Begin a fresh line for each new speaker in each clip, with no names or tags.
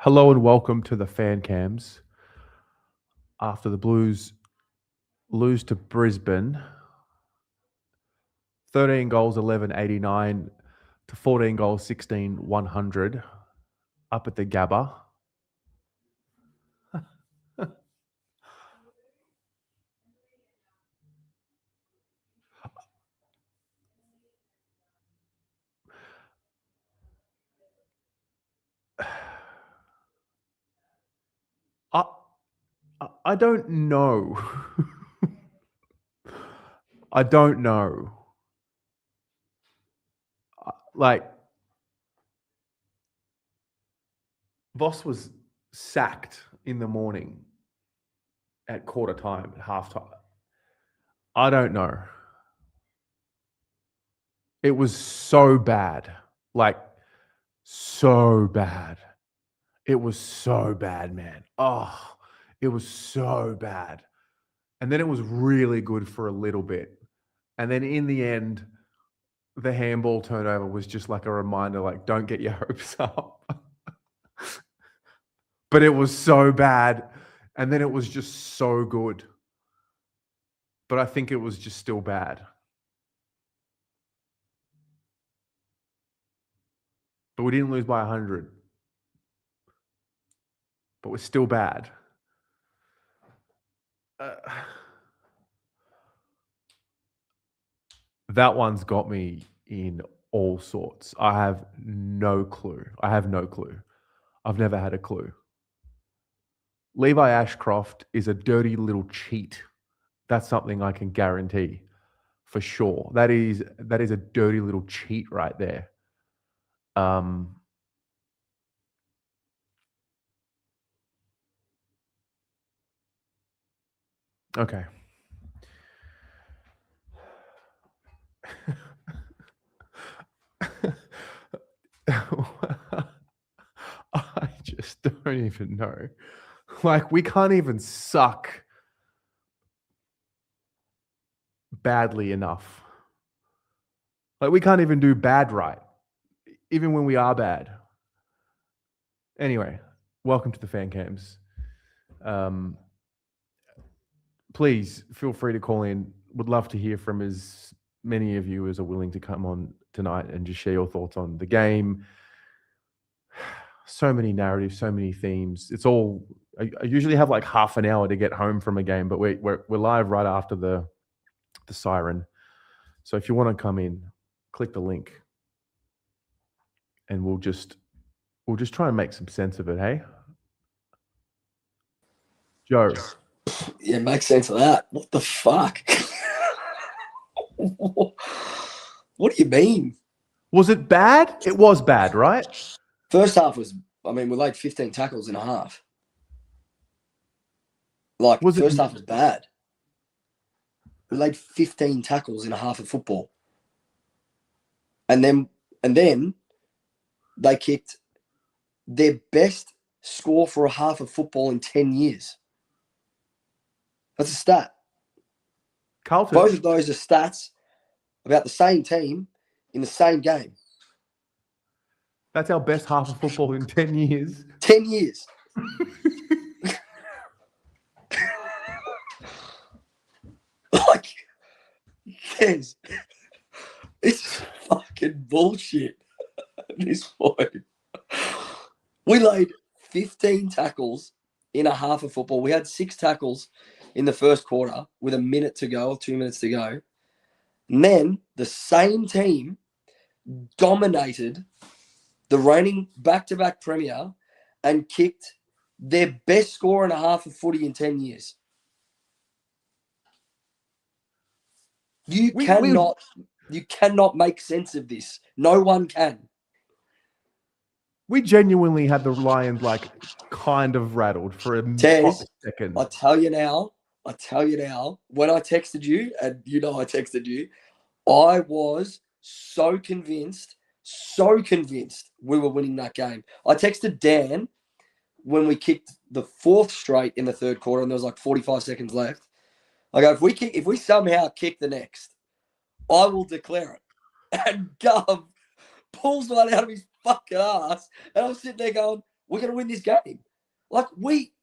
Hello and welcome to the fan cams. After the Blues lose to Brisbane, 13 goals, 1189 to 14 goals, 16,100 up at the Gabba. I don't know. I don't know. Like, Voss was sacked in the morning at quarter time, at halftime. I don't know. It was so bad. Like, so bad. It was so bad, man. Oh, it was so bad. And then it was really good for a little bit. And then in the end, the handball turnover was just like a reminder, like, don't get your hopes up. But it was so bad. And then it was just so good. But I think it was just still bad. But we didn't lose by 100. But we're still bad. That one's got me in all sorts. I have no clue. I've never had a clue. Levi Ashcroft is a dirty little cheat. That's something I can guarantee for sure. That is a dirty little cheat right there. Okay. I just don't even know. Like, we can't even suck badly enough. Like, we can't even do bad right, even when we are bad. Anyway, welcome to the fan cams. Please feel free to call in. Would love to hear from as many of you as are willing to come on tonight and just share your thoughts on the game. So many narratives, so many themes. It's all. I usually have like half an hour to get home from a game, but we're live right after the siren. So if you want to come in, click the link, and we'll just try and make some sense of it. Hey, Joe.
Yeah, make sense of that. What the fuck? What do you mean?
Was it bad? It was bad, right?
First half was, we laid 15 tackles in a half. First half was bad. We laid 15 tackles in a half of football. And then they kicked their best score for a half of football in 10 years. That's a stat.
Carlton.
Both of those are stats about the same team in the same game.
That's our best half of football in 10 years.
10 years. Yes. It's fucking bullshit at this point. We laid 15 tackles in a half of football. We had 6 tackles in the first quarter with a minute to go or 2 minutes to go. And then the same team dominated the reigning back-to-back premier and kicked their best score in a half of footy in 10 years. You cannot make sense of this. No one can.
We genuinely had the Lions kind of rattled for a second.
I tell you now, when I texted you, and I texted you, I was so convinced we were winning that game. I texted Dan when we kicked the 4th straight in the third quarter and there was 45 seconds left. I go, if we somehow kick the next, I will declare it. And Gov pulls one out of his fucking ass, and I'm sitting there going, we're going to win this game. Like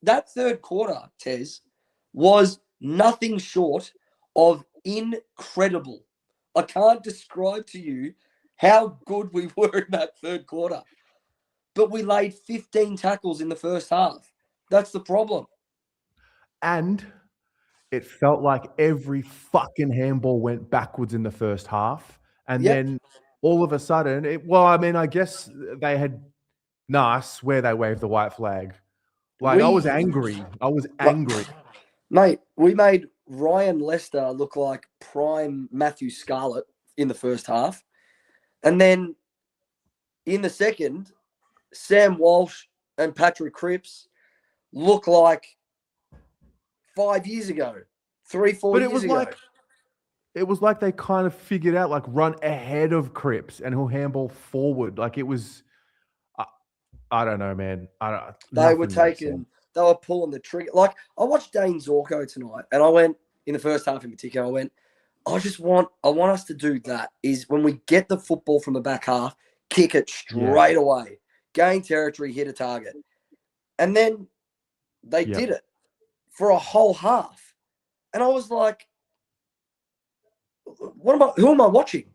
that third quarter, Tez, was nothing short of incredible. I can't describe to you how good we were in that third quarter. But we laid 15 tackles in the first half. That's the problem.
And it felt like every fucking handball went backwards in the first half. And then all of a sudden, I guess they had, I swear they waved the white flag. Like, I was angry.
Mate, we made Ryan Lester look like prime Matthew Scarlett in the first half. And then in the second, Sam Walsh and Patrick Cripps look like 5 years ago, 3-4 years ago.
It was like they kind of figured out, like, run ahead of Cripps and he'll handball forward. Like, it was, I don't know, man.
They were pulling the trigger. Like, I watched Dane Zorko tonight, and I went, in the first half in particular, I went, I want us to do that, is when we get the football from the back half, kick it straight away, gain territory, hit a target. And then they did it for a whole half. And I was like, who am I watching?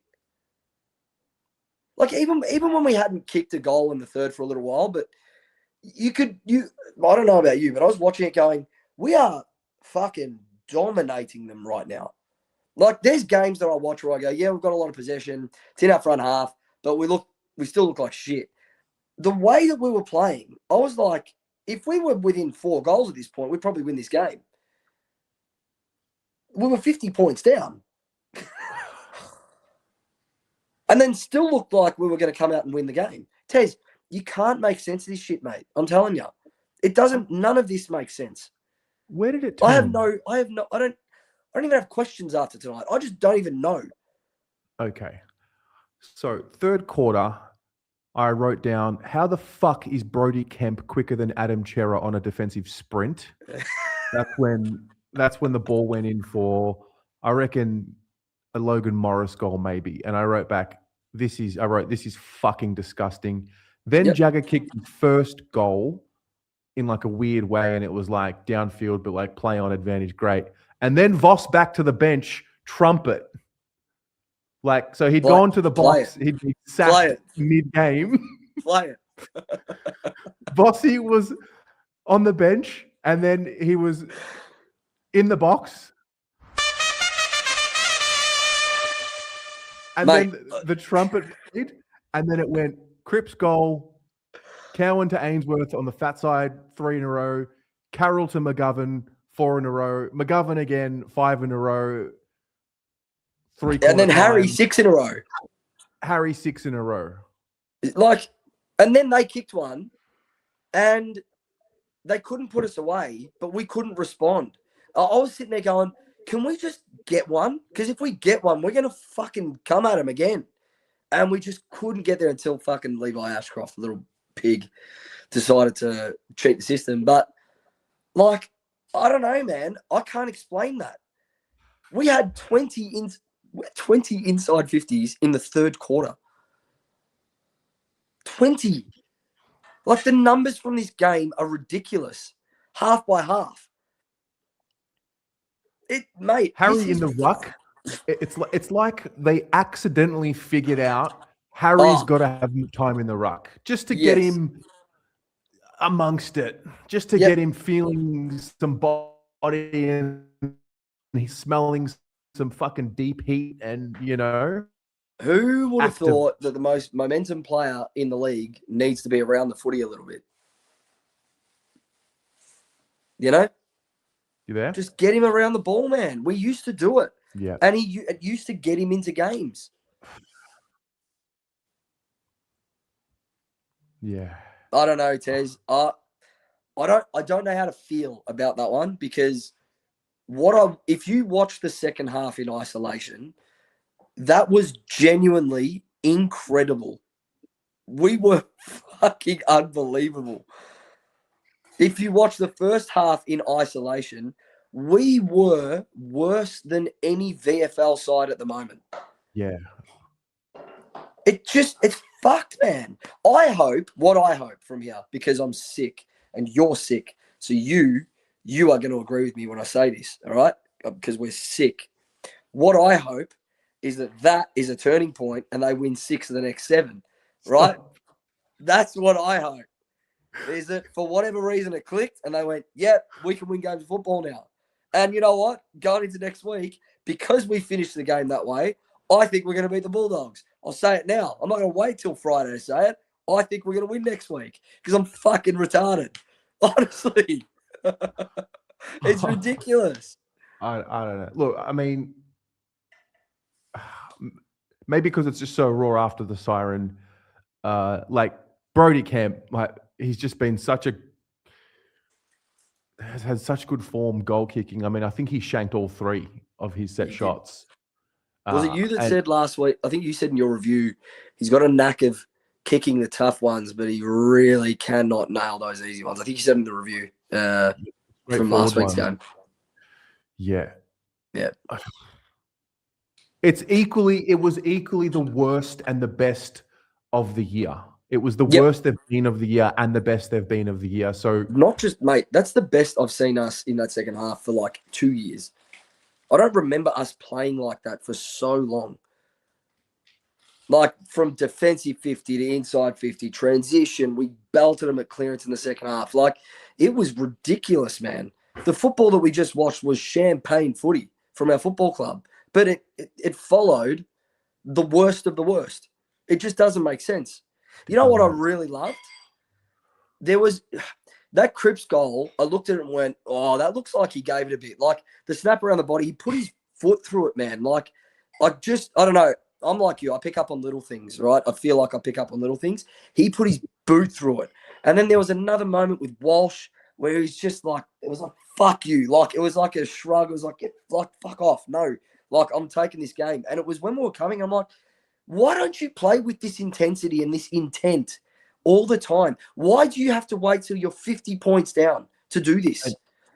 Like, even when we hadn't kicked a goal in the third for a little while, but I don't know about you, but I was watching it going, we are fucking dominating them right now. Like, there's games that I watch where I go, yeah, we've got a lot of possession, it's in our front half, but we still look like shit. The way that we were playing, I was like, if we were within 4 goals at this point, we'd probably win this game. We were 50 points down. And then still looked like we were going to come out and win the game. Tez, you can't make sense of this shit, mate. I'm telling you. None of this makes sense.
Where did it turn?
I don't even have questions after tonight. I just don't even know.
Okay. So, third quarter, I wrote down, how the fuck is Brodie Kemp quicker than Adam Chera on a defensive sprint? That's when the ball went in for, I reckon, a Logan Morris goal maybe. And I wrote back, this is fucking disgusting. Then Jagger kicked his first goal in like a weird way, and it was like downfield, but like play on advantage, great. And then Voss back to the bench, trumpet. Like, so he'd gone to the box, he'd be sacked mid-game.
Play it.
Vossy was on the bench, and then he was in the box. And then the trumpet played, and then it went Cripps goal, Cowan to Ainsworth on the fat side, 3 in a row, Carroll to McGovern, 4 in a row, McGovern again, 5 in a row, 3
and then Harry 6 in a row.
Harry 6 in a row.
Like, and then they kicked one, and they couldn't put us away, but we couldn't respond. I was sitting there going, can we just get one? Because if we get one, we're going to fucking come at him again. And we just couldn't get there until fucking Levi Ashcroft, the little pig, decided to cheat the system. But, like, I don't know, man. I can't explain that. We had 20 inside 50s in the third quarter. 20. Like, the numbers from this game are ridiculous. Half by half.
Harry in the ruck. It's like they accidentally figured out Harry's got to have time in the ruck just to get him amongst it, just to get him feeling some body and he's smelling some fucking deep heat, and
who would have thought that the most momentum player in the league needs to be around the footy a little bit?
You there?
Just get him around the ball, man. We used to do it.
Yeah.
And it used to get him into games.
Yeah.
I don't know, Tez. I don't know how to feel about that one, because if you watch the second half in isolation, that was genuinely incredible. We were fucking unbelievable. If you watch the first half in isolation, we were worse than any VFL side at the moment.
Yeah.
It's fucked, man. What I hope from here, because I'm sick and you're sick, so you are going to agree with me when I say this, all right? Because we're sick. What I hope is that is a turning point and they win 6 of the next 7, right? That's what I hope. Is that for whatever reason it clicked and they went, yep, we can win games of football now. And you know what? Going into next week, because we finished the game that way, I think we're going to beat the Bulldogs. I'll say it now. I'm not going to wait till Friday to say it. I think we're going to win next week because I'm fucking retarded. Honestly. It's ridiculous.
I don't know. Look, I mean, maybe because it's just so raw after the siren. Like Brody Kemp, like he's just been has had such good form goal kicking. I mean, I think he shanked all 3 of his set shots.
Was it you that said last week? I think you said in your review, he's got a knack of kicking the tough ones, but he really cannot nail those easy ones. I think you said in the review from last week's game.
Yeah.
Yeah.
It was equally the worst and the best of the year. It was the worst they've been of the year and the best they've been of the year. So
not just, mate, that's the best I've seen us in that second half for like 2 years. I don't remember us playing like that for so long. Like from defensive 50 to inside 50, transition, we belted them at clearance in the second half. Like, it was ridiculous, man. The football that we just watched was champagne footy from our football club. But it followed the worst of the worst. It just doesn't make sense. You know what I really loved? There was that Cripps goal. I looked at it and went, oh, that looks like he gave it a bit. Like the snap around the body, he put his foot through it, man. Like, I don't know. I'm like you. I pick up on little things, right? I feel like I pick up on little things. He put his boot through it. And then there was another moment with Walsh where he's just like, it was like, fuck you. Like, it was like a shrug. It was like, fuck off. No, like, I'm taking this game. And it was when we were coming, I'm like, why don't you play with this intensity and this intent all the time? Why do you have to wait till you're 50 points down to do this?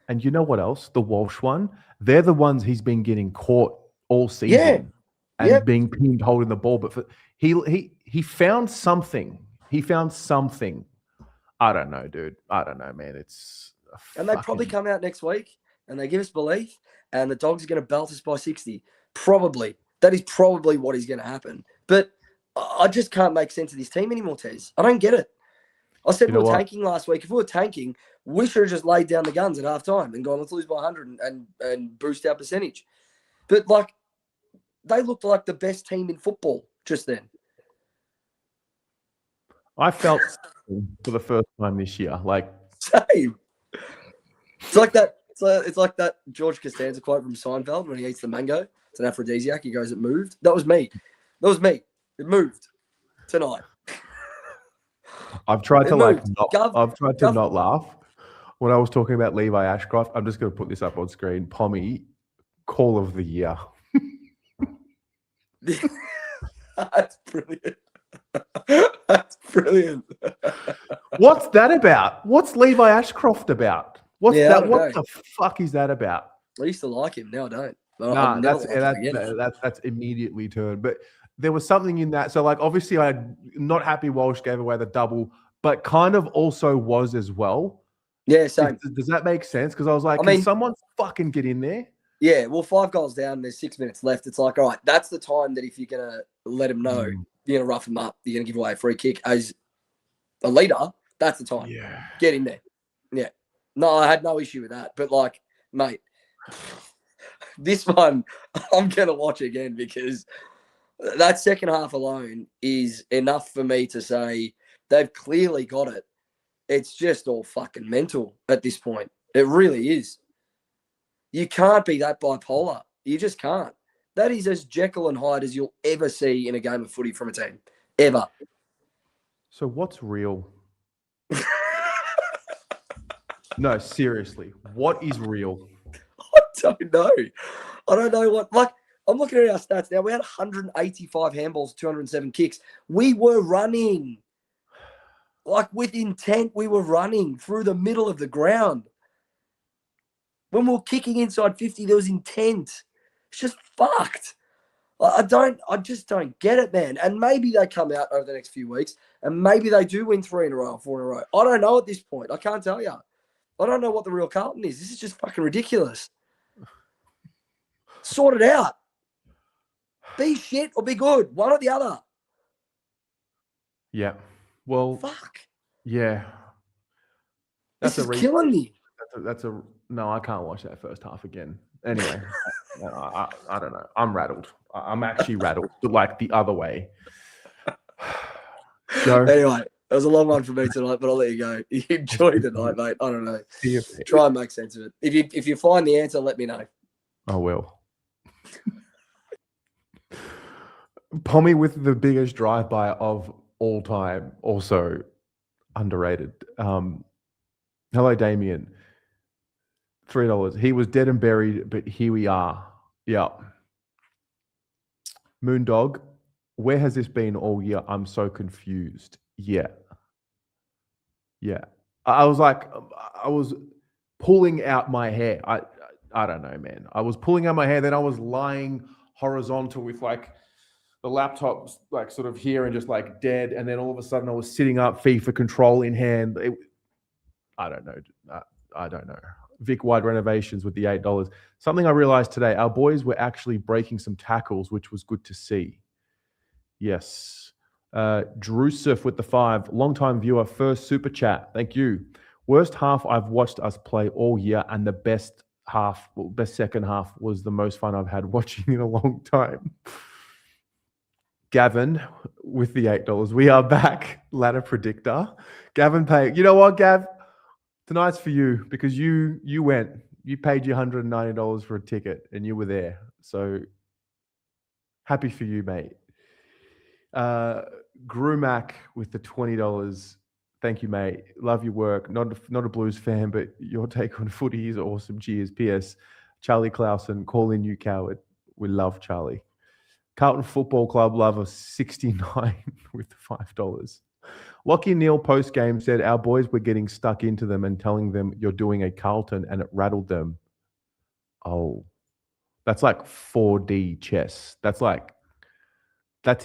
And you know what else? The Walsh one, they're the ones he's been getting caught all season and being pinned holding the ball. But he found something. He found something. I don't know, dude. I don't know, man.
And they probably come out next week and they give us belief and the Dogs are going to belt us by 60. Probably. That is probably what is going to happen. But I just can't make sense of this team anymore, Tez. I don't get it. I said we were tanking last week. If we were tanking, we should have just laid down the guns at halftime and gone, let's lose by 100 and boost our percentage. But, like, they looked like the best team in football just then.
I felt for the first time this year. Like,
same. It's like that. It's like that George Costanza quote from Seinfeld when he eats the mango. It's an aphrodisiac. He goes, it moved. That was me. It moved tonight.
I've tried to not laugh when I was talking about Levi Ashcroft. I'm just going to put this up on screen. Pommy, call of the year.
That's brilliant. That's brilliant.
What's that about? What's Levi Ashcroft about? What the fuck is that about?
I used to like him. Now I don't.
Nah, that's immediately turned. But there was something in that. So, like, obviously, I'm not happy Walsh gave away the double, but kind of also was as well.
Yeah, same.
Does that make sense? Because I was like, can someone fucking get in there?
Yeah, well, 5 goals down, there's 6 minutes left. It's like, all right, that's the time that if you're going to let him know, you're going to rough him up, you're going to give away a free kick as a leader, that's the time.
Yeah.
Get in there. Yeah. No, I had no issue with that. But, like, mate, this one, I'm going to watch again because that second half alone is enough for me to say they've clearly got it. It's just all fucking mental at this point. It really is. You can't be that bipolar. You just can't. That is as Jekyll and Hyde as you'll ever see in a game of footy from a team. Ever.
So what's real? No, seriously. What is real?
I don't know. I don't know what. Like, I'm looking at our stats now. We had 185 handballs, 207 kicks. We were running. Like, with intent, we were running through the middle of the ground. When we were kicking inside 50, there was intent. It's just fucked. I just don't get it, man. And maybe they come out over the next few weeks and maybe they do win 3 in a row or 4 in a row. I don't know at this point. I can't tell you. I don't know what the real Carlton is. This is just fucking ridiculous. Sort it out. Be shit or be good. One or the other.
Yeah. Well,
fuck.
Yeah.
This is killing me.
No, I can't watch that first half again. Anyway, I don't know. I'm rattled. I'm actually rattled, but like the other way. Joe?
Anyway, it was a long one for me tonight, but I'll let you go. You enjoy the night, mate. I don't know. Try and make sense of it. If you find the answer, let me know.
I will. Pommy with the biggest drive-by of all time, also underrated. Hello, Damien. $3. He was dead and buried, but here we are. Yeah. Moondog, where has this been all year? I'm so confused. Yeah. I was pulling out my hair. I don't know, man. I was pulling out my hair, then I was lying horizontal with like the laptop like sort of here and just like dead, and then all of a sudden I was sitting up, FIFA control in hand. I don't know. I don't know. Vic Wide renovations with the $8. Something I realized today, our boys were actually breaking some tackles, which was good to see. Yes. Drusif with the 5. Long-time viewer, first super chat. Thank you. Worst half I've watched us play all year, and the best second half was the most fun I've had watching in a long time. Gavin with the $8. We are back. Ladder predictor. Gavin paid. You know what, Gav? Tonight's for you because you went. You paid your $190 for a ticket and you were there. So happy for you, mate. Grumac with the $20. Thank you, mate. Love your work. Not a Blues fan, but your take on footy is awesome. Cheers. P.S. Charlie Clausen, call in, you coward. We love Charlie. Carlton Football Club lover 69 with $5. Lockie Neal post-game said, our boys were getting stuck into them and telling them you're doing a Carlton, and it rattled them. Oh, that's like 4D chess. That's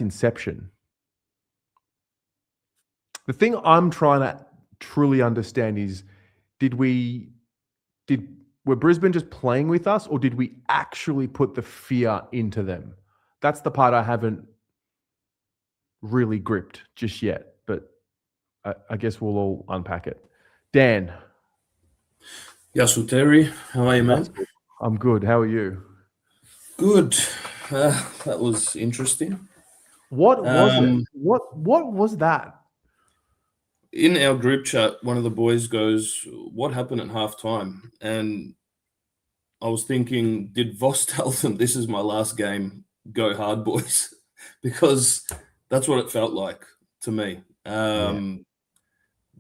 Inception. The thing I'm trying to truly understand is, were Brisbane just playing with us, or did we actually put the fear into them? That's the part I haven't really gripped just yet, but I guess we'll all unpack it. Dan.
Yasu Terry, how are you, man?
I'm good. How are you?
Good. That was interesting.
What was it? What was that?
In our group chat, one of the boys goes, what happened at halftime? And I was thinking, did Voss tell them this is my last game? Go hard, boys. Because that's what it felt like to me.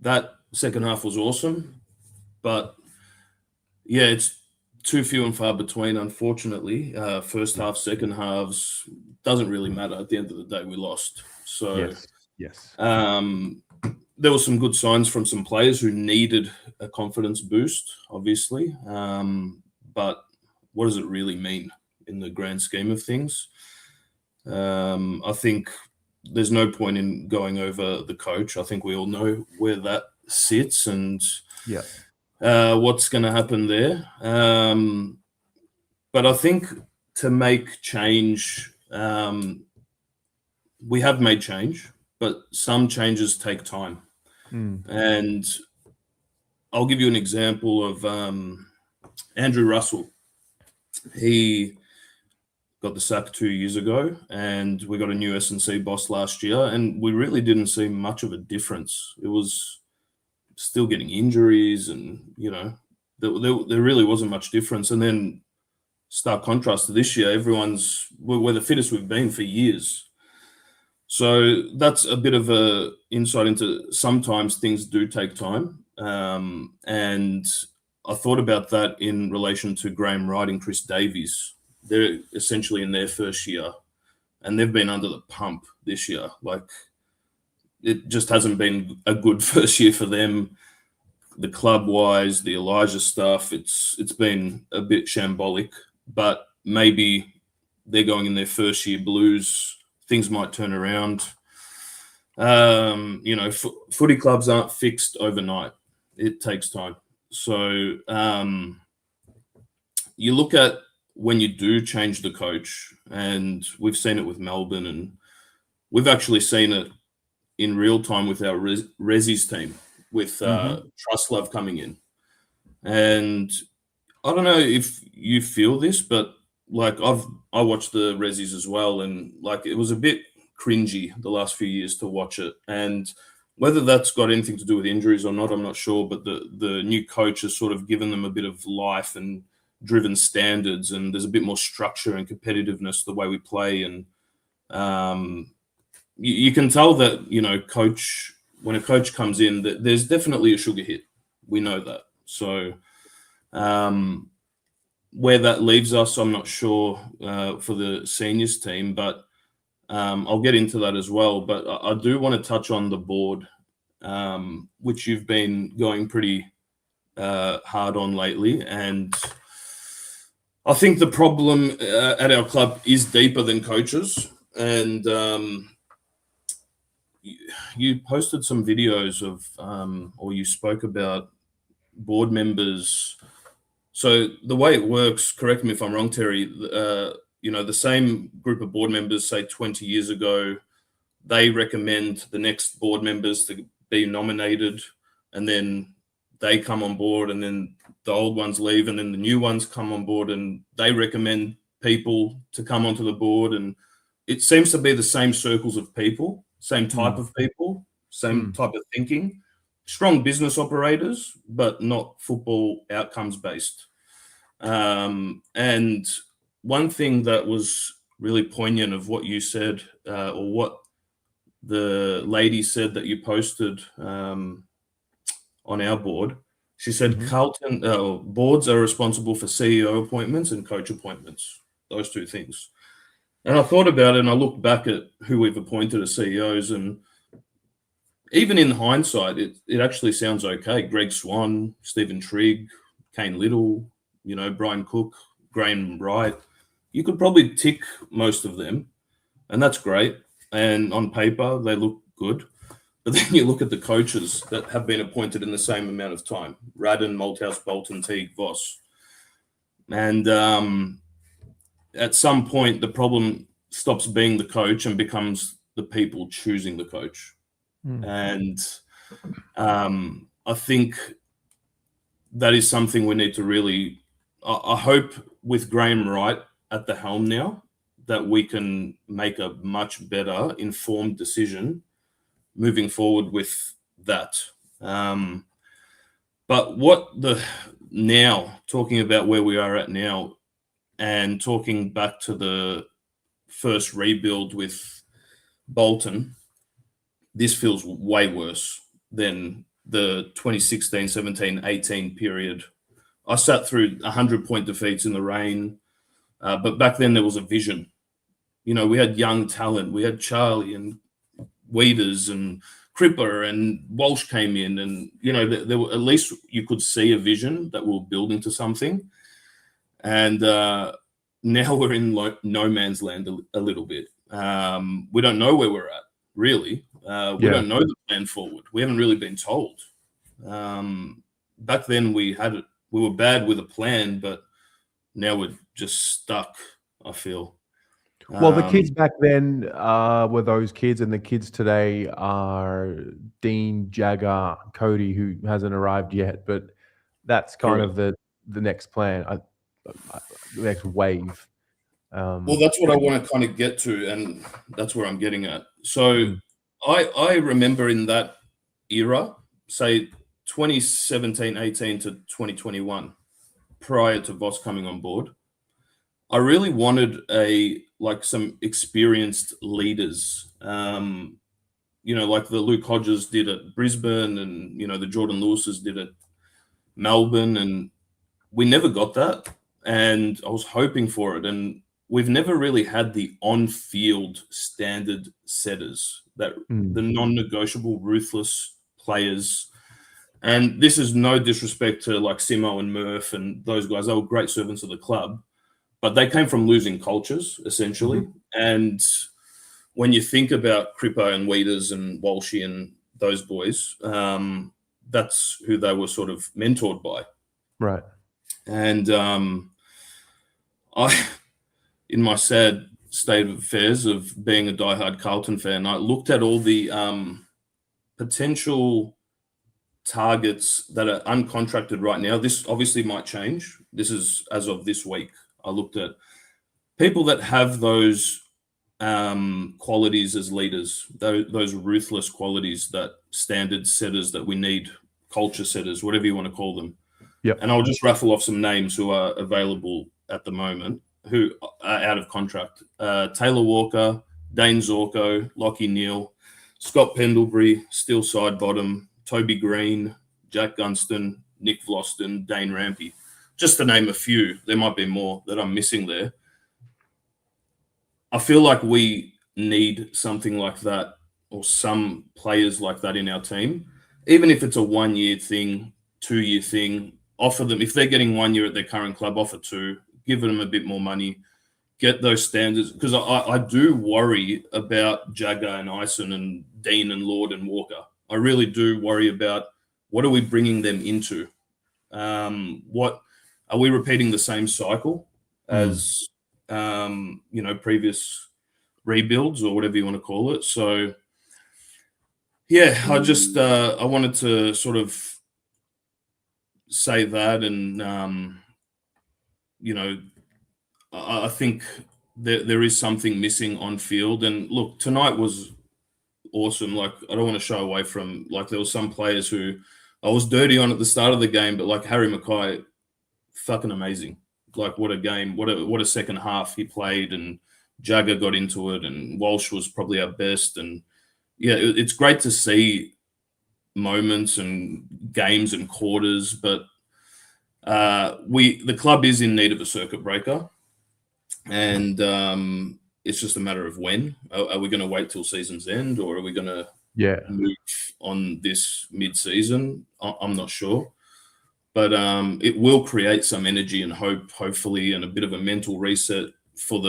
That second half was awesome. But, yeah, it's too few and far between, unfortunately. First half, second halves, doesn't really matter. At the end of the day, we lost. So,
yes.
There were some good signs from some players who needed a confidence boost, obviously. But what does it really mean in the grand scheme of things? I think there's no point in going over the coach. I think we all know where that sits and what's going to happen there. But I think to make change, we have made change, but some changes take time. And I'll give you an example of Andrew Russell. He got the sack 2 years ago, and we got a new S&C boss last year, and we really didn't see much of a difference. It was still getting injuries, and, you know, there really wasn't much difference. And then stark contrast to this year, we're the fittest we've been for years. So that's a bit of a insight into sometimes things do take time. And I thought about that in relation to Graham Wright and Chris Davies. They're essentially in their first year, and they've been under the pump this year. Like, it just hasn't been a good first year for them. The club-wise, the Elijah stuff, it's been a bit shambolic, but maybe they're going in their first year blues. Things might turn around. Footy clubs aren't fixed overnight. It takes time. So you look at when you do change the coach, and we've seen it with Melbourne, and we've actually seen it in real time with our Resi's team, with Trust Love coming in. And I don't know if you feel this, but like I watched the Resis as well, and like it was a bit cringy the last few years to watch it. And whether that's got anything to do with injuries or not, I'm not sure. But the new coach has sort of given them a bit of life and driven standards, and there's a bit more structure and competitiveness the way we play. And you can tell that, when a coach comes in, that there's definitely a sugar hit. We know that. So where that leaves us, I'm not sure for the seniors team, but I'll get into that as well. But I do want to touch on the board, which you've been going pretty hard on lately. And I think the problem at our club is deeper than coaches. And you posted some videos of, or you spoke about board members. So the way it works, correct me if I'm wrong, Terry, the same group of board members, say 20 years ago, they recommend the next board members to be nominated, and then they come on board, and then the old ones leave, and then the new ones come on board, and they recommend people to come onto the board. And it seems to be the same circles of people, same type of people, same type of thinking. Strong business operators, but not football outcomes based. And one thing that was really poignant of what you said, or what the lady said that you posted on our board, she said Carlton boards are responsible for CEO appointments and coach appointments, those two things. And I thought about it, and I looked back at who we've appointed as CEOs, and even in hindsight, it actually sounds okay. Greg Swan, Stephen Trigg, Kane Little, Brian Cook, Graham Wright. You could probably tick most of them, and that's great. And on paper, they look good. But then you look at the coaches that have been appointed in the same amount of time: Radden, Malthouse, Bolton, Teague, Voss. And at some point, the problem stops being the coach and becomes the people choosing the coach. And I think that is something we need to really, I hope with Graham Wright at the helm now, that we can make a much better informed decision moving forward with that. But talking about where we are at now, and talking back to the first rebuild with Bolton, this feels way worse than the 2016, 17, 18 period. I sat through 100-point defeats in the rain, but back then there was a vision. We had young talent. We had Charlie and Weeders and Cripper, and Walsh came in, and there were, at least you could see a vision that we were building to something. And now we're in no man's land a little bit. We don't know where we're at, really. We don't know the plan forward. We haven't really been told. Back then we were bad with a plan, but now we're just stuck, I feel.
Well, the kids back then were those kids, and the kids today are Dean, Jagger, Cody, who hasn't arrived yet, but that's kind of the next plan, the next wave.
Well, that's what I want to kind of get to, and that's where I'm getting at. So I remember in that era, say 2017, 18 to 2021, prior to Voss coming on board, I really wanted some experienced leaders, like the Luke Hodges did at Brisbane, and, the Jordan Lewises did at Melbourne, and we never got that. And I was hoping for it. And we've never really had the on-field standard setters, that the non-negotiable, ruthless players. And this is no disrespect to like Simo and Murph and those guys. They were great servants of the club. but they came from losing cultures, essentially.
Mm-hmm.
And when you think about Crippo and Weeders and Walshy and those boys, that's who they were sort of mentored by.
Right.
And I, in my sad state of affairs of being a diehard Carlton fan, I looked at all the potential targets that are uncontracted right now. This obviously might change. This is as of this week. I looked at people that have those qualities as leaders, those ruthless qualities, that standard setters that we need, culture setters, whatever you want to call them.
Yep.
And I'll just raffle off some names who are available at the moment, who are out of contract. Taylor Walker, Dane Zorko, Lockie Neal, Scott Pendlebury, Steele Sidebottom, Toby Green, Jack Gunston, Nick Vlosten, Dane Rampy. Just to name a few. There might be more that I'm missing there. I feel like we need something like that, or some players like that in our team, even if it's a 1 year thing, 2 year thing. Offer them, if they're getting 1 year at their current club, offer 2, give them a bit more money, get those standards. Because I do worry about Jagger and Ison and Dean and Lord and Walker. I really do worry about what are we bringing them into? What are we repeating the same cycle as previous rebuilds or whatever you want to call it? So yeah, I just I wanted to sort of say that, and I think there is something missing on field. And look, tonight was awesome. Like, I don't want to shy away from, like, there were some players who I was dirty on at the start of the game, but like Harry Mackay, fucking amazing. Like, what a game, what a second half he played, and Jagger got into it, and Walsh was probably our best. And yeah, it's great to see moments and games and quarters, but the club is in need of a circuit breaker, and it's just a matter of when. Are we going to wait till season's end, or are we going to move on this mid-season? I'm not sure, but it will create some energy and hope, hopefully, and a bit of a mental reset for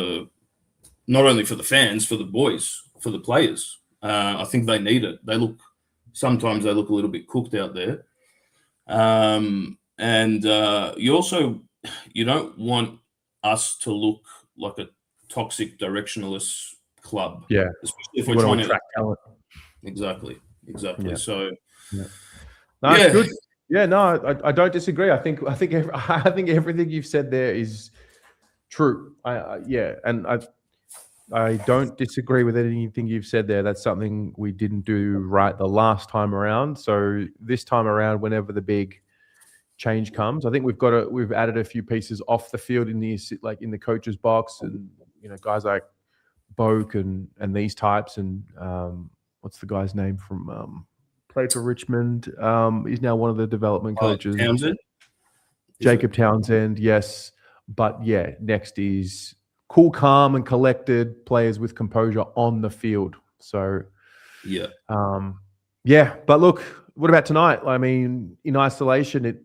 not only for the fans, for the boys, for the players. I think they need it. Sometimes they look a little bit cooked out there. And you don't want us to look like a toxic directionless club.
Yeah.
Especially if we're trying to
attract talent.
Exactly.
Yeah.
So
no, it's good. Yeah, no, I don't disagree. I think everything you've said there is true. I don't disagree with anything you've said there. That's something we didn't do right the last time around. So this time around, whenever the big change comes, I think we've added a few pieces off the field in the coach's box, and guys like Boak and these types, and what's the guy's name from played for Richmond? He's now one of the development coaches.
Townsend?
Jacob Townsend, yes. But yeah, next is cool, calm, and collected players with composure on the field. So,
yeah.
But look, what about tonight? I mean, in isolation,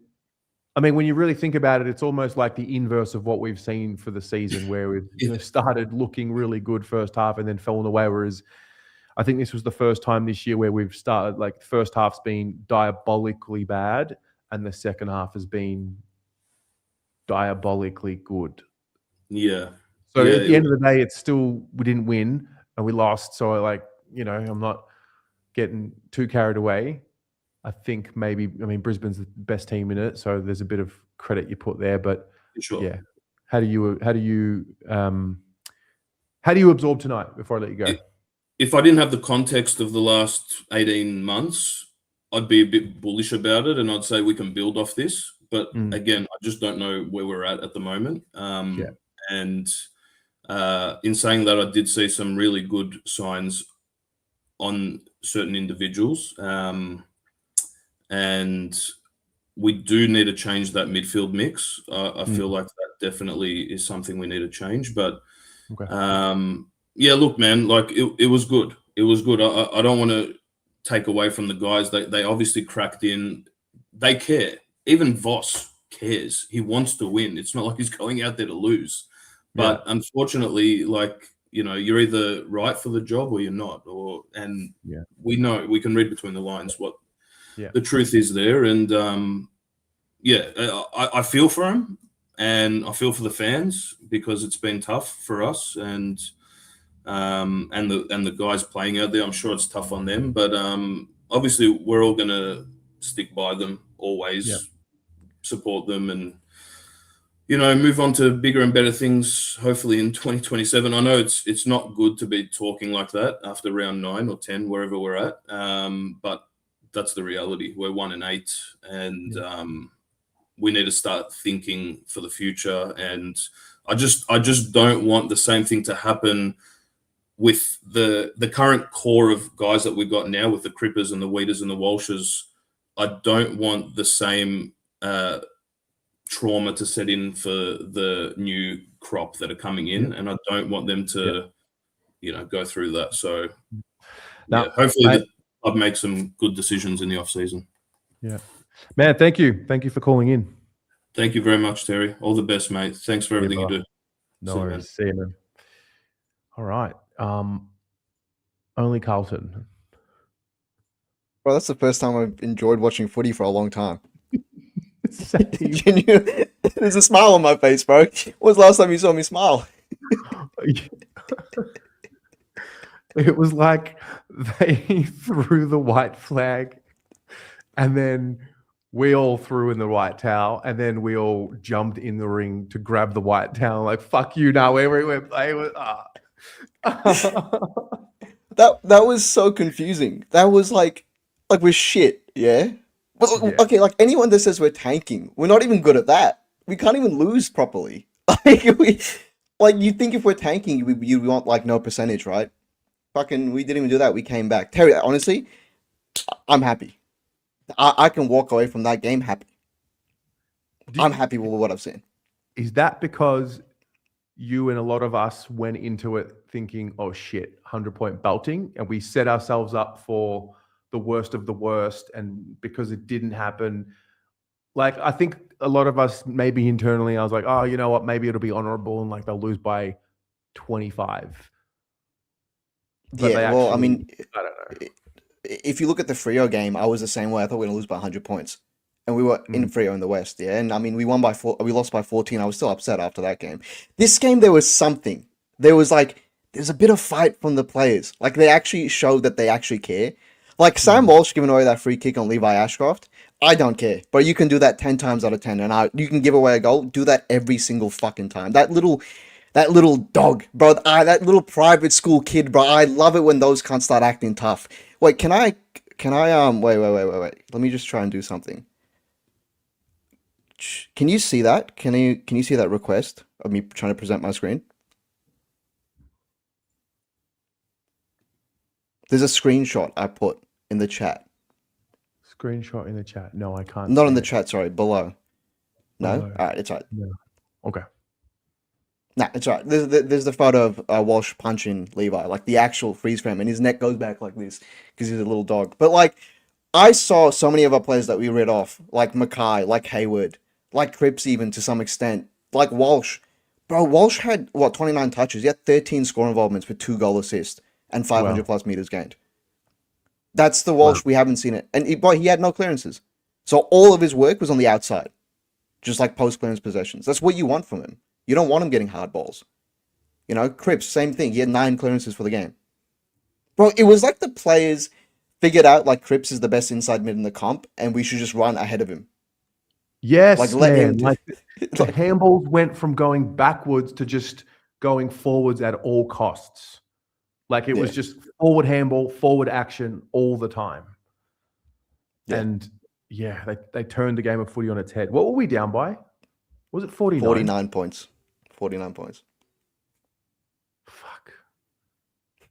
when you really think about it, it's almost like the inverse of what we've seen for the season, where we've started looking really good first half and then fallen away. Whereas I think this was the first time this year where we've started, like, the first half's been diabolically bad and the second half has been diabolically good.
Yeah.
So at the end of the day, it's still, we didn't win and we lost. So I'm not getting too carried away. I think Brisbane's the best team in it, so there's a bit of credit you put there. But
sure.
Yeah, how do you absorb tonight? Before I let you go,
if I didn't have the context of the last 18 months, I'd be a bit bullish about it, and I'd say we can build off this. But again, I just don't know where we're at the moment. And in saying that, I did see some really good signs on certain individuals. And we do need to change that midfield mix. I feel like that definitely is something we need to change. But look, man, like it was good. It was good. I don't want to take away from the guys. They obviously cracked in. They care. Even Voss cares. He wants to win. It's not like he's going out there to lose. But unfortunately, like, you know, you're either right for the job or you're not. And we know, we can read between the lines what the truth is there. And I feel for him, and I feel for the fans, because it's been tough for us, and the guys playing out there. I'm sure it's tough on them, but obviously we're all gonna stick by them always, support them, and move on to bigger and better things, hopefully in 2027. I know it's not good to be talking like that after round 9 or 10, wherever we're at, but that's the reality. We're 1-8, and we need to start thinking for the future. And I just don't want the same thing to happen with the current core of guys that we've got now, with the Crippers and the Weeders and the Walshes. I don't want the same trauma to set in for the new crop that are coming in, and I don't want them to go through that. So hopefully the club makes some good decisions in the off season.
Man, thank you for calling in.
Thank you very much, Terry. All the best, mate. Thanks for everything you do.
No worries. See you, man. All right. Only Carlton.
Bro, that's the first time I've enjoyed watching footy for a long time. There's a smile on my face, bro. When was the last time you saw me smile?
It was like they threw the white flag, and then we all threw in the white towel, and then we all jumped in the ring to grab the white towel. Like, fuck you now. We're playing.
That was so confusing. That was like we're shit, yeah? But, okay, like anyone that says we're tanking, we're not even good at that. We can't even lose properly. Like you think if we're tanking, we want like no percentage, right? Fucking, we didn't even do that. We came back. Terry, honestly, I'm happy. I can walk away from that game happy. I'm happy with what I've seen.
Is that because you and a lot of us went into it thinking, oh shit, 100-point belting, and we set ourselves up for the worst of the worst, and because it didn't happen, like I think a lot of us, maybe internally, I was like, oh, you know what, maybe it'll be honorable and like they'll lose by 25. But
I mean,
I don't know.
If you look at the Freo game, I was the same way. I thought we were going to lose by 100 points. And we were in Freo in the West, yeah? And I mean, we lost by 14. I was still upset after that game. This game, there was something. There's a bit of fight from the players. Like, they actually showed that they actually care. Like, Sam Walsh giving away that free kick on Levi Ashcroft, I don't care. But you can do that 10 times out of 10. And you can give away a goal, do that every single fucking time. That little dog, bro. That little private school kid, bro. I love it when those cunts start acting tough. Wait, can I, wait. Let me just try and do something. Can you see that? Can you see that request of me trying to present my screen? There's a screenshot I put in the chat.
Screenshot in the chat? No, I can't.
Not in the chat, sorry, below. No?
Below.
All right, it's all right.
No. Okay.
Nah, it's all right. There's the photo of Walsh punching Levi, like the actual freeze frame, and his neck goes back like this because he's a little dog. But like, I saw so many of our players that we read off, like Mackay, like Hayward, like Cripps even to some extent, like Walsh. Bro, Walsh had, 29 touches. He had 13 score involvements with 2 goal assists and 500 plus meters gained. That's the Walsh we haven't seen it. And he had no clearances. So all of his work was on the outside, just like post-clearance possessions. That's what you want from him. You don't want him getting hard balls. You know, Cripps, same thing. He had 9 clearances for the game. Bro, it was like the players figured out like Cripps is the best inside mid in the comp and we should just run ahead of him.
Yes,
like, let him do,
the handballs went from going backwards to just going forwards at all costs. Like it was just forward handball, forward action all the time. Yeah. And they turned the game of footy on its head. What were we down by? Was it 49?
49 points. 49 points.
Fuck.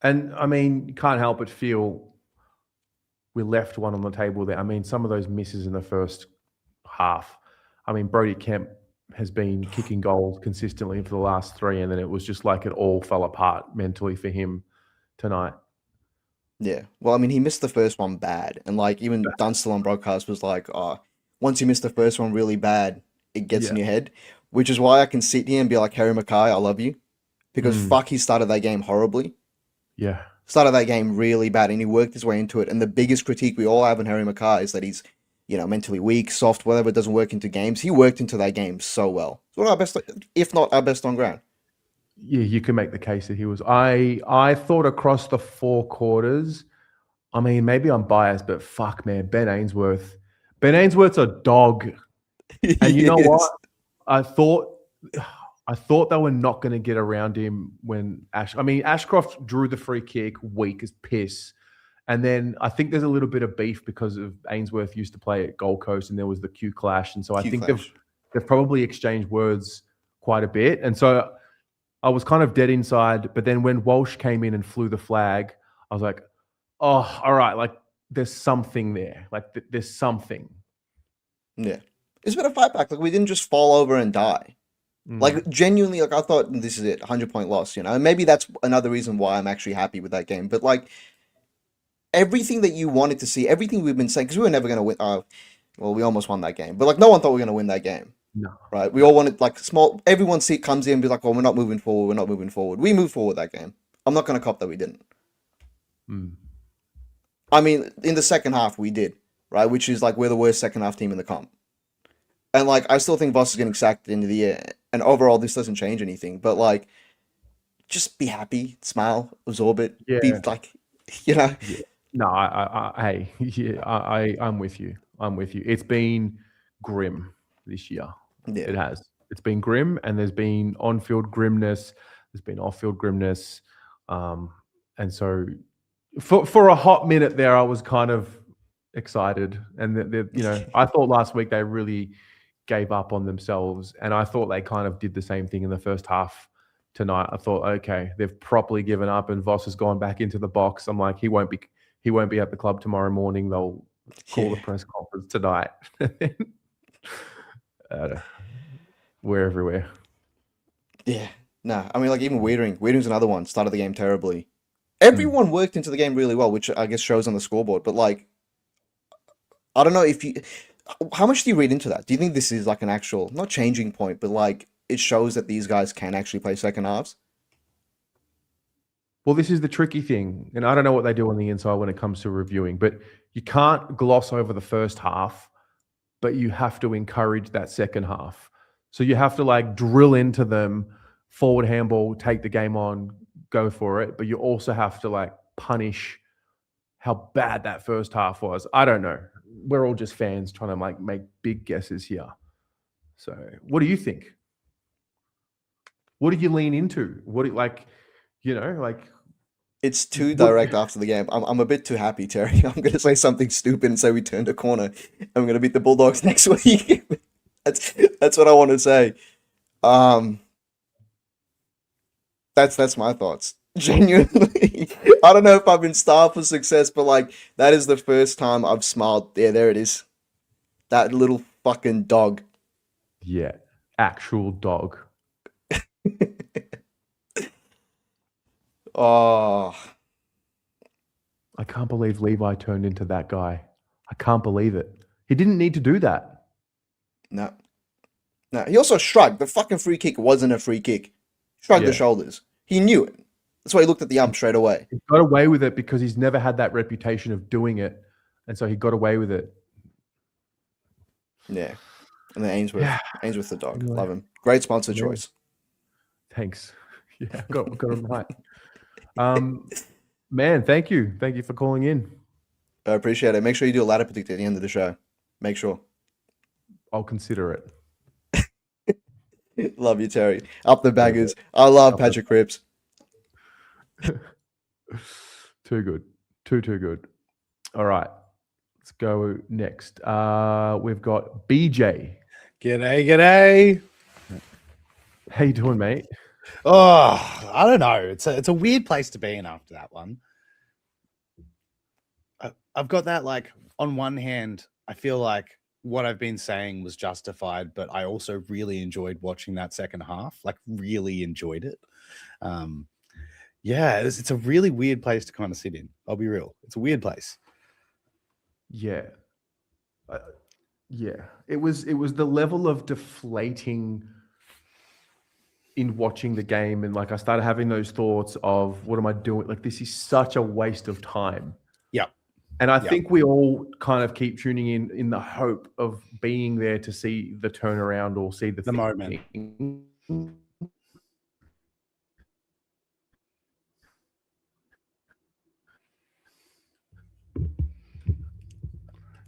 And I mean, you can't help but feel we left one on the table there. I mean, some of those misses in the first half. I mean, Brody Kemp has been kicking goals consistently for the last 3, and then it was just like it all fell apart mentally for him tonight.
Yeah. Well, I mean, he missed the first one bad. And like even Dunstall on broadcast was like, once you miss the first one really bad, it gets in your head. which is why I can sit here and be like, Harry Mackay, I love you. Because fuck, he started that game horribly.
Yeah.
Started that game really bad, and he worked his way into it. And the biggest critique we all have on Harry Mackay is that he's, mentally weak, soft, whatever, doesn't work into games. He worked into that game so well. It's one of our best, if not our best on ground.
Yeah, you can make the case that he was. I thought across the 4 quarters, I mean, maybe I'm biased, but fuck, man, Ben Ainsworth's a dog. And you know what? I thought they were not going to get around him when Ashcroft drew the free kick, weak as piss. And then I think there's a little bit of beef because of Ainsworth used to play at Gold Coast and there was the Q clash. And so I think they've probably exchanged words quite a bit. And so I was kind of dead inside. But then when Walsh came in and flew the flag, I was like, oh, all right. Like there's something there. Like there's something.
Yeah. It's been a fight back. Like we didn't just fall over and die. Like genuinely, like I thought this is it, 100-point loss, And maybe that's another reason why I'm actually happy with that game. But like everything that you wanted to see, everything we've been saying, because we were never going to win. Well, we almost won that game, but like no one thought we were going to win that game.
No.
Right? We all wanted like small. Everyone comes in and be like, "Well, we're not moving forward. We're not moving forward." We moved forward that game. I'm not going to cop that we didn't. I mean, in the second half we did, right? Which is like we're the worst second half team in the comp. And like I still think Voss is getting sacked at the end of the year. And overall, this doesn't change anything. But like, just be happy, smile, absorb it.
Yeah.
Be like, Yeah.
No, I'm with you. I'm with you. It's been grim this year.
Yeah.
It has. It's been grim, and there's been on-field grimness. There's been off-field grimness, and so for a hot minute there, I was kind of excited, and I thought last week they really gave up on themselves, and I thought they kind of did the same thing in the first half tonight. I thought, okay, they've properly given up, and Voss has gone back into the box. I'm like, he won't be at the club tomorrow morning. They'll call the press conference tonight. We're everywhere.
Yeah. Nah, I mean, like even Wiedering's another one. Started the game terribly. Everyone worked into the game really well, which I guess shows on the scoreboard. But like, I don't know how much do you read into that? Do you think this is like an actual, not changing point, but like it shows that these guys can actually play second halves?
Well, this is the tricky thing, and I don't know what they do on the inside when it comes to reviewing, but you can't gloss over the first half, but you have to encourage that second half. So you have to like drill into them, forward handball, take the game on, go for it, but you also have to like punish how bad that first half was. I don't know. We're all just fans trying to like make big guesses here. So what do you think? What did you lean into? What do you like?
It's too direct after the game. I'm a bit too happy, Terry. I'm going to say something stupid and say we turned a corner and we're going to beat the Bulldogs next week. That's what I want to say. That's my thoughts. Genuinely. I don't know if I've been starved for success, but like that is the first time I've smiled. Yeah, there it is. That little fucking dog.
Yeah, actual dog.
Oh,
I can't believe Levi turned into that guy. I can't believe it. He didn't need to do that.
No. He also shrugged. The fucking free kick wasn't a free kick. Shrugged the shoulders. He knew it. That's why he looked at the ump straight away.
He got away with it because he's never had that reputation of doing it. And so he got away with it.
Yeah. And then Ainsworth the dog. Anyway. Love him. Great sponsor choice.
Thanks. Yeah, got him right. Man, thank you. Thank you for calling in.
I appreciate it. Make sure you do a ladder predict at the end of the show. Make sure.
I'll consider it.
Love you, Terry. Up the baggers. I love Patrick Cripps.
Too good. Too good. All right. Let's go next. We've got BJ.
G'day.
How you doing, mate?
Oh, I don't know. It's a weird place to be in after that one. I've got that, like, on one hand, I feel like what I've been saying was justified, but I also really enjoyed watching that second half, like really enjoyed it. Yeah, it's a really weird place to kind of sit in. I'll be real. It's a weird place.
Yeah. Yeah. It was the level of deflating in watching the game, and like I started having those thoughts of what am I doing? Like this is such a waste of time.
Yep.
And I
Yep.
think we all kind of keep tuning in the hope of being there to see the turnaround or see the
moment.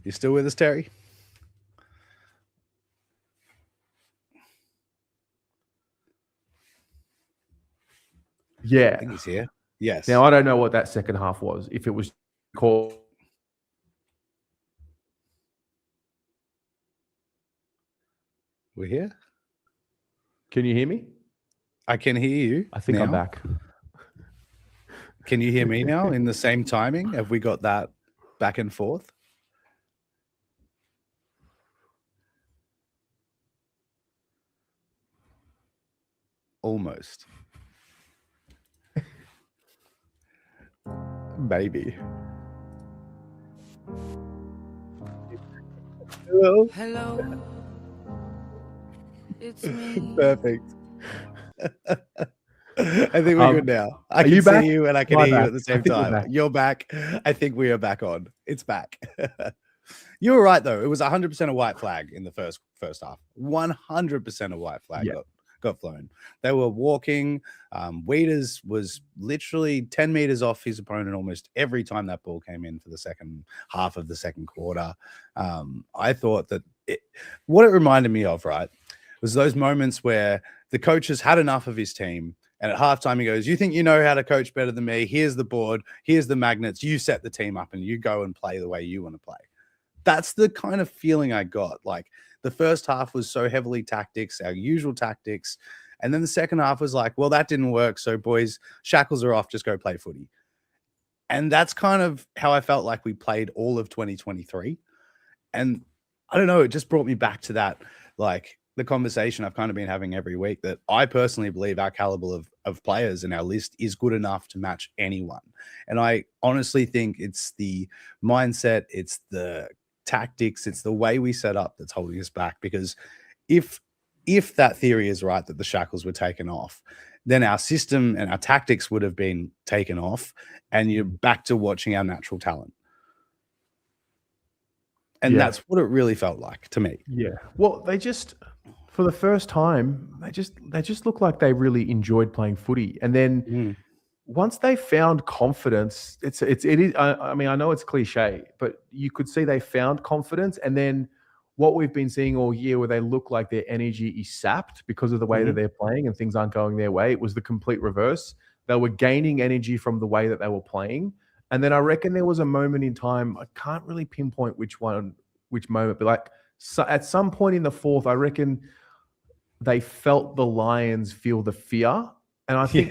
You still with us, Terry?
Yeah.
I think he's here. Yes.
Now I don't know what that second half was. If it was called.
We're here.
Can you hear me?
I can hear you.
I think
now.
I'm back.
Can you hear me now in the same timing? Have we got that back and forth? Almost. Maybe. Hello.
Hello. It's me.
Perfect. I think we're good now. I can
you back?
see you and I can
Am I
hear you
back?
at the
I
same
think we're
time.
back.
You're back. I think we are back on. It's back. You were right though. It was 100% a white flag in the first half. 100% a white flag got flown. They were walking. Weeders was literally 10 meters off his opponent almost every time that ball came in for the second half of the second quarter. I thought that what it reminded me of, right, was those moments where the coach has had enough of his team. And at halftime, he goes, you think you know how to coach better than me? Here's the board. Here's the magnets. You set the team up and you go and play the way you want to play. That's the kind of feeling I got. Like the first half was so heavily tactics, our usual tactics. And then the second half was like, well, that didn't work. So boys, shackles are off. Just go play footy. And that's kind of how I felt like we played all of 2023. And I don't know, it just brought me back to that, like the conversation I've kind of been having every week, that I personally believe our caliber of players in our list is good enough to match anyone. And I honestly think it's the mindset, it's the tactics, it's the way we set up that's holding us back. Because if that theory is right, that the shackles were taken off, then our system and our tactics would have been taken off and you're back to watching our natural talent. And that's what it really felt like to me.
Yeah. Well, they just, for the first time, they just look like they really enjoyed playing footy. And then once they found confidence, it is. I mean, I know it's cliche, but you could see they found confidence. And then what we've been seeing all year, where they look like their energy is sapped because of the way that they're playing and things aren't going their way, it was the complete reverse. They were gaining energy from the way that they were playing. And then I reckon there was a moment in time, I can't really pinpoint which moment, but like at some point in the fourth, I reckon they felt the Lions feel the fear. And I think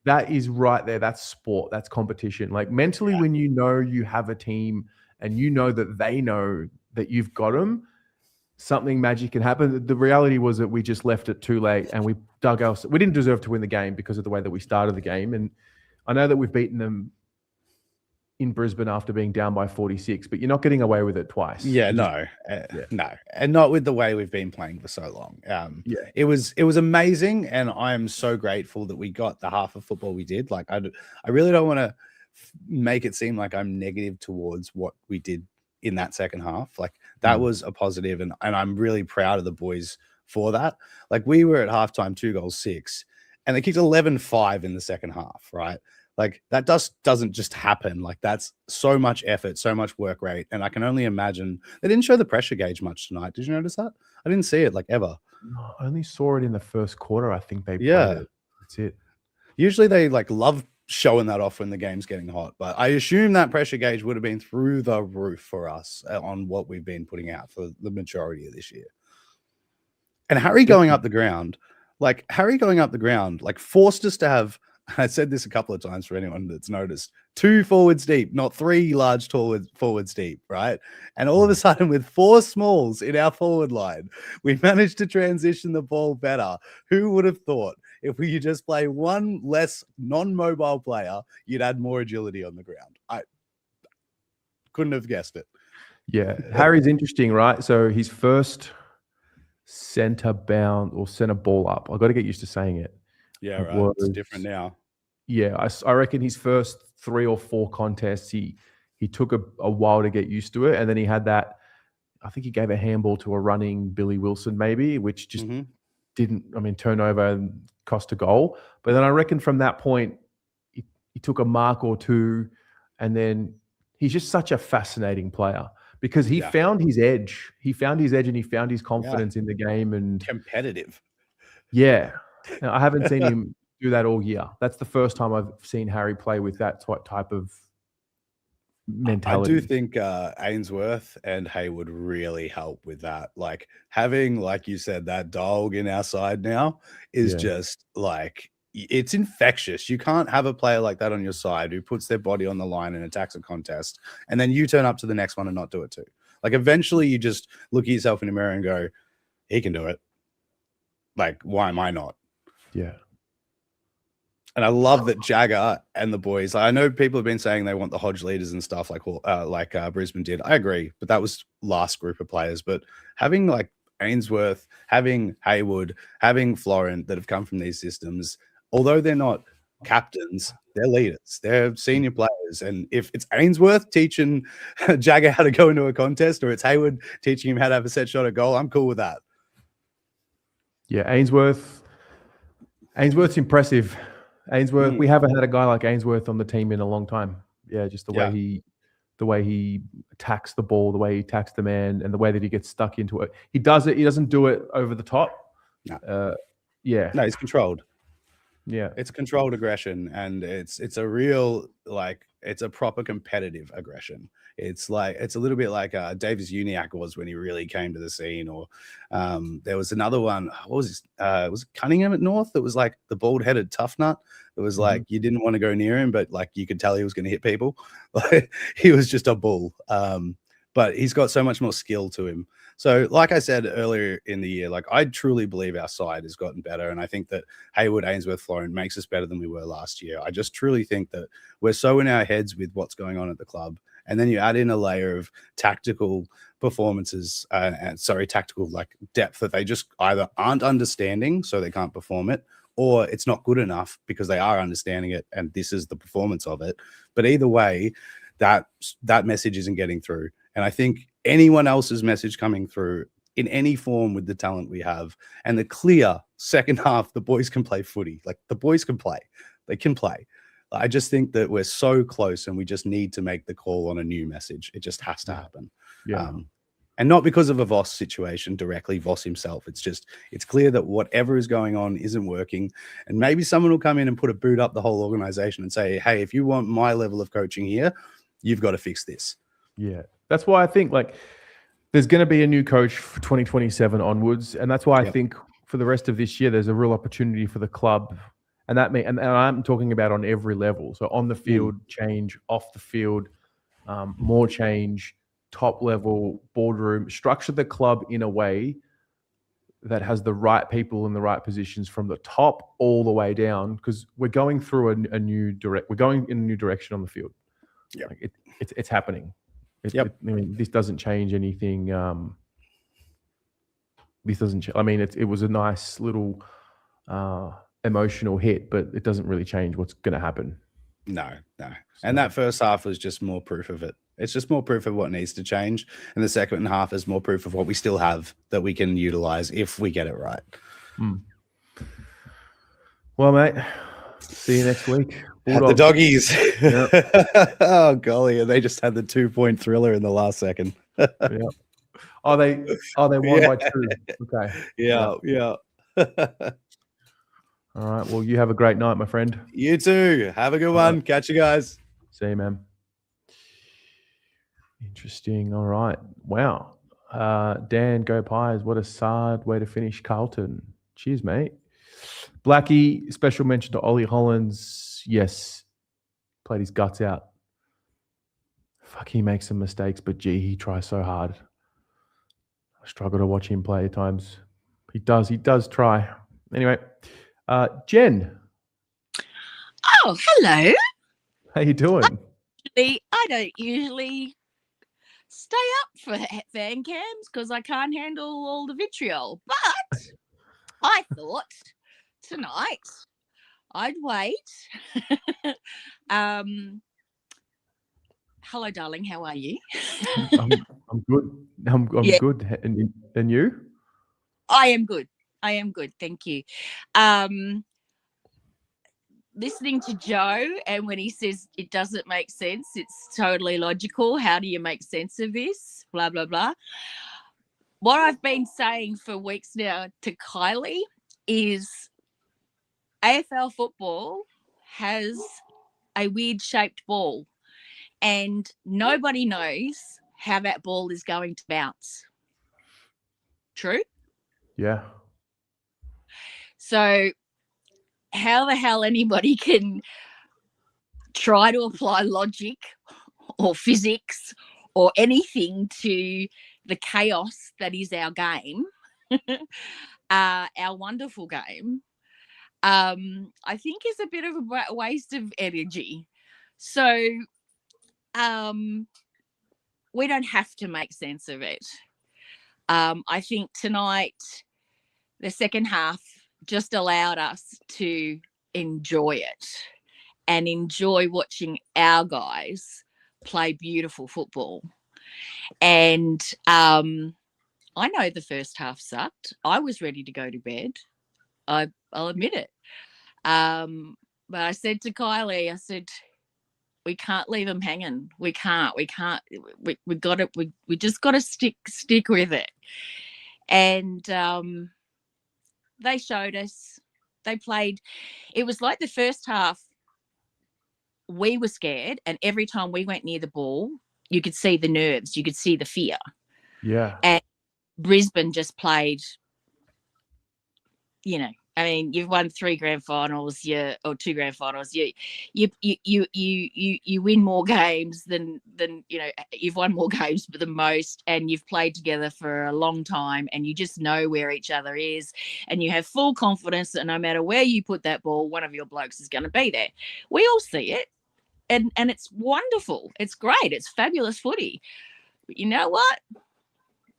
that is right there. That's sport. That's competition. Like mentally, when you know you have a team and you know that they know that you've got them, something magic can happen. The reality was that we just left it too late and we we didn't deserve to win the game because of the way that we started the game. And I know that we've beaten them in Brisbane after being down by 46, but you're not getting away with it twice.
No, and not with the way we've been playing for so long. It was amazing, and I am so grateful that we got the half of football we did. Like I really don't want to make it seem like I'm negative towards what we did in that second half. Like that was a positive, and I'm really proud of the boys for that. Like we were at halftime 2-6, and they kicked 11-5 in the second half, right? Like that doesn't just happen. Like that's so much effort, so much work rate. And I can only imagine they didn't show the pressure gauge much tonight. Did you notice that? I didn't see it like ever.
No, I only saw it in the first quarter. I think they played it. That's it.
Usually they like love showing that off when the game's getting hot. But I assume that pressure gauge would have been through the roof for us on what we've been putting out for the majority of this year. And Harry going up the ground, like forced us to have, I said this a couple of times for anyone that's noticed, 2 forwards deep, not 3 large forwards deep, right? And all of a sudden, with 4 smalls in our forward line, we managed to transition the ball better. Who would have thought if we could just play one less non-mobile player, you'd add more agility on the ground? I couldn't have guessed it.
Yeah, Harry's interesting, right? So his first centre bound or centre ball up, I've got to get used to saying it.
Yeah,
It
right. It's
was-
different now.
Yeah, I reckon his first 3 or 4 contests, he took a while to get used to it, and then he had that. I think he gave a handball to a running Billy Wilson, maybe, which just
Mhm.
didn't. I mean, turn over and cost a goal. But then I reckon from that point, he took a mark or two, and then he's just such a fascinating player because he
Yeah.
found his edge. He found his edge, and he found his confidence in the game. And
Competitive.
yeah, I haven't seen him do that all year. That's the first time I've seen Harry play with that type of mentality.
I do think Ainsworth and Haywood really help with that. Like having, like you said, that dog in our side now is
Yeah.
just like it's infectious. You can't have a player like that on your side who puts their body on the line and attacks a contest, and then you turn up to the next one and not do it too. Like eventually you just look at yourself in the mirror and go, he can do it. Like, why am I not?
Yeah.
And I love that Jagger and the boys. I know people have been saying they want the Hodge leaders and stuff like Brisbane did. I agree, but that was last group of players. But having like Ainsworth, having Haywood, having Florent that have come from these systems, although they're not captains, they're leaders. They're senior players. And if it's Ainsworth teaching Jagger how to go into a contest, or it's Haywood teaching him how to have a set shot at goal, I'm cool with that.
Yeah, Ainsworth's impressive. Ainsworth, we haven't had a guy like Ainsworth on the team in a long time. Yeah, just the way he attacks the ball, the way he attacks the man, and the way that he gets stuck into it. He does it. He doesn't do it over the top.
No.
Yeah.
No, he's controlled.
Yeah.
It's controlled aggression, and it's a real, like, it's a proper competitive aggression. It's like, it's a little bit like Davis Uniacke was when he really came to the scene. Or there was another one. What was his, was it Cunningham at North? That was like the bald-headed tough nut. It was like you didn't want to go near him, but like you could tell he was going to hit people. Like, he was just a bull. But he's got so much more skill to him. So, like I said earlier in the year, like I truly believe our side has gotten better, and I think that Haywood, Ainsworth, Florent makes us better than we were last year. I just truly think that we're so in our heads with what's going on at the club, and then you add in a layer of tactical performances, tactical like depth that they just either aren't understanding, so they can't perform it, or it's not good enough because they are understanding it, and this is the performance of it. But either way, that message isn't getting through. And I think anyone else's message coming through in any form with the talent we have and the clear second half, the boys can play footy. Like the boys can play. They can play. I just think that we're so close and we just need to make the call on a new message. It just has to happen.
Yeah.
And not because of a Voss situation directly, Voss himself. It's just, it's clear that whatever is going on isn't working. And maybe someone will come in and put a boot up the whole organization and say, hey, if you want my level of coaching here, you've got to fix this.
Yeah. That's why I think like there's going to be a new coach for 2027 onwards. And that's why I think for the rest of this year, there's a real opportunity for the club. And that and I'm talking about on every level. So on the field, change, off the field, more change, top level, boardroom, structure the club in a way that has the right people in the right positions from the top all the way down. Because we're going through we're going in a new direction on the field.
Yeah.
Like it's happening. I mean, this doesn't change anything. This doesn't. I mean, it was a nice little emotional hit, but it doesn't really change what's going to happen.
No. And that first half was just more proof of it. It's just more proof of what needs to change. And the second half is more proof of what we still have that we can utilize if we get it right.
Well, mate, see you next week.
Had the doggies. Oh, golly. And they just had the 2-point thriller in the last second.
Oh, they won by 2. Okay.
Yeah.
All right. Well, you have a great night, my friend.
You too. Have a good one. Catch you guys.
See you, man. Interesting. All right. Wow. Dan, go Pies. What a sad way to finish Carlton. Cheers, mate. Blackie, special mention to Ollie Hollins. Yes. Played his guts out. Fuck, he makes some mistakes, but gee, he tries so hard. I struggle to watch him play at times. He does try. Anyway, Jen.
Oh, hello.
How you doing?
I don't usually stay up for fan cams because I can't handle all the vitriol. But I thought tonight I'd wait. Hello, darling. How are you?
I'm good. I'm
Yeah.
good. And you?
I am good. I am good. Thank you. Listening to Joe, and when he says it doesn't make sense, it's totally logical. How do you make sense of this? Blah, blah, blah. What I've been saying for weeks now to Kylie is AFL football has a weird shaped ball, and nobody knows how that ball is going to bounce. True?
Yeah.
So how the hell anybody can try to apply logic or physics or anything to the chaos that is our game, our wonderful game, I think is a bit of a waste of energy. So we don't have to make sense of it. I think tonight, the second half just allowed us to enjoy it and enjoy watching our guys play beautiful football. And I know the first half sucked. I was ready to go to bed. I'll admit it. But I said to Kylie, I said, we can't leave them hanging. We can't. We got it. We just got to stick with it. And they showed us. They played. It was like the first half. We were scared, and every time we went near the ball, you could see the nerves. You could see the fear.
Yeah.
And Brisbane just played. You know, I mean, you've won 3 grand finals, or 2 grand finals. You win more games than you've won more games than most, and you've played together for a long time, and you just know where each other is, and you have full confidence that no matter where you put that ball, one of your blokes is going to be there. We all see it, and it's wonderful. It's great. It's fabulous footy. But you know what?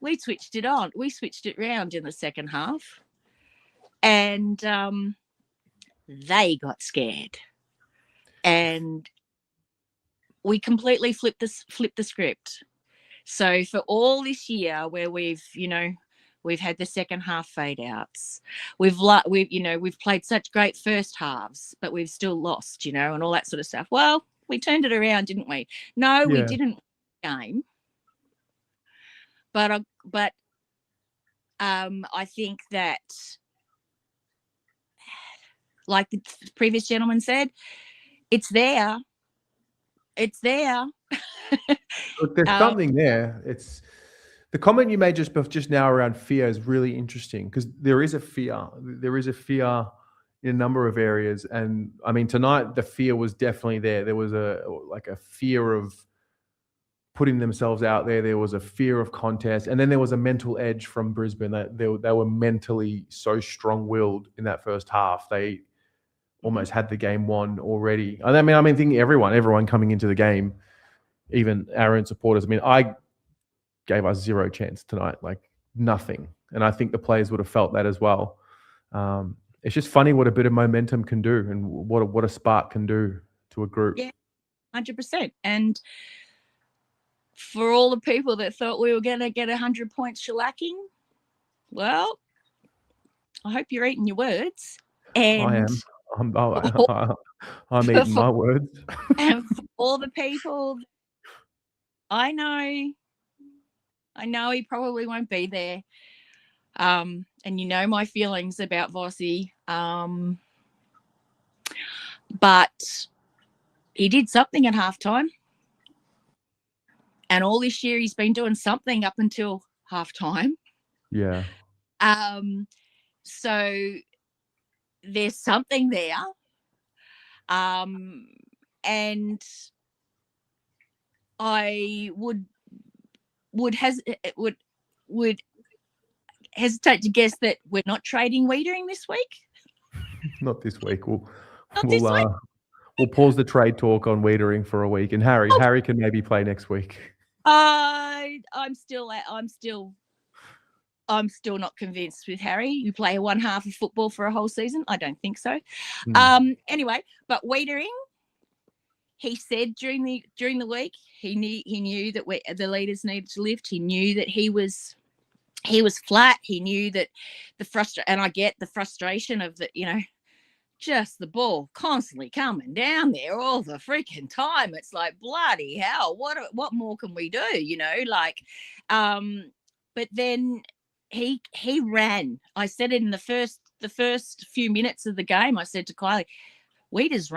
We switched it on. We switched it round in the second half. And they got scared, and we completely flipped the script. So for all this year, where we've had the second half fade outs, we've played such great first halves, but we've still lost, and all that sort of stuff. Well, we turned it around, didn't we? No, we didn't win the game, but I think that, like the previous gentleman said, it's there. It's there.
Look, there's something there. It's the comment you made just now around fear is really interesting, because there is a fear. There is a fear in a number of areas, and I mean tonight the fear was definitely there. There was a fear of putting themselves out there. There was a fear of contest, and then there was a mental edge from Brisbane. That they were mentally so strong-willed in that first half. They almost had the game won already. I mean, thinking everyone coming into the game, even our own supporters. I mean, I gave us zero chance tonight, like nothing. And I think the players would have felt that as well. It's just funny what a bit of momentum can do, and what a spark can do to a group.
Yeah, 100%. And for all the people that thought we were going to get 100 points shellacking, well, I hope you're eating your words. And
I am. I'm eating my words.
And for all the people, I know he probably won't be there. And my feelings about Vossi. But he did something at halftime. And all this year he's been doing something up until halftime.
Yeah.
So there's something there. And I would hesitate to guess that we're not trading Wiedering this week.
Not this week.
Not this week.
We'll pause the trade talk on Wiedering for a week, and Harry can maybe play next week.
I'm still I'm still not convinced with Harry. You play one half of football for a whole season? I don't think so. Anyway, but Wiedering, he said during the week, he knew that the leaders needed to lift. He knew that he was flat. He knew that and I get the frustration of the, just the ball constantly coming down there all the freaking time. It's like, bloody hell, what more can we do? But then he ran. I said it in the first few minutes of the game. I said to Kylie, Wieders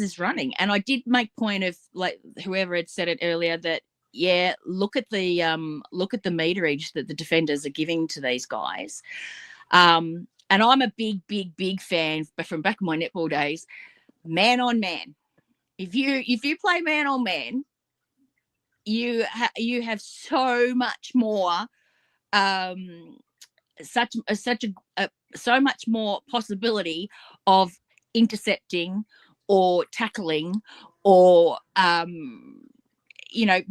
is running. And I did make point of, like, whoever had said it earlier, that look at the meterage that the defenders are giving to these guys. And I'm a big fan, but from back in my netball days, man on man. If you play man on man, you have so much more, so much more possibility of intercepting or tackling or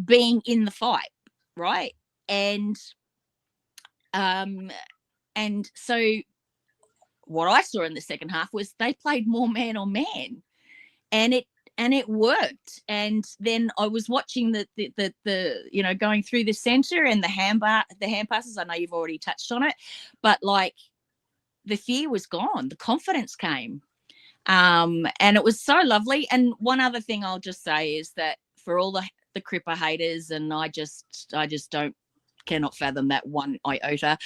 being in the fight, right? And so what I saw in the second half was they played more man on man, and it worked. And then I was watching the going through the center and the hand passes. I know you've already touched on it, but like, the fear was gone, the confidence came, and it was so lovely. And one other thing I'll just say is that for all the Cripper haters, and I just cannot fathom that one iota,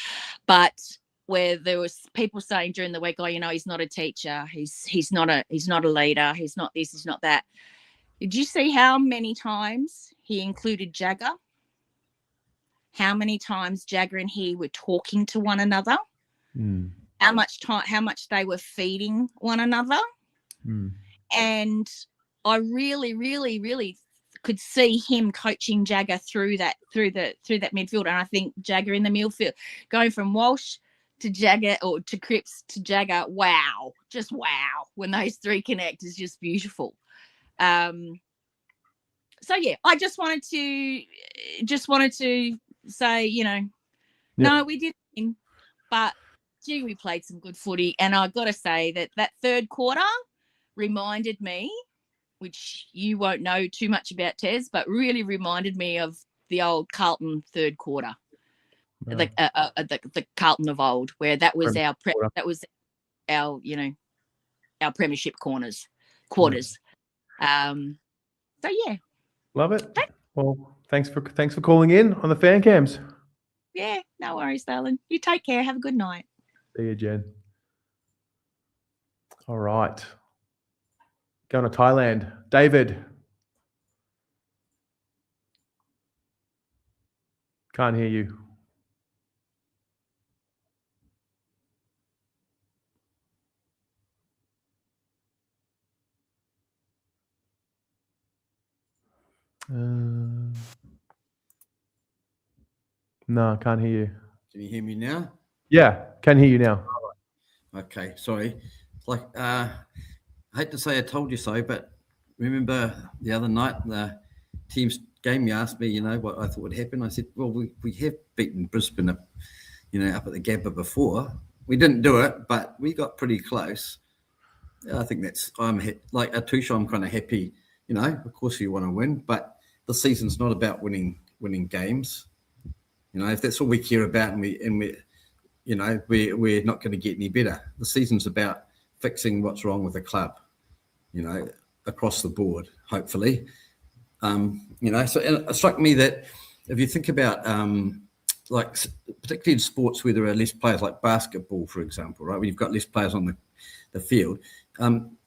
but where there was people saying during the week, he's not a teacher, he's not a leader, he's not this, he's not that. Did you see how many times he included Jagger? How many times Jagger and he were talking to one another? How much they were feeding one another? And I really, really, really could see him coaching Jagger through that midfield. And I think Jagger in the midfield, going from Walsh to Jagger, or to Cripps to Jagger, wow, just wow. When those three connect, is just beautiful. So yeah, I just wanted to say, no, we didn't win, but gee, we played some good footy. And I've got to say that third quarter reminded me, which you won't know too much about, Tez, but really reminded me of the old Carlton third quarter. Right. The Carlton of old, where that was our premiership quarters. So yeah,
love it. Well, thanks for calling in on the fan cams.
Yeah, no worries, darling. You take care. Have a good night.
See you, Jen. All right, going to Thailand. David, can't hear you. No, can't hear you.
Can you hear me now?
Yeah, can hear you now.
Okay, sorry. It's like, I hate to say I told you so, but remember the other night, the team's game, you asked me, what I thought would happen. I said, well, we have beaten Brisbane up, up at the Gabba before. We didn't do it, but we got pretty close. I think like Atusha, I'm kind of happy. Of course you want to win, but the season's not about winning games. If that's all we care about, and we're not going to get any better. The season's about fixing what's wrong with the club, across the board, hopefully. So it struck me that if you think about, like, particularly in sports where there are less players, like basketball, for example, right, where you've got less players on the field,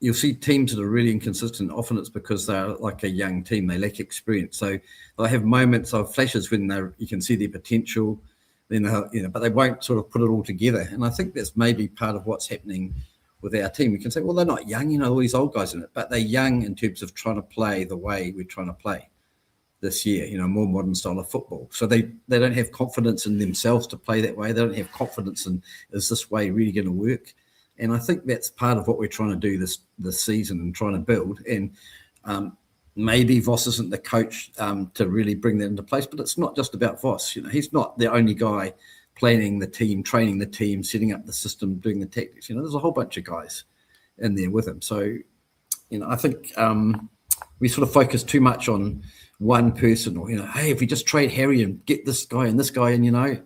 you'll see teams that are really inconsistent. Often it's because they're like a young team, they lack experience. So they'll have moments of flashes when you can see their potential, then but they won't sort of put it all together. And I think that's maybe part of what's happening with our team. We can say, well, they're not young, all these old guys in it, but they're young in terms of trying to play the way we're trying to play this year, more modern style of football. So they don't have confidence in themselves to play that way. They don't have confidence in, is this way really going to work? And I think that's part of what we're trying to do this season and trying to build. And maybe Voss isn't the coach to really bring that into place, but it's not just about Voss. You know, he's not the only guy planning the team, training the team, setting up the system, doing the tactics. You know, there's a whole bunch of guys in there with him. So, you know, I think we sort of focus too much on one person, or, you know, hey, if we just trade Harry and get this guy and this guy, and, you know,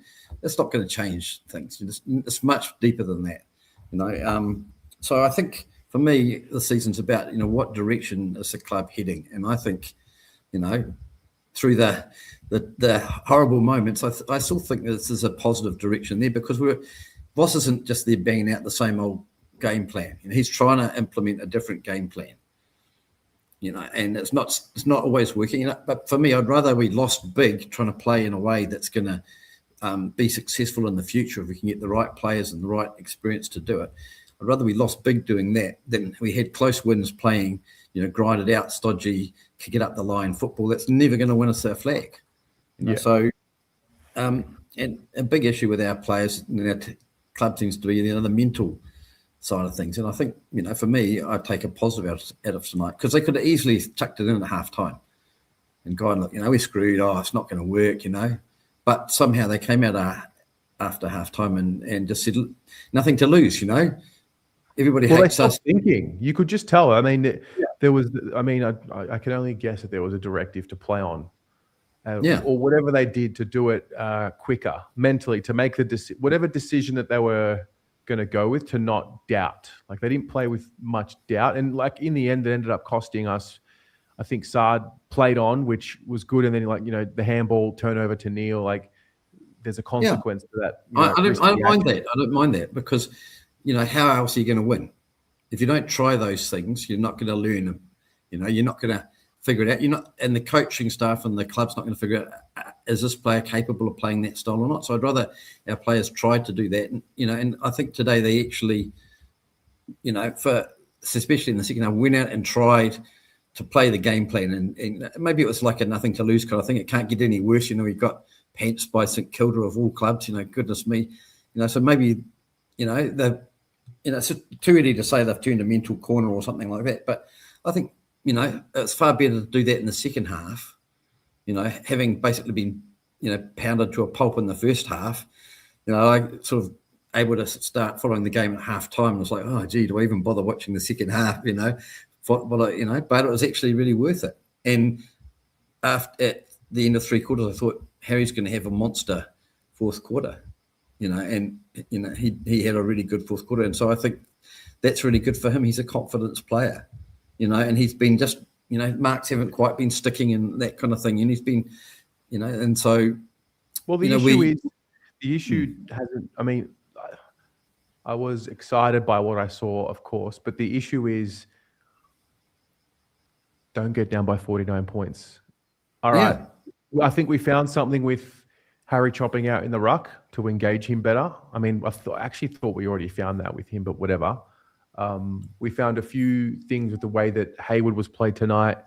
that's not going to change things. It's much deeper than that, you know. So I think for me, the season's about, you know, what direction is the club heading? And I think, you know, through the horrible moments, I still think this is a positive direction there, because Voss isn't just there banging out the same old game plan. You know, he's trying to implement a different game plan. You know, and it's not always working. You know, but for me, I'd rather we lost big trying to play in a way that's going to be successful in the future if we can get the right players and the right experience to do it. I'd rather we lost big doing that than we had close wins playing, you know, grinded out, stodgy, kick it up the line football that's never going to win us a flag. You know, so, and a big issue with our players and our club seems to be, you know, the mental side of things. And I think, you know, for me, I take a positive out of tonight, because they could have easily chucked it in at half time and gone, look, you know, we're screwed. Oh, it's not going to work, you know. But somehow they came out after half time and just said, nothing to lose, you know. Everybody hates us.
Thinking. You could just tell. I mean, there was, I mean, I can only guess that there was a directive to play on. Or whatever they did to do it quicker mentally, to make whatever decision that they were going to go with, to not doubt. Like, they didn't play with much doubt, and like in the end, it ended up costing us. I think Saad played on, which was good, and then, like, you know, the handball turnover to Neil. Like, there's a consequence to that. You know,
I don't mind that. I don't mind that, because, you know, how else are you going to win if you don't try those things? You're not going to learn them. You know, you're not going to figure it out. You're not, and the coaching staff and the club's not going to figure out, is this player capable of playing that style or not? So I'd rather our players tried to do that. And, you know, and I think today they actually, you know, especially in the second half, went out and tried to play the game plan. And maybe it was like a nothing to lose kind of thing. It can't get any worse. You know, we've got pants by St Kilda of all clubs, you know, goodness me. You know, so maybe, you know, it's too early to say they've turned a mental corner or something like that. But I think, you know, it's far better to do that in the second half, you know, having basically been, you know, pounded to a pulp in the first half. You know, I sort of able to start following the game at half time. It was like, oh, gee, do I even bother watching the second half, you know? But it was actually really worth it. And at the end of three quarters, I thought Harry's going to have a monster fourth quarter, you know, and, you know, he had a really good fourth quarter. And so I think that's really good for him. He's a confidence player, you know, and he's been just, you know, marks haven't quite been sticking and that kind of thing. And he's been, you know, and so.
Well, the issue hasn't, I mean, I was excited by what I saw, of course, but the issue is don't get down by 49 points. All right. I think we found something with Harry chopping out in the ruck to engage him better. I mean, I actually thought we already found that with him, but whatever. We found a few things with the way that Hayward was played tonight.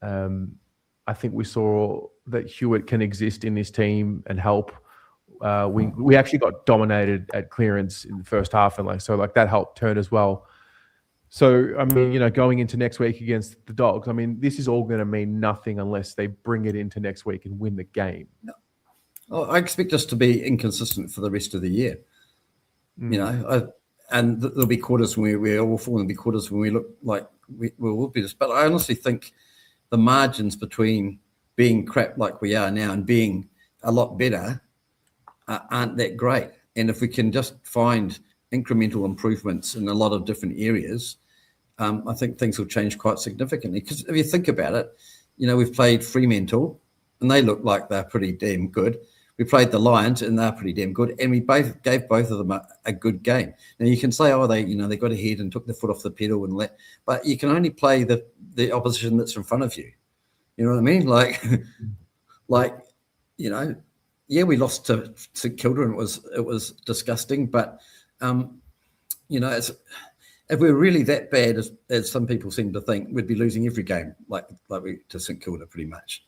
I think we saw that Hewitt can exist in this team and help. We actually got dominated at clearance in the first half, and that helped turn as well. So, I mean, you know, going into next week against the Dogs, I mean, this is all going to mean nothing unless they bring it into next week and win the game.
Well, I expect us to be inconsistent for the rest of the year. You know, and there'll be quarters when we're awful, and there'll be quarters when we look like we will be this. But I honestly think the margins between being crap like we are now and being a lot better aren't that great. And if we can just find incremental improvements in a lot of different areas, I think things will change quite significantly. Because if you think about it, you know, we've played Fremantle and they look like they're pretty damn good. We played the Lions and they're pretty damn good. And we gave both of them a good game. Now you can say, oh, they got ahead and took the foot off the pedal and but you can only play the opposition that's in front of you. You know what I mean? Like, you know, yeah, we lost to St Kilda and it was disgusting, but you know, if we're really that bad as some people seem to think, we'd be losing every game like we to St Kilda pretty much.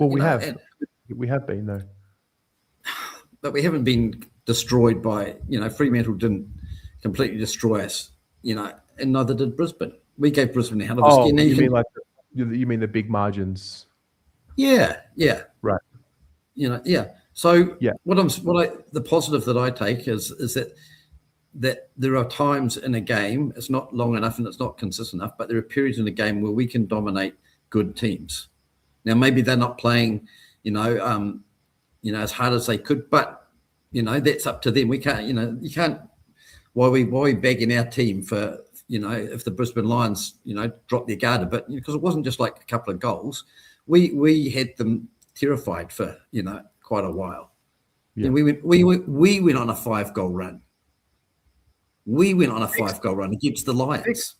Well, we have been though,
but we haven't been destroyed by, you know, Fremantle didn't completely destroy us, you know, and neither did Brisbane. We gave Brisbane a hell of a scare.
You mean like You mean the big margins?
Yeah.
Right.
So
Yeah.
the positive that I take is that there are times in a game, it's not long enough and it's not consistent enough, but there are periods in a game where we can dominate good teams. Now, maybe they're not playing, as hard as they could, but that's up to them. We can't, you can't. Why we begging our team for, if the Brisbane Lions, drop their guard a bit, because it wasn't just like a couple of goals. We had them terrified for quite a while.
Yeah.
And we went on a 5-goal run. We went on a 5-goal run against the Lions.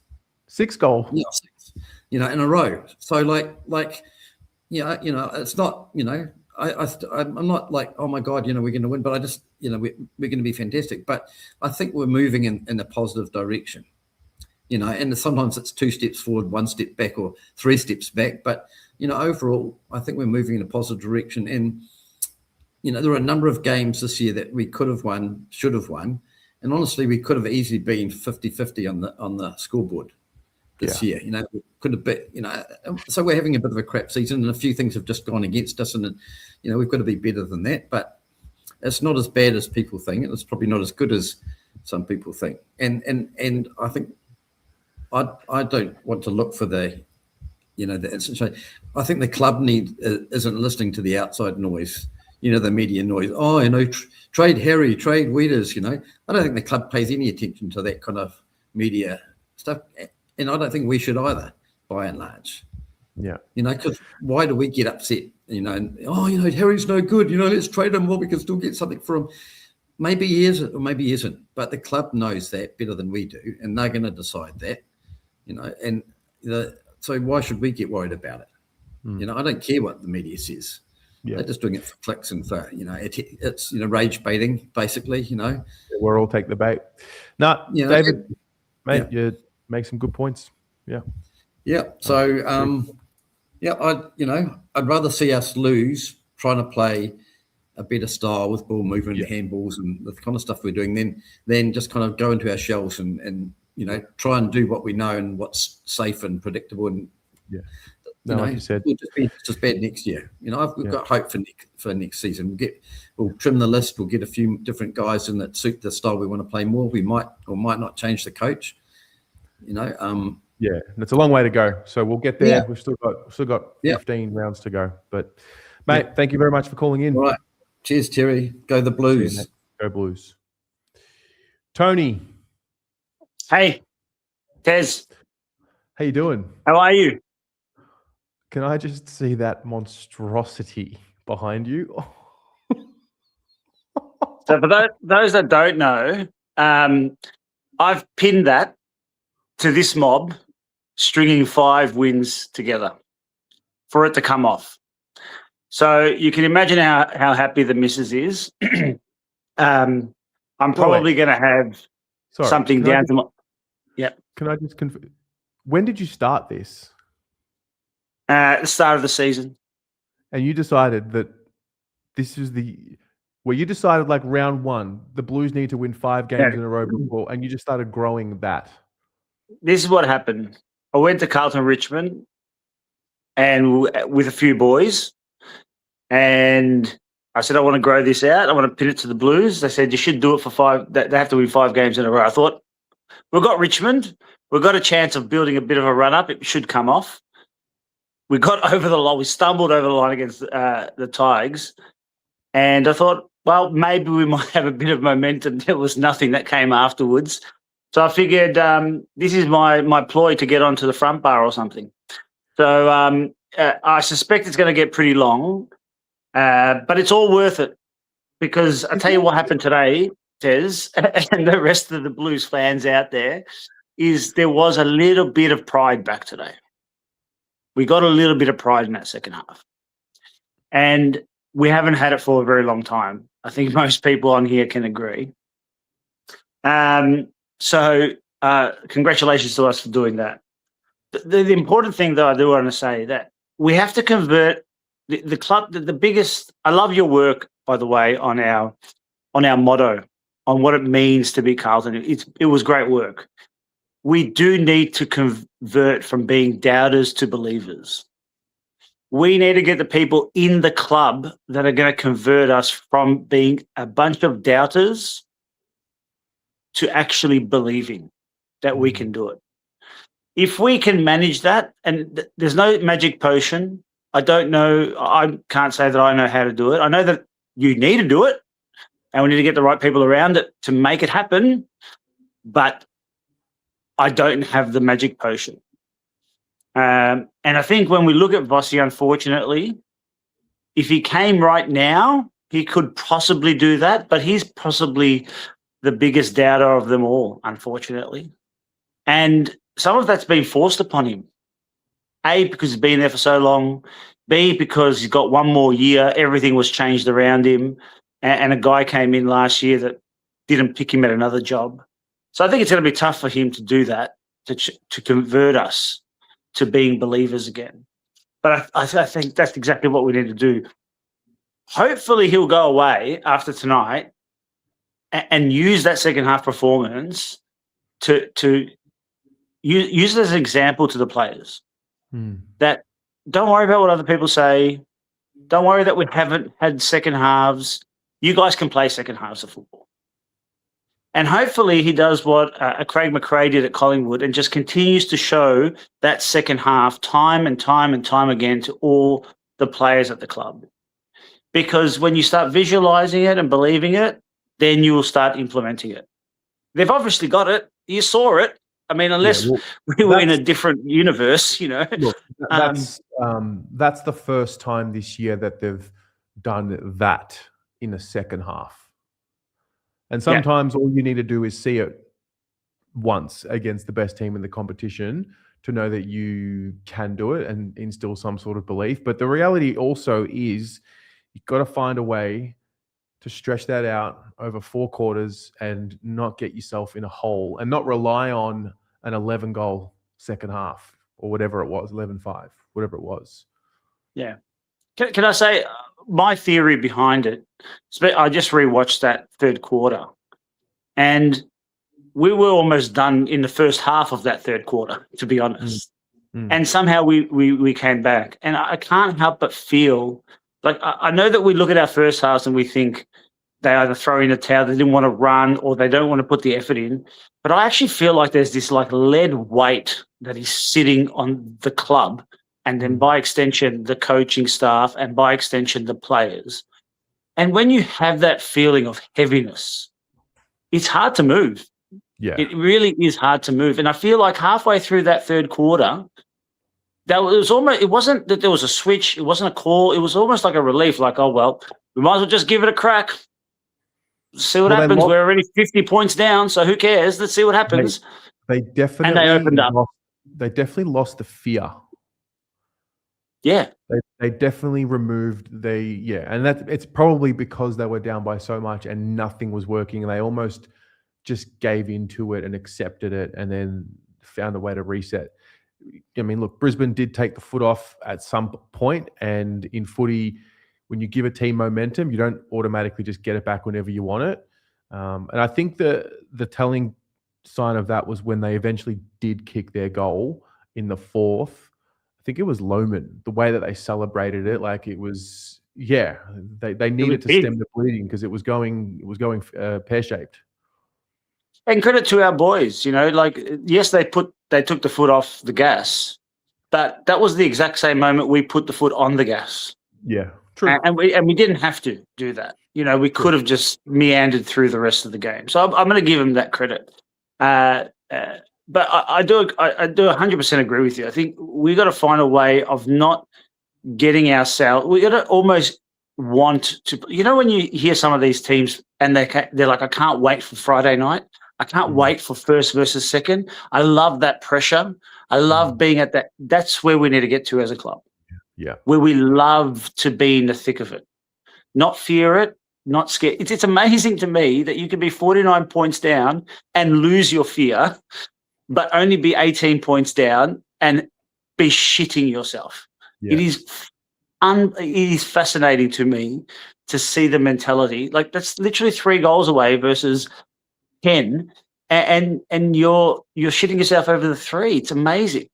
6 goal.
Yeah, 6, in a row. So it's not, I'm not like, oh my God, we're going to win, but I just, we're going to be fantastic. But I think we're moving in a positive direction, and sometimes it's 2 steps forward, 1 step back, or 3 steps back. But, overall, I think we're moving in a positive direction. And, there are a number of games this year that we could have won, should have won. And honestly, we could have easily been 50-50 on the scoreboard this year. Could have been, so we're having a bit of a crap season and a few things have just gone against us. And, we've got to be better than that. But it's not as bad as people think. It's probably not as good as some people think. And I think I don't want to look for the I think the club isn't listening to the outside noise, the media noise. Oh, trade Harry, trade Weeders, I don't think the club pays any attention to that kind of media stuff. And I don't think we should either, by and large.
Yeah.
Because why do we get upset, Harry's no good, let's trade him, well, we can still get something for him. Maybe he is or maybe he isn't, but the club knows that better than we do, and they're going to decide that, so why should we get worried about it? I don't care what the media says.
Yeah.
They're just doing it for clicks and for, it's, rage baiting, basically,
We'll all take the bait. No, David, mate, you make some good points. Yeah.
Yeah. So, I'd rather see us lose trying to play a better style with ball movement, handballs, and the kind of stuff we're doing than just kind of go into our shells and try and do what we know and what's safe and predictable. And
like you said,
we'll just be just as bad next year. We've got hope for next season. We'll trim the list. We'll get a few different guys in that suit the style we want to play more. We might or might not change the coach.
Yeah, and it's a long way to go. So we'll get there.
Yeah.
We've still got 15 rounds to go. But mate, thank you very much for calling in.
All right. Cheers, Terry. Go the Blues.
Cheers, go Blues. Tony.
Hey, Tez.
How you doing?
How are you?
Can I just see that monstrosity behind you?
So for those that don't know, I've pinned that to this mob stringing 5 wins together for it to come off. So you can imagine how happy the missus is. I'm probably going to have something down to my... Yeah.
Can I just confirm? When did you start this?
At the start of the season.
And you decided that this is you decided like round 1, the Blues need to win 5 games in a row before, and you just started growing that.
This is what happened. I went to Carlton, Richmond, and with a few boys, and I said, I want to grow this out. I want to pin it to the Blues. They said, you should do it for 5. They have to win 5 games in a row. I thought, we've got Richmond. We've got a chance of building a bit of a run-up. It should come off. We got over the line. We stumbled over the line against the Tigers. And I thought, well, maybe we might have a bit of momentum. There was nothing that came afterwards. So I figured this is my ploy to get onto the front bar or something. So I suspect it's going to get pretty long, but it's all worth it because I'll tell you what happened today, Tez, and the rest of the Blues fans out there, is there was a little bit of pride back today. We got a little bit of pride in that second half. And we haven't had it for a very long time. I think most people on here can agree. So congratulations to us for doing that. The important thing, though, I do want to say that we have to convert the club, the biggest. I love your work, by the way, on our motto, on what it means to be Carlton. It was great work. we do need to convert from being doubters to believers. We need to get the people in the club that are going to convert us from being a bunch of doubters to actually believing that we can do it. If we can manage that, and there's no magic potion, I don't know, I can't say that I know how to do it. I know that you need to do it, and we need to get the right people around it to make it happen, but I don't have the magic potion. And I think when we look at Vossi, unfortunately, if he came right now, he could possibly do that, but he's possibly the biggest doubter of them all, unfortunately. And some of that's been forced upon him. A, because he's been there for so long. B, because he's got one more year. Everything was changed around him. And a guy came in last year that didn't pick him at another job. So I think it's going to be tough for him to do that, to convert us to being believers again. But I think that's exactly what we need to do. Hopefully he'll go away after tonight and use that second half performance to use it as an example to the players. That don't worry about what other people say. Don't worry that we haven't had second halves. You guys can play second halves of football. And hopefully he does what Craig McRae did at Collingwood and just continues to show that second half time and time and time again to all the players at the club. Because when you start visualising it and believing it, then you will start implementing it. They've obviously got it. You saw it. I mean, unless we were in a different universe, you know.
Look, that's the first time this year that they've done that in the second half. And sometimes all you need to do is see it once against the best team in the competition to know that you can do it and instill some sort of belief. But the reality also is you've got to find a way to stretch that out over 4 quarters and not get yourself in a hole and not rely on an 11-goal second half or whatever it was, 11-5, whatever it was.
Yeah. Can I say my theory behind it? I just rewatched that third quarter, and we were almost done in the first half of that third quarter, to be honest. And somehow we came back. And I can't help but feel like I know that we look at our first halves and we think they either throw in a towel, they didn't want to run, or they don't want to put the effort in. But I actually feel like there's this like lead weight that is sitting on the club, and then by extension, the coaching staff, and by extension, the players. And when you have that feeling of heaviness, it's hard to move.
Yeah.
It really is hard to move. And I feel like halfway through that third quarter, it wasn't that there was a switch, it wasn't a call, it was almost like a relief, like, oh, well, we might as well just give it a crack. See what happens. We're already 50 points down, so who cares? Let's see what happens.
They definitely
and they opened up.
They definitely lost the fear.
Yeah.
They definitely removed and it's probably because they were down by so much and nothing was working, and they almost just gave into it and accepted it and then found a way to reset. I mean, look, Brisbane did take the foot off at some point, and in footy, when you give a team momentum, you don't automatically just get it back whenever you want it. And I think the telling sign of that was when they eventually did kick their goal in the fourth. I think it was Lohman, the way that they celebrated it, like it was, they needed to stem the bleeding because it was going pear-shaped.
And credit to our boys, you know, like, yes, they took the foot off the gas, but that was the exact same moment we put the foot on the gas.
Yeah, true.
And we didn't have to do that. You know, we could have just meandered through the rest of the game. So I'm going to give them that credit. But I do 100% agree with you. I think we got to find a way of not getting ourselves. We got to almost want to. You know, when you hear some of these teams and they're like, I can't wait for Friday night. I can't wait for first versus second. I love that pressure. I love being at that. That's where we need to get to as a club.
Yeah,
where we love to be in the thick of it, not fear it, not scared. It's amazing to me that you can be 49 points down and lose your fear, but only be 18 points down and be shitting yourself. Yeah. It is fascinating to me to see the mentality. Like, that's literally 3 goals away versus 10, and you're shitting yourself over the 3. It's amazing.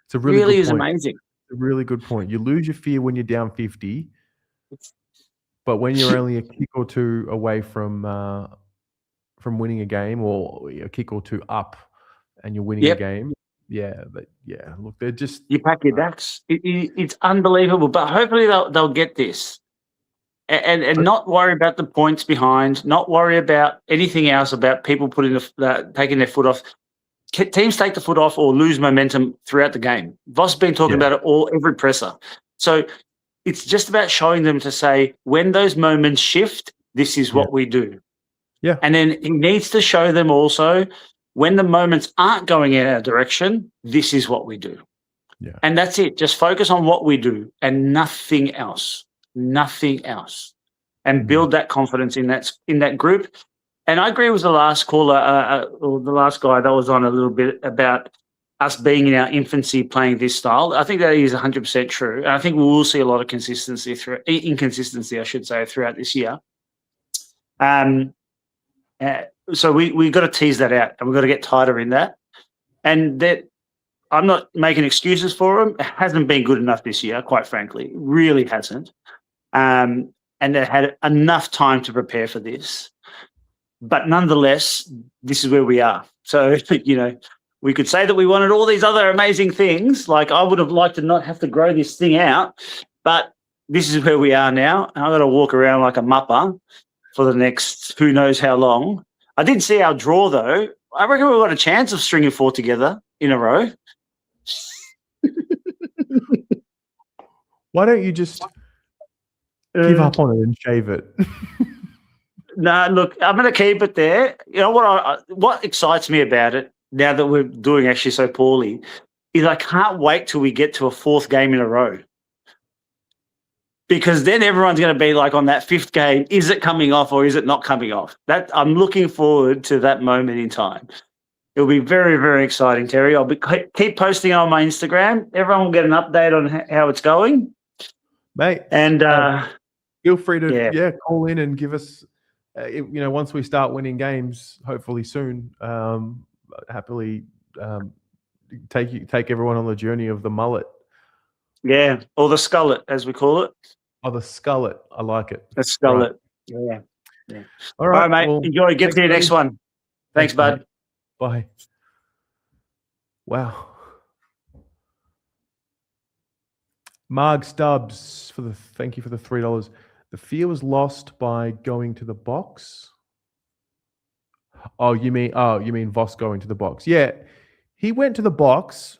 It's a really
Really
good
is
point.
amazing.
It's a really good point. You lose your fear when you're down 50, but when you're only a kick or two away from winning a game, or a kick or two up, and you're winning a
Yep.
game, look, they're just
You pack your ducks. It's unbelievable. But hopefully they'll get this. And not worry about the points behind, not worry about anything else, about people taking their foot off. Teams take the foot off or lose momentum throughout the game. Voss has been talking about it every presser. So it's just about showing them to say, when those moments shift, this is what we do.
Yeah.
And then he needs to show them also, when the moments aren't going in our direction, this is what we do.
Yeah.
And that's it. Just focus on what we do and nothing else. Nothing else. And build that confidence in that group. And I agree with the last caller, or the last guy that was on a little bit, about us being in our infancy playing this style. I think that is 100% true. And I think we will see a lot of inconsistency, I should say, throughout this year. So we got to tease that out, and we've got to get tighter in that. And that, I'm not making excuses for them. It hasn't been good enough this year, quite frankly. It really hasn't. And they had enough time to prepare for this. But nonetheless, this is where we are. So, we could say that we wanted all these other amazing things. Like, I would have liked to not have to grow this thing out. But this is where we are now. And I've got to walk around like a mupper for the next who knows how long. I did see our draw, though. I reckon we've got a chance of stringing 4 together in a row.
Why don't you just give up on it and shave it?
No, look, I'm going to keep it there. You know what excites me about it, now that we're doing actually so poorly, is I can't wait till we get to a 4th game in a row. Because then everyone's going to be like, on that 5th game, is it coming off or is it not coming off? I'm looking forward to that moment in time. It'll be very, very exciting, Terry. I'll keep posting on my Instagram. Everyone will get an update on how it's going.
Mate.
And
feel free to call in and give us, once we start winning games, hopefully soon, happily take everyone on the journey of the mullet.
Yeah, or the skullet, as we call it.
Oh, the skullet. I like it.
The skullet.
Right.
Yeah.
All right,
mate.
well,
enjoy. Get to your next one. Thanks, bud.
Mate. Bye. Wow. Marg Stubbs, thank you for the $3. The fear was lost by going to the box. Oh, you mean Voss going to the box? Yeah, he went to the box.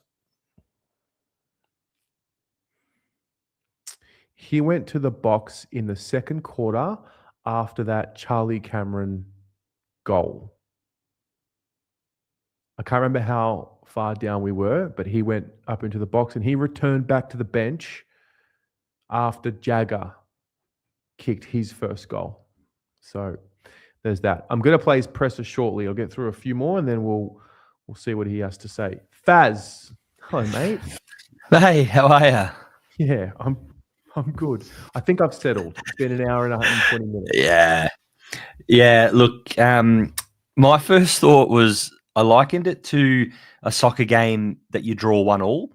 He went to the box in the second quarter after that Charlie Cameron goal. I can't remember how far down we were, but he went up into the box and he returned back to the bench after Jagger kicked his first goal. So there's that. I'm going to play his presser shortly. I'll get through a few more and then we'll see what he has to say. Faz, hello, mate.
Hey, how are you?
Yeah, I'm good. I think I've settled. It's been an hour and 120 minutes.
Yeah. Look, my first thought was I likened it to a soccer game that you draw 1-1,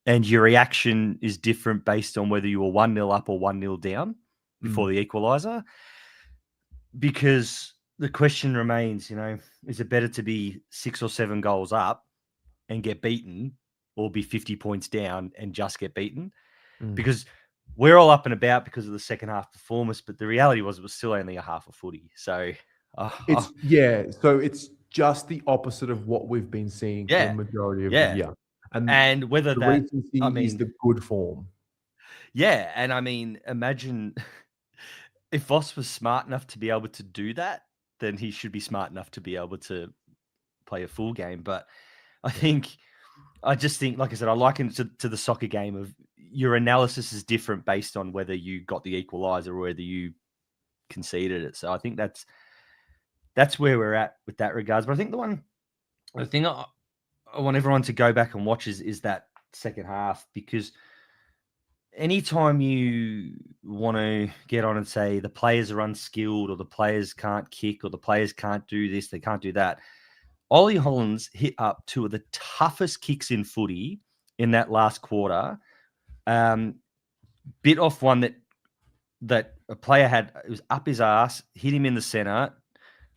and your reaction is different based on whether you were 1-0 up or 1-0 down before the equaliser. Because the question remains, is it better to be 6 or 7 goals up and get beaten, or be 50 points down and just get beaten? Because we're all up and about because of the second half performance, but the reality was it was still only a half of footy. So
so it's just the opposite of what we've been seeing for the majority of the year.
And whether
the
that
recency is the good form.
Yeah, and I mean, imagine if Voss was smart enough to be able to do that, then he should be smart enough to be able to play a full game. But I just think, like I said, I liken it to the soccer game of your analysis is different based on whether you got the equaliser or whether you conceded it. So I think that's where we're at with that regards. But I think the thing I want everyone to go back and watch is that second half, because anytime you want to get on and say the players are unskilled or the players can't kick or the players can't do this, they can't do that, Ollie Hollands hit up two of the toughest kicks in footy in that last quarter. Bit off one that a player had, it was up his ass, hit him in the center,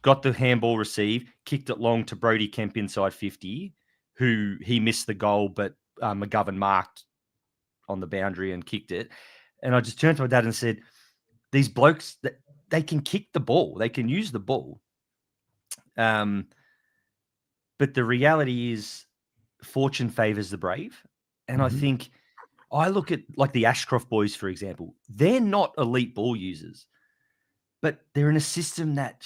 got the handball received, kicked it long to Brody Kemp inside 50, who he missed the goal, but McGovern marked on the boundary and kicked it. And I just turned to my dad and said, these blokes, they can kick the ball. They can use the ball. But the reality is fortune favors the brave. And I think I look at like the Ashcroft boys, for example. They're not elite ball users, but they're in a system that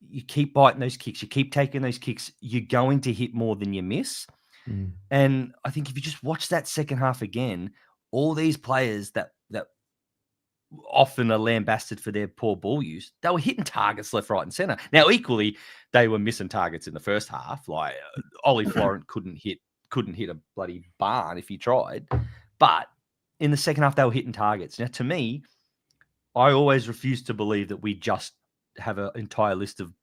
you keep biting those kicks, you keep taking those kicks, you're going to hit more than you miss. And I think if you just watch that second half again, all these players that often are lambasted for their poor ball use, they were hitting targets left, right, and center. Now, equally, they were missing targets in the first half. Like Ollie Florent couldn't hit a bloody barn if he tried. But in the second half, they were hitting targets. Now, to me, I always refuse to believe that we just have an entire list of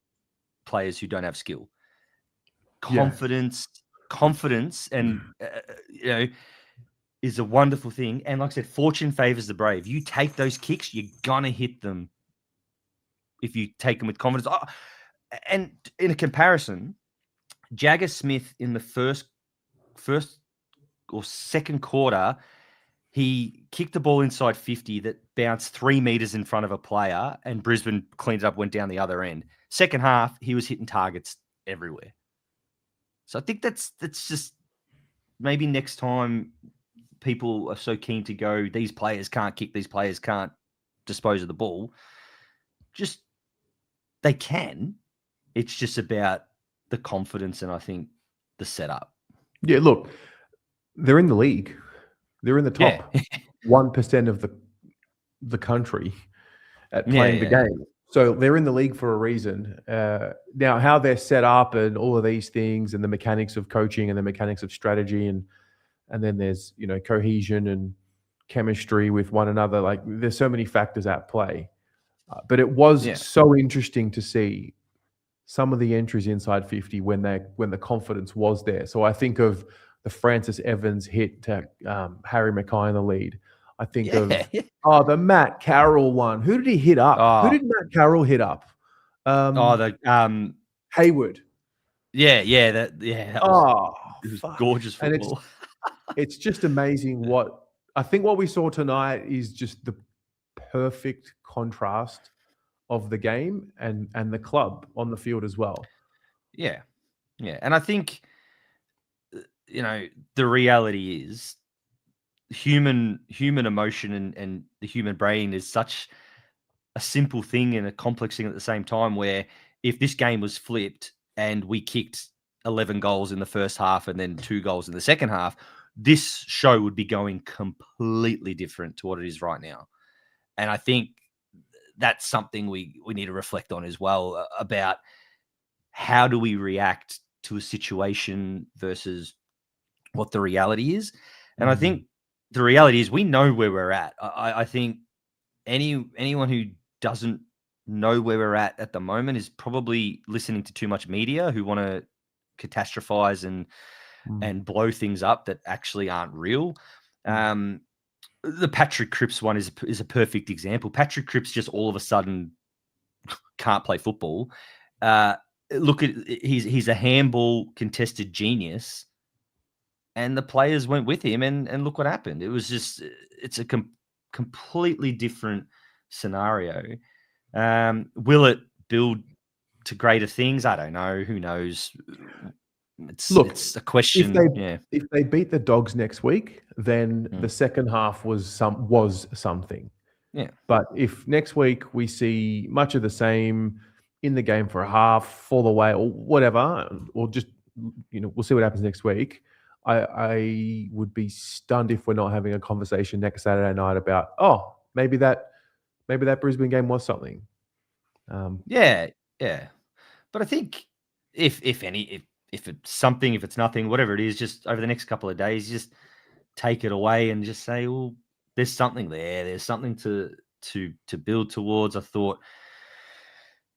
players who don't have skill. Confidence, and is a wonderful thing. And like I said, fortune favors the brave. You take those kicks, you're gonna hit them if you take them with confidence. Oh, and in a comparison, Jagger Smith in the first or second quarter, he kicked the ball inside 50 that bounced 3 meters in front of a player, and Brisbane cleaned it up, went down the other end. Second half, he was hitting targets everywhere. So I think that's just maybe next time people are so keen to go, these players can't kick, these players can't dispose of the ball. Just they can. It's just about the confidence and I think the setup.
Yeah, look, they're in the league. They're in the top 1% of the country at playing the game. So they're in the league for a reason. Now, how they're set up and all of these things and the mechanics of coaching and the mechanics of strategy and then there's, cohesion and chemistry with one another. Like there's so many factors at play. But it was so interesting to see some of the entries inside 50 when the confidence was there. So I think of the Francis Evans hit to Harry Mackay in the lead. I think of the Matt Carroll one. Who did he hit up? Who did Matt Carroll hit up? Hayward.
That was gorgeous football.
It's just amazing what we saw tonight is just the perfect contrast of the game and the club on the field as well.
Yeah. And I think, the reality is human emotion and the human brain is such a simple thing and a complex thing at the same time, where if this game was flipped and we kicked 11 goals in the first half and then 2 goals in the second half, this show would be going completely different to what it is right now. And I think that's something we need to reflect on as well, about how do we react to a situation versus what the reality is. And I think the reality is we know where we're at. I think anyone who doesn't know where we're at the moment is probably listening to too much media who want to catastrophize and blow things up that actually aren't real. The Patrick Cripps one is a perfect example. Patrick Cripps just all of a sudden can't play football. Look at he's a handball contested genius, and the players went with him, and look what happened. It was just it's a completely different scenario. Will it build to greater things? I don't know. Who knows? It's a question.
If they beat the Dogs next week, then the second half was something.
Yeah.
But if next week we see much of the same in the game for a half, fall away, or whatever, or just we'll see what happens next week. I would be stunned if we're not having a conversation next Saturday night about maybe that Brisbane game was something.
Yeah. But I think if it's something, if it's nothing, whatever it is, just over the next couple of days, just take it away and just say, well, there's something there. There's something to build towards. I thought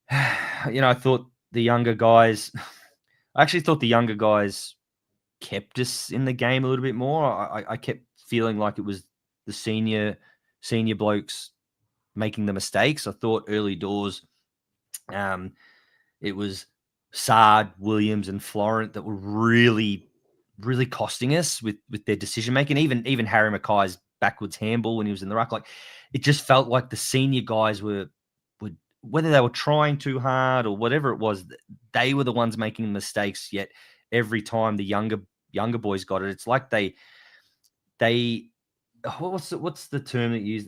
the younger guys, I actually thought the younger guys kept us in the game a little bit more. I kept feeling like it was the senior blokes making the mistakes. I thought early doors, it was Sard, Williams, and Florent that were really, really costing us with their decision making. Even Harry Mackay's backwards handball when he was in the ruck, like it just felt like the senior guys were whether they were trying too hard or whatever it was, they were the ones making mistakes. Yet every time the younger boys got it, it's like they what's the term that you use?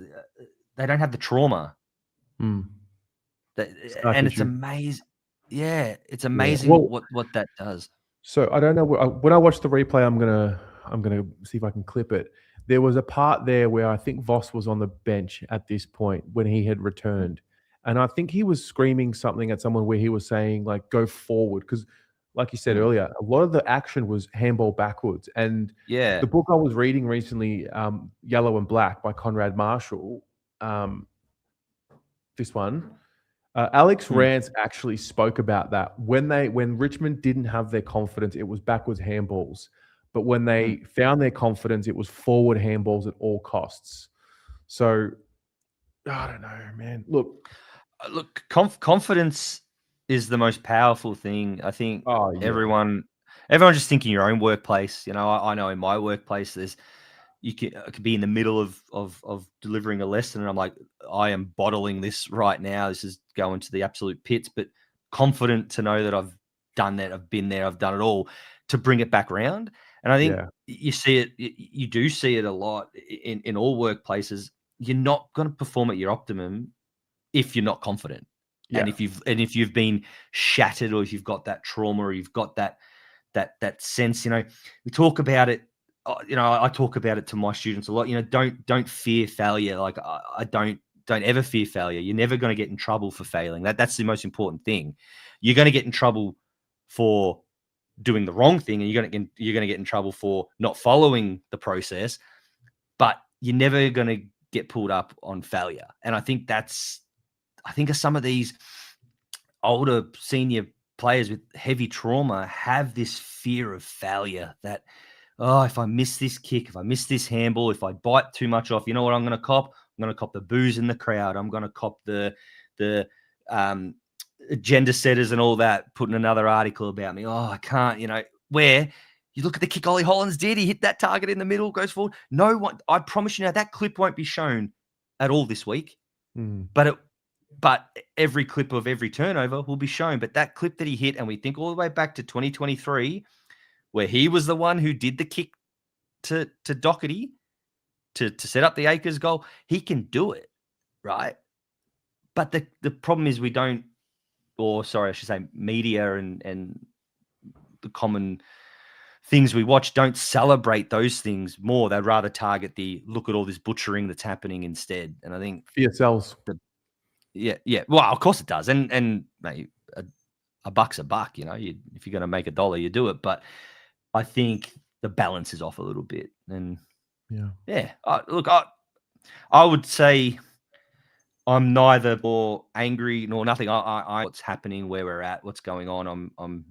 They don't have the trauma.
Mm.
And it's amazing. Yeah, it's amazing
Well,
what that does.
So I don't know when I watch the replay, I'm gonna see if I can clip it. There was a part there where I think Voss was on the bench at this point when he had returned, and I think he was screaming something at someone where he was saying like "go forward" because, like you said earlier, a lot of the action was handball backwards. And
Yeah,
the book I was reading recently, Yellow and Black by Conrad Marshall, this one. Alex Rance actually spoke about that when Richmond didn't have their confidence, it was backwards handballs, but when they found their confidence, it was forward handballs at all costs. So I don't know, man. Look,
confidence is the most powerful thing. I think
Oh, yeah.
everyone just think in your own workplace. You know, I know in my workplace, I could be in the middle of delivering a lesson, and I'm like, I am bottling this right now. This is going to the absolute pits, but confident to know that I've done that. I've been there. I've done it all to bring it back around. And I think you see it. You do see it a lot in all workplaces. You're not going to perform at your optimum if you're not confident.
Yeah.
And if you've been shattered, or if you've got that trauma, or you've got that sense, you know, we talk about it. You know, I talk about it to my students a lot. You know, don't fear failure. Like I don't ever fear failure. You're never going to get in trouble for failing. That's the most important thing. You're going to get in trouble for doing the wrong thing, and you're going to get in trouble for not following the process. But you're never going to get pulled up on failure. And I think some of these older senior players with heavy trauma have this fear of failure that, oh, if I miss this kick, if I miss this handball, if I bite too much off, you know what I'm going to cop? I'm going to cop the booze in the crowd. I'm going to cop the agenda setters and all that, putting another article about me. Oh, I can't, you know, where you look at the kick Ollie Hollands did. He hit that target in the middle, goes forward. No one, I promise you now, that clip won't be shown at all this week. But every clip of every turnover will be shown. But that clip that he hit, and we think all the way back to 2023, where he was the one who did the kick to Doherty to set up the Akers goal, he can do it, right? But the problem is we don't, or sorry, I should say media and the common things we watch don't celebrate those things more. They'd rather target the look at all this butchering that's happening instead. And I think
fear sells.
Yeah. Well, of course it does. And mate, a buck's a buck, you know. If you're going to make $1, you do it. But I think the balance is off a little bit. And yeah. Look, I would say I'm neither more angry nor nothing. I what's happening, where we're at, what's going on. I'm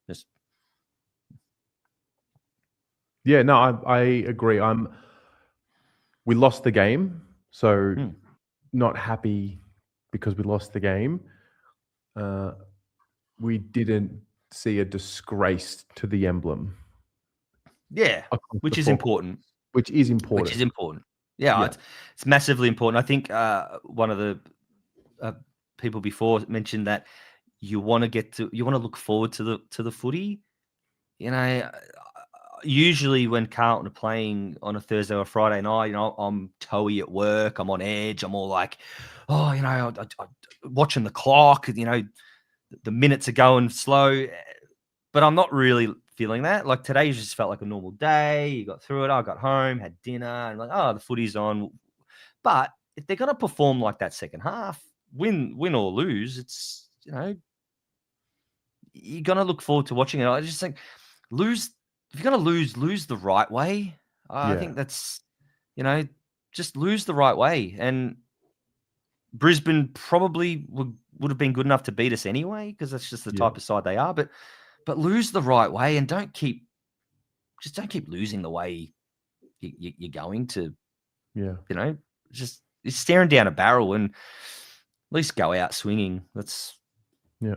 just.
Yeah, no, I agree. We lost the game, so not happy because we lost the game. We didn't see a disgrace to the emblem.
Yeah, which is important.
Which is important.
Yeah. It's massively important. I think one of the people before mentioned that you want to look forward to the footy. You know, usually when Carlton are playing on a Thursday or Friday night, you know, I'm toey at work, I'm on edge, I'm all like, oh, you know, I watching the clock, you know, the minutes are going slow, but I'm not really feeling that. Like today just felt like a normal day. You got through it. I got home, had dinner, and like, oh, the footy's on. But if they're going to perform like that second half, win or lose, it's, you know, you're going to look forward to watching it. I just think if you're going to lose the right way. I think that's, you know, just lose the right way. And Brisbane probably would have been good enough to beat us anyway, because that's just the type of side they are. But but lose the right way and don't keep losing the way you're going to.
Yeah.
You know, just you're staring down a barrel, and at least go out swinging. That's
Yeah.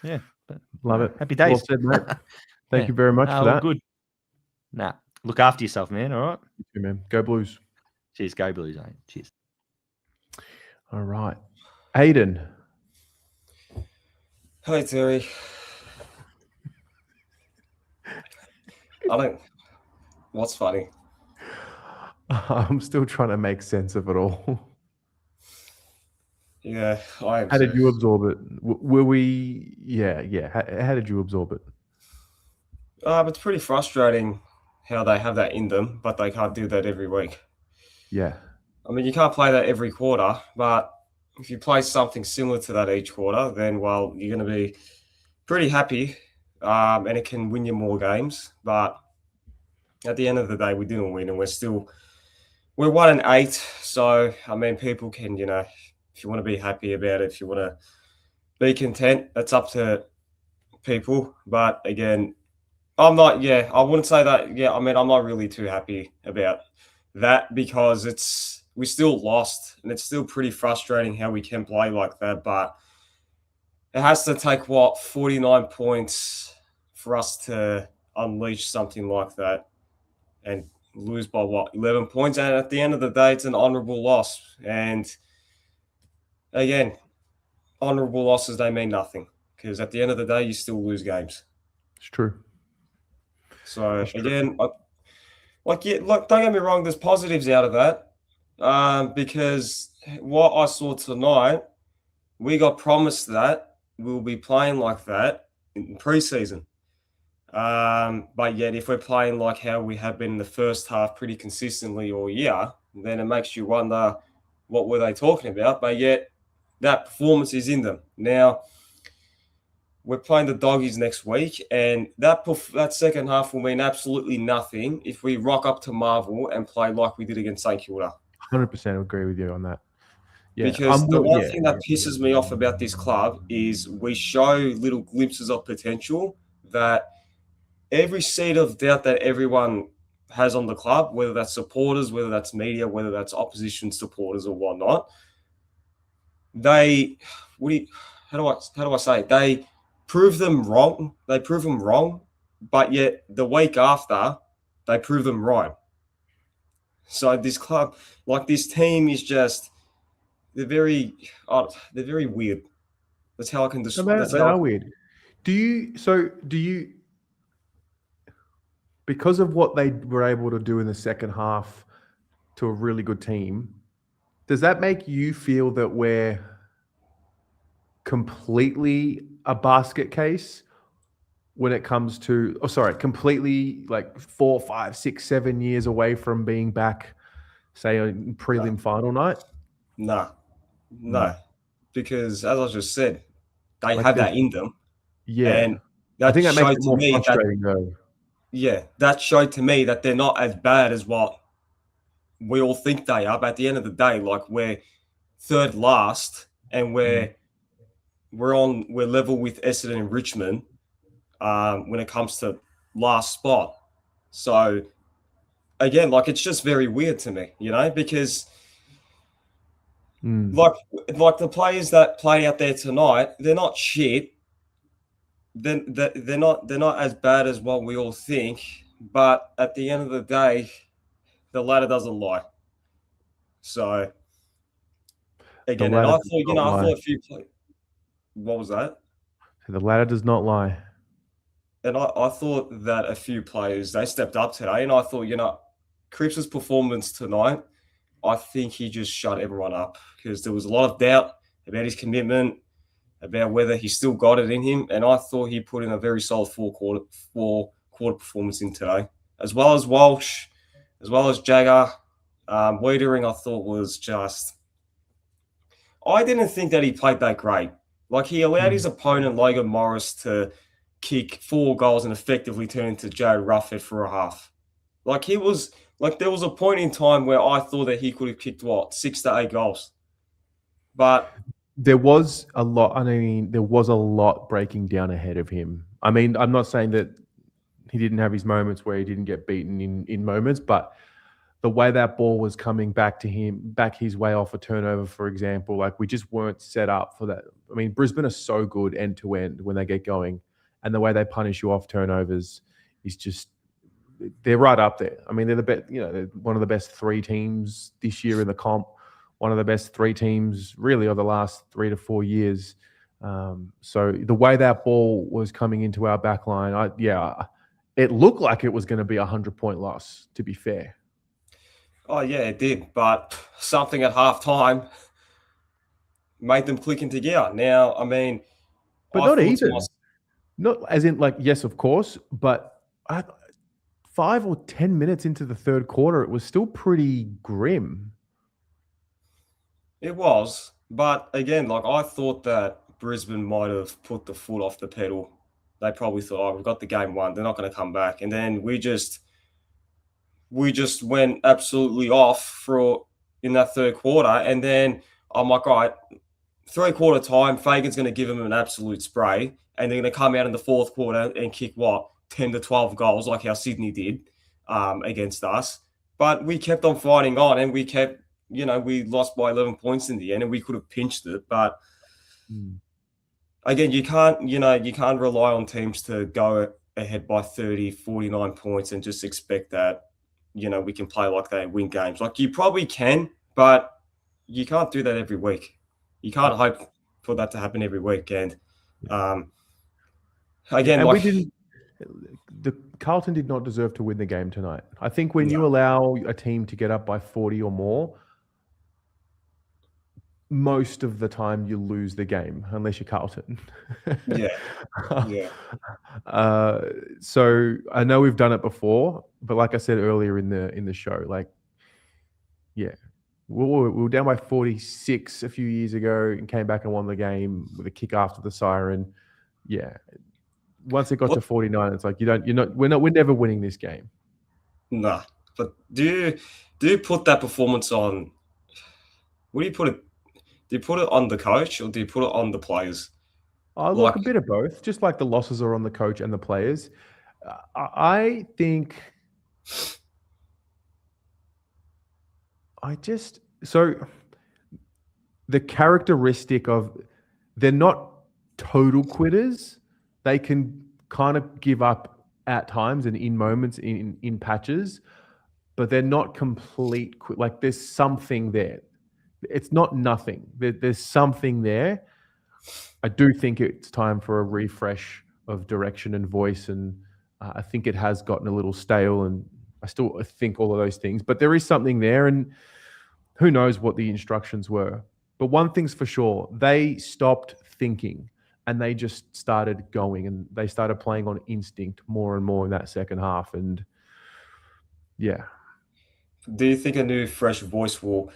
Yeah. But,
Love it.
Happy days.
Well said, mate. Thank you very much for that.
Good. Nah, look after yourself, man. All right.
You too, man. Go Blues.
Cheers. Go Blues, mate. Cheers.
All right. Aiden.
Hi, Terry. What's funny?
I'm still trying to make sense of it all.
Yeah, I am.
How did you absorb it? Were we? Yeah. How did you absorb it?
It's pretty frustrating how they have that in them, but they can't do that every week.
Yeah.
I mean, you can't play that every quarter, but if you play something similar to that each quarter, then, well, you're going to be pretty happy, and it can win you more games. But at the end of the day, we didn't win, and we're 1-8. So, I mean, people can, if you want to be happy about it, if you want to be content, that's up to people. But again, I wouldn't say that. Yeah, I mean, I'm not really too happy about that because we still lost, and it's still pretty frustrating how we can play like that. But it has to take 49 points for us to unleash something like that and lose by 11 points. And at the end of the day, it's an honourable loss. And again, honourable losses, they mean nothing because at the end of the day, you still lose games.
It's true.
So again, don't get me wrong, there's positives out of that because what I saw tonight, we got promised that we'll be playing like that in pre-season. But yet if we're playing like how we have been in the first half pretty consistently all year, then it makes you wonder what were they talking about, but yet that performance is in them. Now, we're playing the Doggies next week, and that second half will mean absolutely nothing if we rock up to Marvel and play like we did against St Kilda.
100% agree with you on that. Yeah,
because the one thing that pisses me off about this club is we show little glimpses of potential that every seed of doubt that everyone has on the club, whether that's supporters, whether that's media, whether that's opposition supporters or whatnot, they prove them wrong. They prove them wrong, but yet the week after, they prove them right. So this club, like this team, is just they're very weird. That's how I can describe.
They are weird. Do you because of what they were able to do in the second half to a really good team? Does that make you feel that we're completely a basket case when it comes to, completely like 4, 5, 6, 7 years away from being back, say, on prelim final night?
No, because as I just said, they have that in them.
Yeah,
and I
think that makes it more frustrating, though.
Yeah, that showed to me that they're not as bad as what we all think they are. But at the end of the day, like we're third last, and we're level with Essendon and Richmond when it comes to last spot. So again, like it's just very weird to me, because like the players that play out there tonight, they're not shit. They're not as bad as what we all think. But at the end of the day, the ladder doesn't lie. So again, and I thought a few players. What was that?
The ladder does not lie.
And I thought that a few players, they stepped up today. And I thought, Cripps' performance tonight, I think he just shut everyone up because there was a lot of doubt about his commitment, about whether he still got it in him. And I thought he put in a very solid four quarter performance in today, as well as Walsh, as well as Jagger. Wiedering, I thought was just... I didn't think that he played that great. Like, he allowed his opponent, Logan Morris, to kick 4 goals and effectively turn into Jared Rufford for a half. Like, there was a point in time where I thought that he could have kicked, 6 to 8 goals. But
There was a lot. I mean, there was a lot breaking down ahead of him. I mean, I'm not saying that he didn't have his moments where he didn't get beaten in moments, but the way that ball was coming back to him, back his way off a turnover, for example, like we just weren't set up for that. I mean, Brisbane are so good end to end when they get going, and the way they punish you off turnovers is just, they're right up there. I mean, they're the best, they're one of the best 3 teams this year in the comp, one of the best 3 teams really of the last 3 to 4 years. So the way that ball was coming into our back line, it looked like it was going to be a 100-point loss, to be fair.
Oh, yeah, it did. But something at halftime made them click into gear. Now, I mean...
But not even. Not as in, like, yes, of course, but 5 or 10 minutes into the third quarter, it was still pretty grim.
It was. But, again, like, I thought that Brisbane might have put the foot off the pedal. They probably thought, we've got the game won. They're not going to come back. And then we just went absolutely off in that third quarter. And then I'm like, all right, 3/4 time, Fagan's going to give them an absolute spray. And they're going to come out in the fourth quarter and kick 10 to 12 goals, like how Sydney did against us. But we kept on fighting on, and we kept, we lost by 11 points in the end, and we could have pinched it. But again, you can't rely on teams to go ahead by 30, 49 points and just expect that, we can play like that and win games. Like, you probably can, but you can't do that every week. You can't hope for that to happen every week. And again,
and the Carlton did not deserve to win the game tonight. I think when you allow a team to get up by 40 or more, most of the time you lose the game, unless you're Carlton.
Yeah.
So I know we've done it before, but like I said earlier in the show, like, we were down by 46 a few years ago and came back and won the game with a kick after the siren. Yeah. Once it got to 49, it's like we're never winning this game.
Nah. But do you put that performance on? What do you put it? Do you put it on the coach, or do you put it on the players?
Look, a bit of both. Just like the losses are on the coach and the players. I think. The characteristic of, they're not total quitters. They can kind of give up at times and in moments, in patches, but they're not complete. Like, there's something there. It's not nothing. There's something there. I do think it's time for a refresh of direction and voice, and I think it has gotten a little stale, and I still think all of those things, but there is something there, and who knows what the instructions were. But one thing's for sure, they stopped thinking and they just started going, and they started playing on instinct more and more in that second half. And yeah.
Do you think a new fresh voice will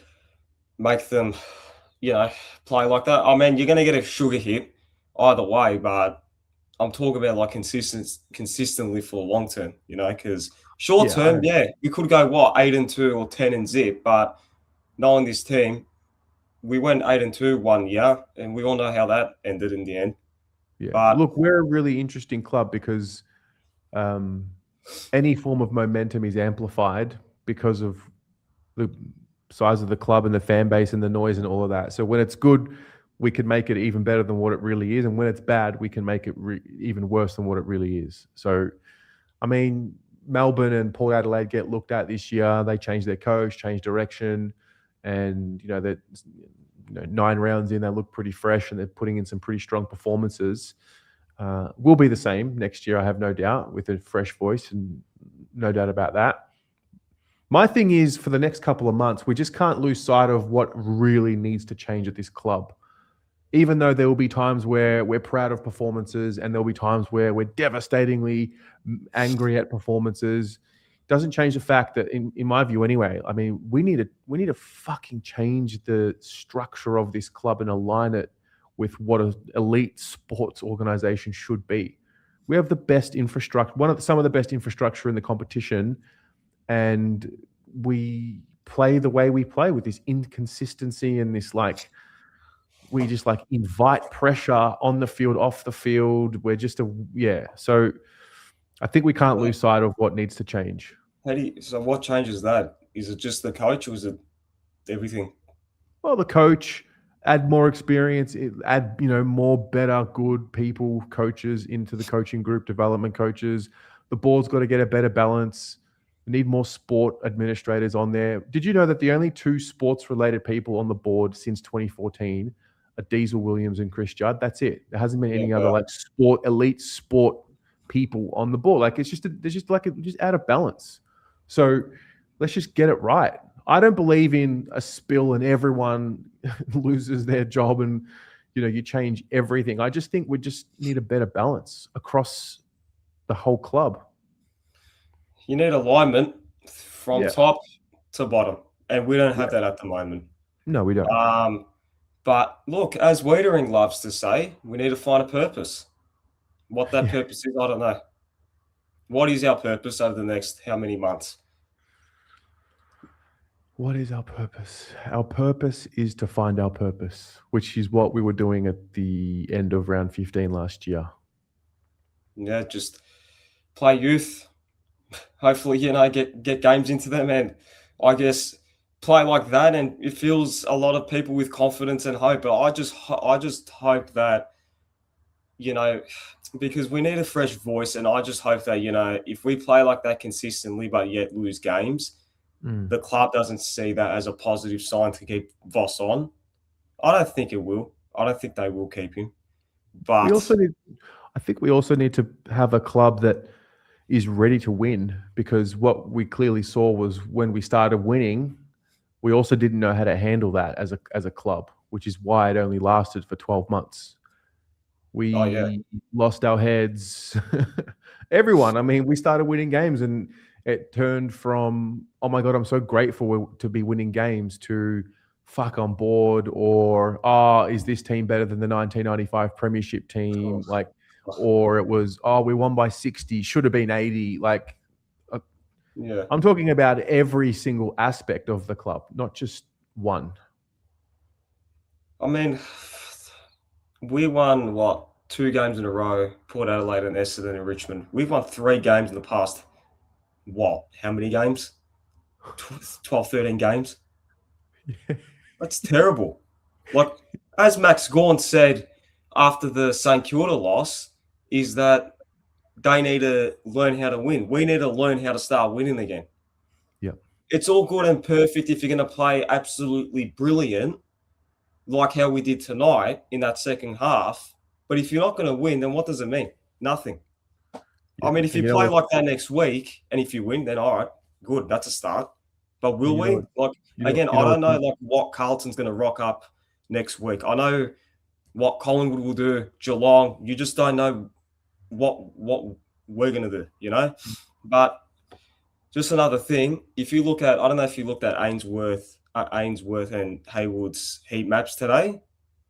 make them, play like that? I mean, you're going to get a sugar hit either way, but I'm talking about like consistently for long term, because short term, we could go 8-2 or 10-0, but knowing this team, we went 8-2 one year, and we all know how that ended in the end.
Yeah.
But
look, we're a really interesting club because any form of momentum is amplified because of the size of the club and the fan base and the noise and all of that. So when it's good, we can make it even better than what it really is. And when it's bad, we can make it even worse than what it really is. So, I mean, Melbourne and Port Adelaide get looked at this year. They changed their coach, changed direction. And, that 9 rounds in, they look pretty fresh, and they're putting in some pretty strong performances. We'll be the same next year, I have no doubt, with a fresh voice, and no doubt about that. My thing is, for the next couple of months, we just can't lose sight of what really needs to change at this club. Even though there will be times where we're proud of performances, and there'll be times where we're devastatingly angry at performances, doesn't change the fact that, in my view anyway, I mean, we need to fucking change the structure of this club and align it with what an elite sports organization should be. We have the best infrastructure, some of the best infrastructure in the competition, and we play the way we play with this inconsistency and this, like, we just like invite pressure on the field, off the field. We're just So I think we can't lose sight of what needs to change.
So what changes that? Is it just the coach or is it everything?
Well, the coach, add more experience, add, more better, good people, coaches into the coaching group, development coaches. The board's got to get a better balance. We need more sport administrators on there. Did you know that the only 2 sports-related people on the board since 2014 are Diesel Williams and Chris Judd? That's it. There hasn't been any other elite sport people on the board. Like just out of balance. So let's just get it right. I don't believe in a spill and everyone loses their job and you change everything. I just think we just need a better balance across the whole club.
You need alignment from top to bottom, and we don't have that at the moment.
No, we don't.
But look, as Wiedering loves to say, we need to find a purpose. What that purpose is, I don't know. What is our purpose over the next how many months?
What is our purpose? Our purpose is to find our purpose, which is what we were doing at the end of round 15 last year.
Yeah, just play youth. Hopefully, get games into them, and I guess play like that. And it fills a lot of people with confidence and hope. But I just hope that, because we need a fresh voice, and I just hope that, if we play like that consistently but yet lose games, the club doesn't see that as a positive sign to keep Voss on. I don't think it will. I don't think they will keep him. But
I think we also need to have a club that is ready to win, because what we clearly saw was when we started winning, we also didn't know how to handle that as a club, which is why it only lasted for 12 months. We lost our heads. Everyone. I mean, we started winning games and it turned from, oh my God, I'm so grateful to be winning games, to fuck on board, or, is this team better than the 1995 Premiership team? Like, or it was, we won by 60, should have been 80. Like, I'm talking about every single aspect of the club, not just one.
I mean, we won, 2 games in a row, Port Adelaide and Essendon and Richmond. We've won 3 games in the past, how many games? 12, 13 games? That's terrible. Like, as Max Gawn said after the St Kilda loss, is that they need to learn how to win. We need to learn how to start winning again.
Yeah.
It's all good and perfect if you're going to play absolutely brilliant, like how we did tonight in that second half. But if you're not going to win, then what does it mean? Nothing. Yeah. I mean, if you play like that next week and if you win, then all right, good. That's a start. But will we? I don't know what Carlton's going to rock up next week. I know what Collingwood will do, Geelong. You just don't know what we're going to do, But just another thing, if you look at, I don't know if you looked at Ainsworth and Haywood's heat maps today,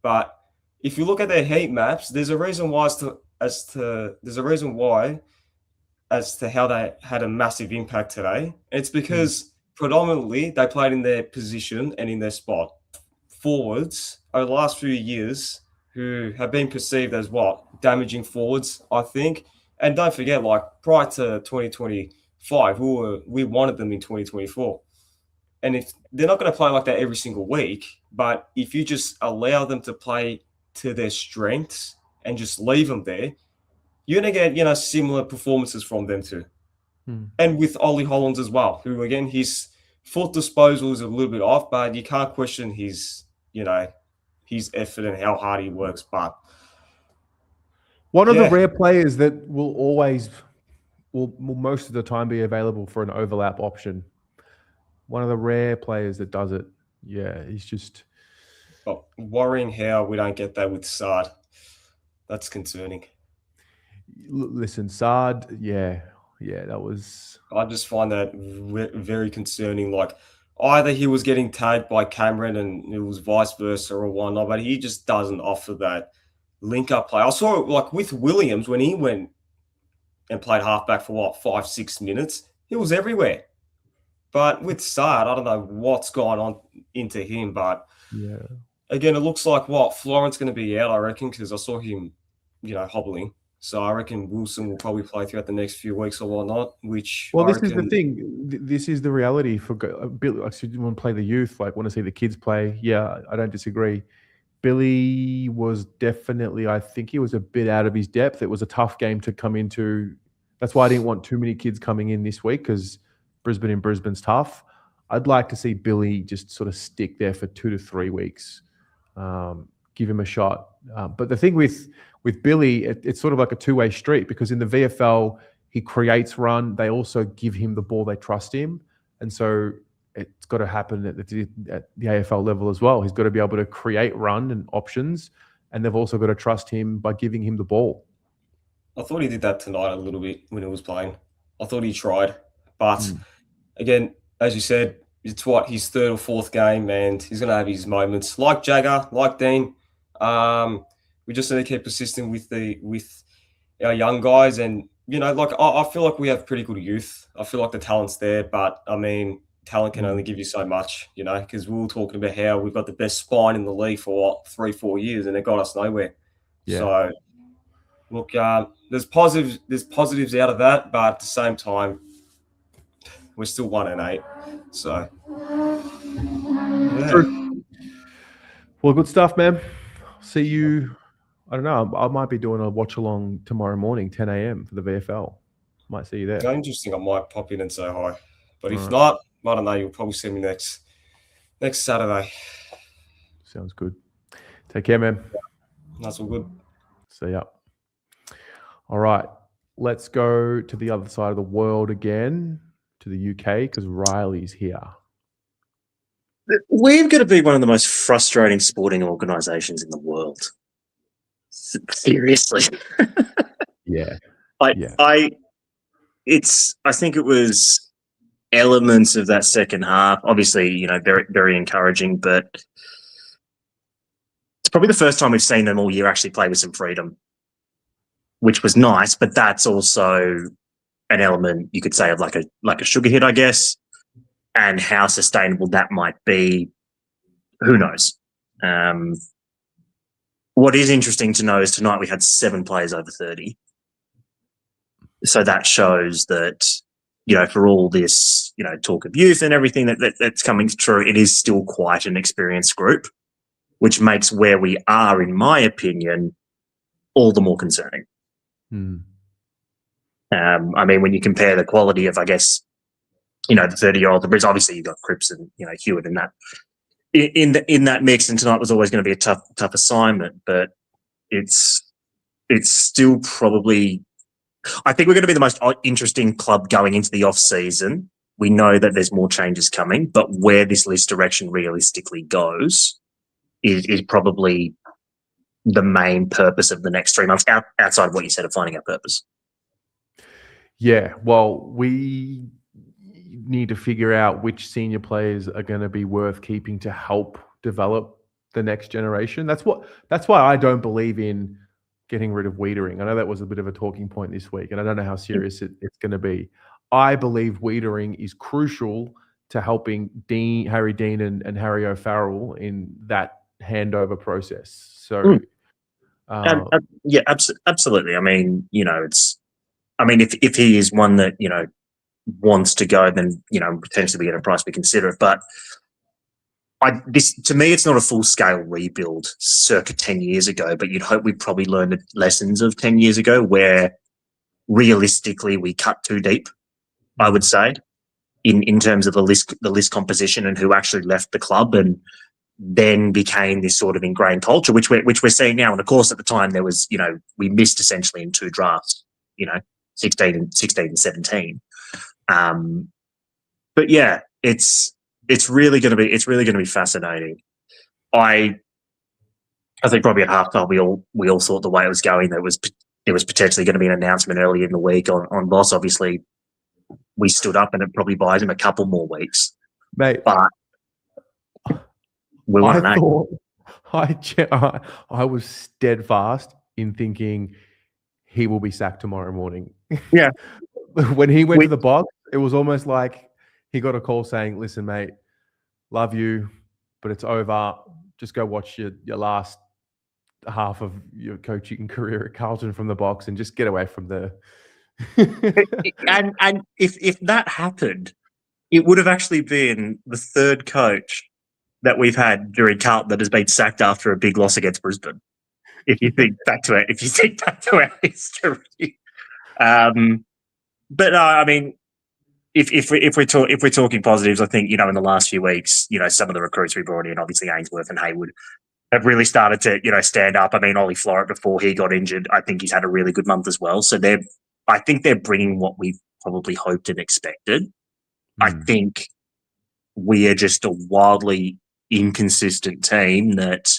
but if you look at their heat maps, there's a reason why as to how they had a massive impact today. It's because predominantly they played in their position and in their spot. Forwards over the last few years who have been perceived as damaging forwards, I think. And don't forget, prior to 2025, we wanted them in 2024. And if they're not going to play like that every single week, but if you just allow them to play to their strengths and just leave them there, you're going to get, similar performances from them too. And with Ollie Hollands as well, who, again, his foot disposal is a little bit off, but you can't question his effort and how hard he works. But
one of the rare players that will always, will most of the time be available for an overlap option. One of the rare players that does it. Yeah, he's just...
But worrying how we don't get that with Sard. That's concerning.
Listen, Sard, that was...
I just find that very concerning. Either he was getting tagged by Cameron and it was vice versa or whatnot, but he just doesn't offer that link-up play. I saw it with Williams when he went and played halfback for 5-6 minutes. He was everywhere. But with Sard, I don't know what's gone on into him, but again, it looks like Florent's going to be out, I reckon, because I saw him, hobbling. So I reckon Wilson will probably play throughout the next few weeks or whatnot. Which
Well,
I
this is the
reckon,
thing. This is the reality for Billy. Like, so you want to play the youth, like want to see the kids play. Yeah, I don't disagree. Billy was definitely, I think he was a bit out of his depth. It was a tough game to come into. That's why I didn't want too many kids coming in this week, because Brisbane's tough. I'd like to see Billy just sort of stick there for 2 to 3 weeks, give him a shot. But the thing with Billy, it's sort of like a two-way street, because in the VFL, he creates run. They also give him the ball. They trust him. And so it's got to happen at the AFL level as well. He's got to be able to create run and options, and they've also got to trust him by giving him the ball.
I thought he did that tonight a little bit when he was playing. I thought he tried. But again, as you said, it's his third or fourth game, and he's going to have his moments. Like Jagger, like Dean, we just need to keep persistent with our young guys. And, I feel like we have pretty good youth. I feel like the talent's there, but, I mean, talent can only give you so much, because we were talking about how we've got the best spine in the league for 3-4 years, and it got us nowhere.
Yeah.
So, look, there's positives out of that, but at the same time, we're still 1-8. So, yeah.
Well, good stuff, man. See you. I don't know. I might be doing a watch along tomorrow morning, 10 a.m. for the VFL. Might see you there.
Interesting. I might pop in and say hi. But if not, I don't know. You'll probably see me next Saturday.
Sounds good. Take care, man.
That's all good.
See ya. All right. Let's go to the other side of the world again, to the UK, because Riley's here.
We've got to be one of the most frustrating sporting organisations in the world. Seriously.
Yeah.
I think it was elements of that second half. Obviously, very, very encouraging, but it's probably the first time we've seen them all year actually play with some freedom, which was nice, but that's also an element, you could say, of like a sugar hit, I guess, and how sustainable that might be, who knows? What is interesting to know is tonight we had 7 players over 30. So that shows that, for all this, talk of youth and everything that's coming through, it is still quite an experienced group, which makes where we are, in my opinion, all the more concerning. I mean, when you compare the quality of, I guess, the 30-year-old, the Brisbane, obviously you've got Cripps and, Hewitt and that in that mix, and tonight was always going to be a tough assignment, but it's still probably, I think we're going to be the most interesting club going into the off season. We know that there's more changes coming, but where this list direction realistically goes is probably the main purpose of the next 3 months, outside of what you said of finding our purpose.
Yeah, well, we need to figure out which senior players are going to be worth keeping to help develop the next generation. That's why I don't believe in getting rid of Wiedering. I know that was a bit of a talking point this week, and I don't know how serious it's going to be. I believe Wiedering is crucial to helping Harry Dean and Harry O'Farrell in that handover process. So,
yeah, absolutely. I mean, if he is one that wants to go, then potentially we get a price we consider it. But to me, it's not a full scale rebuild circa 10 years ago. But you'd hope we'd probably learned the lessons of 10 years ago, where realistically we cut too deep. I would say in terms of the list composition and who actually left the club and then became this sort of ingrained culture, which we're seeing now. And of course, at the time there was, we missed essentially in 2 drafts, 16 and 17. But yeah, it's really going to be fascinating. I think probably at halftime we all thought the way it was going there was potentially going to be an announcement early in the week on Boss. Obviously, we stood up, and it probably buys him a couple more weeks,
mate.
But we want
I was steadfast in thinking he will be sacked tomorrow morning.
Yeah.
When he went to the box, it was almost like he got a call saying, "Listen, mate, love you, but it's over. just go watch your last half of your coaching career at Carlton from the box and just get away from the.
and if that happened, it would have actually been the third coach that we've had during Carlton that has been sacked after a big loss against Brisbane. If you think back to it, our history. But no, I mean, if we're talking positives, I think, in the last few weeks, some of the recruits we brought in, obviously Ainsworth and Haywood, have really started to stand up. I mean, Ollie Florett, before he got injured, I think he's had a really good month as well. So I think they're bringing what we probably hoped and expected. I think we are just a wildly inconsistent team that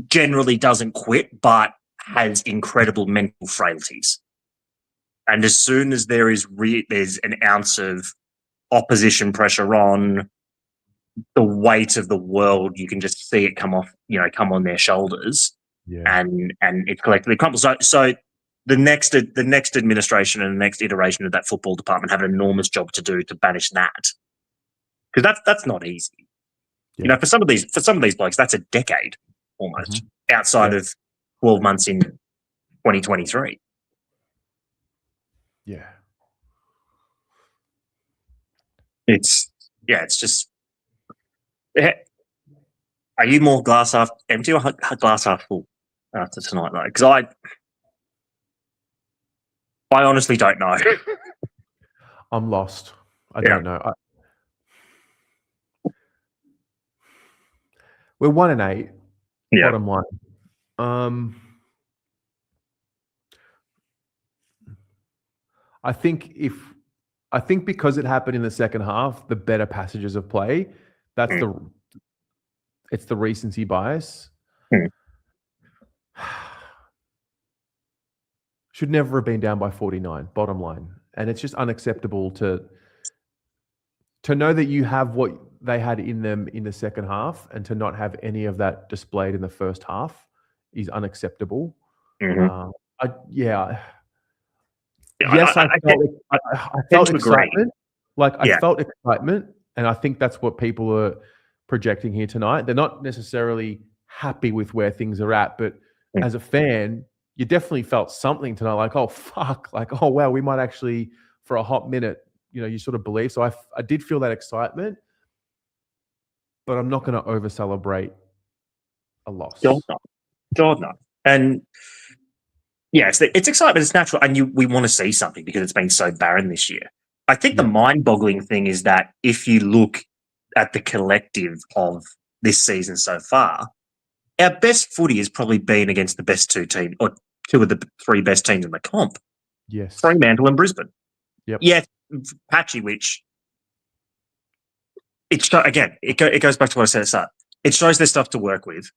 generally doesn't quit, but has incredible mental frailties. And as soon as there's an ounce of opposition pressure on, the weight of the world, you can just see it come on their shoulders, and it collectively crumbles. So the next administration and the next iteration of that football department have an enormous job to do to banish that, because that's not easy. For some of these blokes, that's a decade almost outside of 12 months in 2023.
Yeah,
it's just. Are you more glass half empty or glass half full after tonight, though? Because I honestly don't know.
I'm lost. I don't know. We're 1-8.
Yeah.
Bottom line. I think because it happened in the second half, the better passages of play. That's it's the recency bias. Should never have been down by 49, bottom line. And it's just unacceptable to know that you have what they had in them in the second half and to not have any of that displayed in the first half is unacceptable.
Mm-hmm.
I felt excitement. I felt excitement, and I think that's what people are projecting here tonight. They're not necessarily happy with where things are at, but as a fan, you definitely felt something tonight, like, oh, fuck, like, oh, wow, we might actually, for a hot minute, you sort of believe. So I did feel that excitement, but I'm not going to over-celebrate a loss.
God, no. And yeah, it's excitement. It's natural. And we want to see something because it's been so barren this year. I think the mind-boggling thing is that if you look at the collective of this season so far, our best footy has probably been against the best two teams, or two of the three best teams in the comp.
Yes.
Fremantle and Brisbane.
Yep.
Yeah, patchy, which it goes back to what I said at the start. It shows there's stuff to work with.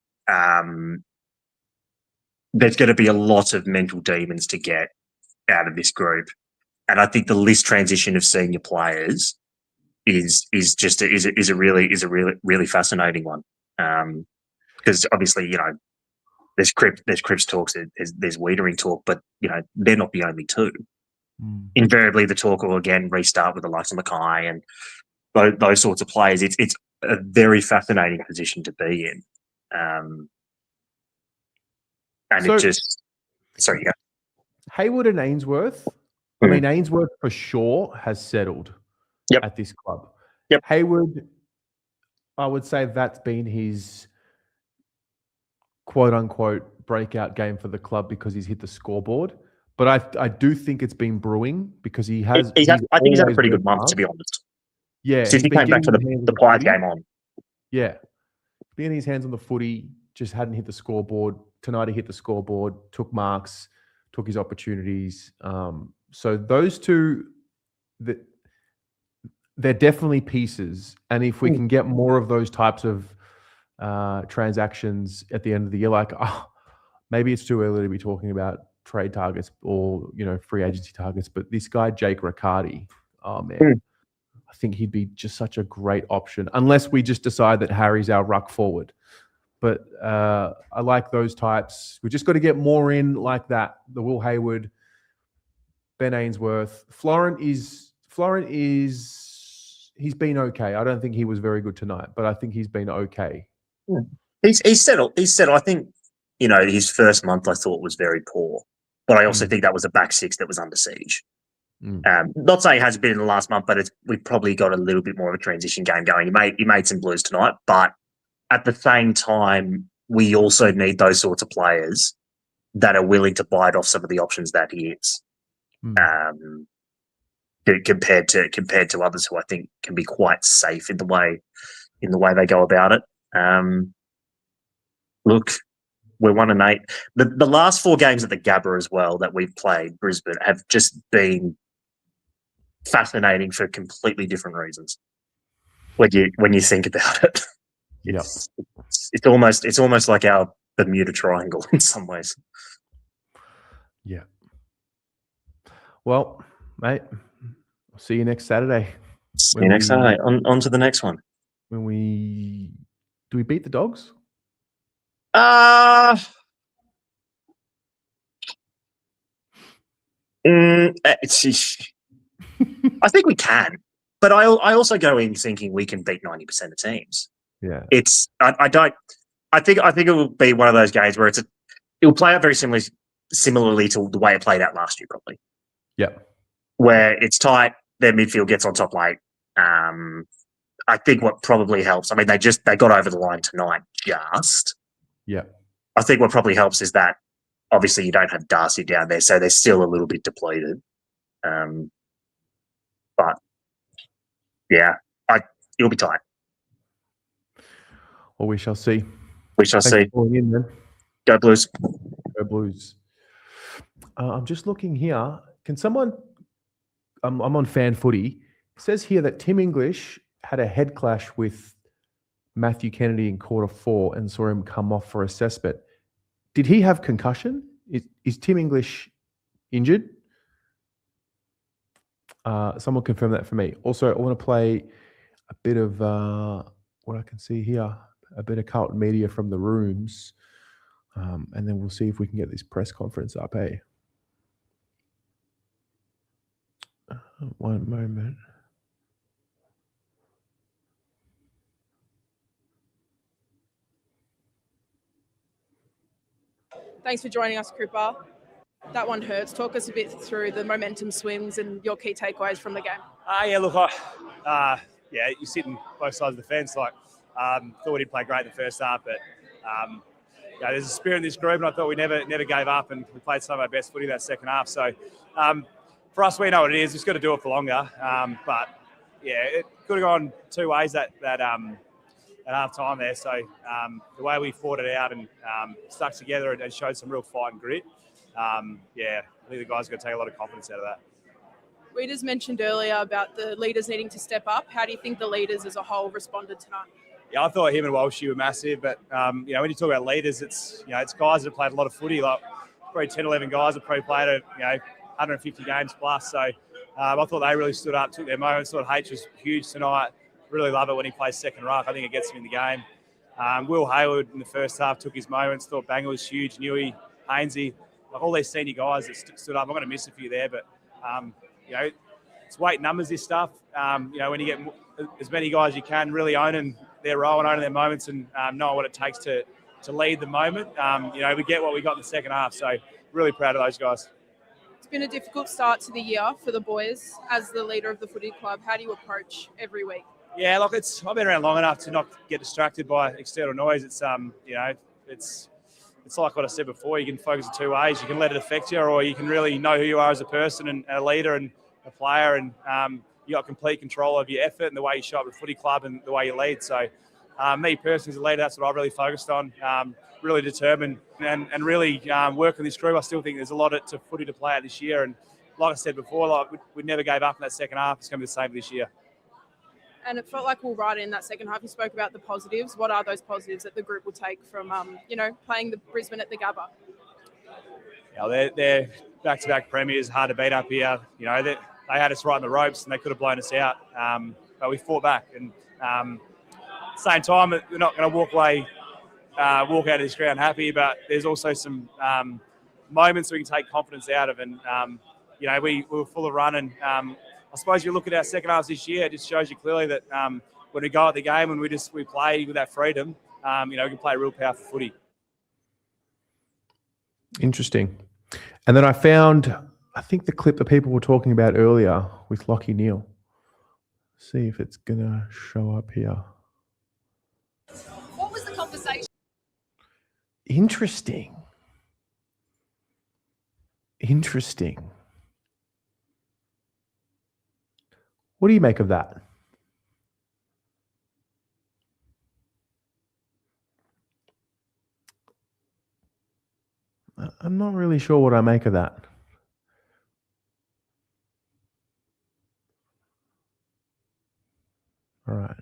There's going to be a lot of mental demons to get out of this group, and I think the list transition of senior players is a really fascinating one. Because obviously, there's Cripps talks, there's Wiedering talk, but they're not the only two. Invariably, the talk will again restart with the likes of Mackay and those sorts of players. It's a very fascinating position to be in, and
So-
it just sorry, yeah.
Haywood and Ainsworth. I mean, Ainsworth for sure has settled at this club.
Yep.
Haywood, I would say that's been his quote unquote breakout game for the club because he's hit the scoreboard. But I do think it's been brewing because he has.
I think he's had a
always
pretty good
worked
month,
hard.
to be honest.
Yeah,
Since he
he's been
came back for
getting his hands on
the Pies
footy.
game on.
Yeah. Getting his hands on the footy, just hadn't hit the scoreboard. Tonight he hit the scoreboard, took marks, took his opportunities. So those two, they're definitely pieces. And if we can get more of those types of transactions at the end of the year, maybe it's too early to be talking about trade targets or, free agency targets, but this guy, Jake Riccardi, oh man, I think he'd be just such a great option, unless we just decide that Harry's our ruck forward. But I like those types. We just got to get more in like that. The Will Haywood, Ben Ainsworth. Florent is he's been okay. I don't think he was very good tonight, but I think he's been okay.
He's settled. He's settled. I think, his first month I thought was very poor, but I also think that was a back six that was under siege. Not saying it hasn't been in the last month, but we've probably got a little bit more of a transition game going. He made some Blues tonight, but at the same time, we also need those sorts of players that are willing to bite off some of the options that he is, compared to others who I think can be quite safe in the way they go about it. Look, we're 1-8. The last 4 games at the Gabba as well that we've played, Brisbane, have just been fascinating for completely different reasons. When you think about it, it's almost like our Bermuda Triangle in some ways.
Yeah. Well, mate, I'll see you next Saturday.
See you next Saturday. On to the next one.
Do we beat the Dogs?
I think we can, but I also go in thinking we can beat 90% of teams.
Yeah,
I think it will be one of those games where it will play out very similarly to the way it played out last year, probably.
Yeah,
where it's tight, their midfield gets on top late. I think what probably helps. I mean, they got over the line tonight.
Yeah.
I think what probably helps is that obviously you don't have Darcy down there, so they're still a little bit depleted. But yeah, it'll be tight.
Well, we shall see.
Thanks see.
For calling in, man.
Go Blues.
Go Blues. I'm just looking here. Can someone? I'm on Fan Footy. It says here that Tim English had a head clash with Matthew Kennedy in quarter 4 and saw him come off for assessment. Did he have concussion? Is Tim English injured? Someone confirm that for me. Also, I want to play a bit of what I can see here, a bit of Carlton media from the rooms, and then we'll see if we can get this press conference up, eh? One moment.
Thanks for joining us, Cooper. That one hurts. Talk us a bit through the momentum swings and your key takeaways from the game.
Yeah, look, you're sitting both sides of the fence. Thought we did play great in the first half, but there's a spirit in this group, and I thought we never gave up, and we played some of our best footy that second half. So for us, we know what it is. We've just got to do it for longer. But yeah, it could have gone 2 ways at half time there. So the way we fought it out and stuck together and showed some real fight and grit. I think the guys are going to take a lot of confidence out of that.
We just mentioned earlier about the leaders needing to step up. How do you think the leaders as a whole responded tonight?
Yeah, I thought him and Walshy were massive, but when you talk about leaders, it's guys that have played a lot of footy, like probably 10, 11 guys that probably played 150 games plus. So I thought they really stood up, took their moments. Thought H was huge tonight. Really love it when he plays second ruck. I think it gets him in the game. Will Hayward in the first half took his moments. Thought Banger was huge. Newey, Hainsey, like all these senior guys that stood up. I'm going to miss a few there, but it's weight numbers, this stuff. When you get as many guys as you can really owning their role and owning their moments and knowing what it takes to lead the moment. We get what we got in the second half. So really proud of those guys.
It's been a difficult start to the year for the boys. As the leader of the footy club, how do you approach every week?
Yeah, look, I've been around long enough to not get distracted by external noise. It's it's like what I said before. You can focus in 2 ways. You can let it affect you, or you can really know who you are as a person and a leader and a player, and you got complete control of your effort and the way you show up at the footy club and the way you lead. So, me personally as a leader, that's what I've really focused on. Really determined and really working this group. I still think there's a lot to footy to play out this year, and like I said before, we never gave up in that second half. It's going to be the same this year.
And it felt like we'll right in that second half. You spoke about the positives. What are those positives that the group will take from, playing the Brisbane at the Gabba?
Yeah, they're back-to-back premiers, hard to beat up here. They had us right in the ropes and they could have blown us out, but we fought back. And at the same time, we're not going to walk out of this ground happy, but there's also some moments we can take confidence out of. And we were full of run and I suppose you look at our second halves this year, it just shows you clearly that when we go at the game and we play with that freedom, we can play real powerful footy.
Interesting. And then I found, I think the clip that people were talking about earlier with Lockie Neal. See if it's going to show up here.
What was the conversation?
Interesting. What do you make of that? I'm not really sure what I make of that. All right.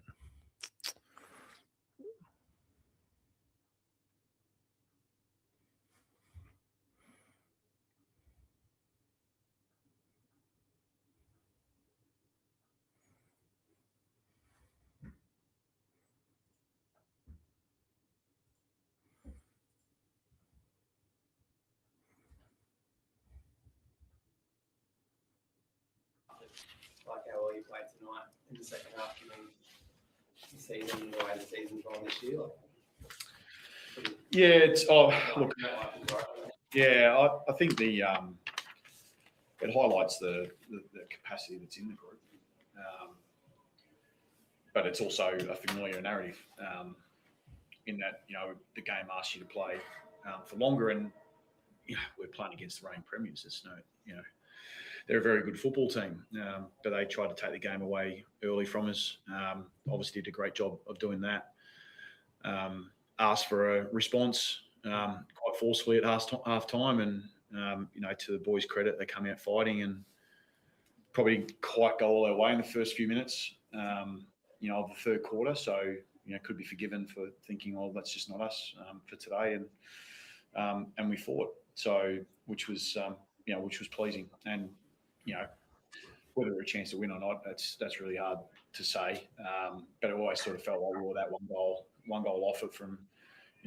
Like how well you played tonight in the second half, given the season, the way the season's gone this year.
Yeah, it's look. Yeah, I think it highlights the capacity that's in the group, but it's also a familiar narrative in that the game asks you to play for longer, and we're playing against the reigning premiers. It's they're a very good football team, but they tried to take the game away early from us. Obviously did a great job of doing that. Asked for a response quite forcefully at half time, and to the boys' credit, they come out fighting and probably quite go all their way in the first few minutes of the third quarter. So could be forgiven for thinking, oh, that's just not us for today, and we fought. So which was pleasing, and whether we're a chance to win or not, that's really hard to say. But it always sort of felt like we were that one goal off it from,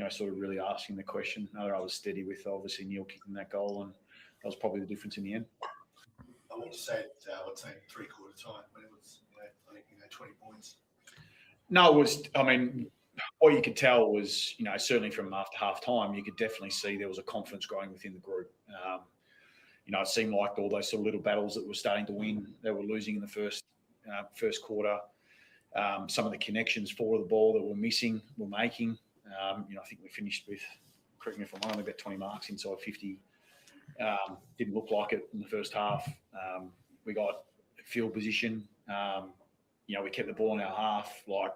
sort of really asking the question. I was steady with obviously Neil kicking that goal, and that was probably the difference in the end.
I want to say let's say 3/4 time when it was, I think 20 points.
No, it was. I mean, what you could tell was, certainly from after half time, you could definitely see there was a confidence growing within the group. It seemed like all those sort of little battles that were starting to win, they were losing in the first quarter. Some of the connections for the ball that were missing, were making. I think we finished with, correct me if I'm wrong, about 20 marks inside 50. Didn't look like it in the first half. We got field position. We kept the ball in our half. Like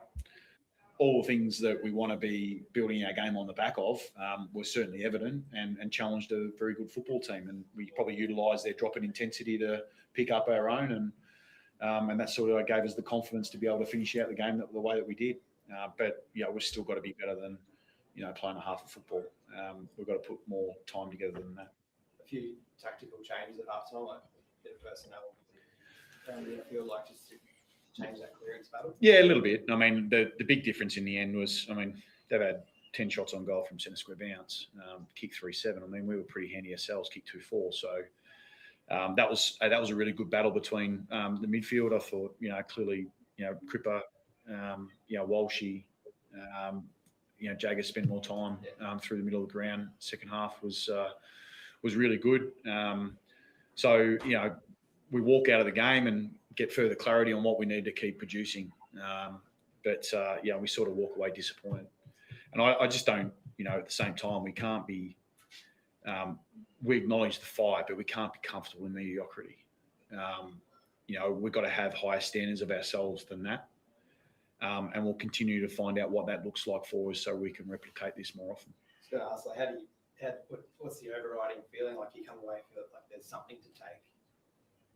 all the things that we want to be building our game on the back of were certainly evident and challenged a very good football team. And we probably utilised their drop in intensity to pick up our own. And that sort of gave us the confidence to be able to finish out the game the way that we did. But we've still got to be better than, playing a half of football. We've got to put more time together than that.
A few tactical changes at half time, like a bit of personnel. Do you feel like just to change that clearance battle?
Yeah, a little bit. I mean, the big difference in the end was, they've had 10 shots on goal from centre square bounce, kicked 3-7. We were pretty handy ourselves, kicked 2-4. So that was a really good battle between the midfield. I thought, clearly, Cripper, Walshy, Jagger spent more time through the middle of the ground. Second half was really good. So we walk out of the game and get further clarity on what we need to keep producing. But we sort of walk away disappointed. And I just don't, at the same time, we can't be, we acknowledge the fight, but we can't be comfortable in mediocrity. We've got to have higher standards of ourselves than that. And we'll continue to find out what that looks like for us so we can replicate this more often.
I was going to ask, like, what's the overriding feeling? Like you come away feeling like there's something to take,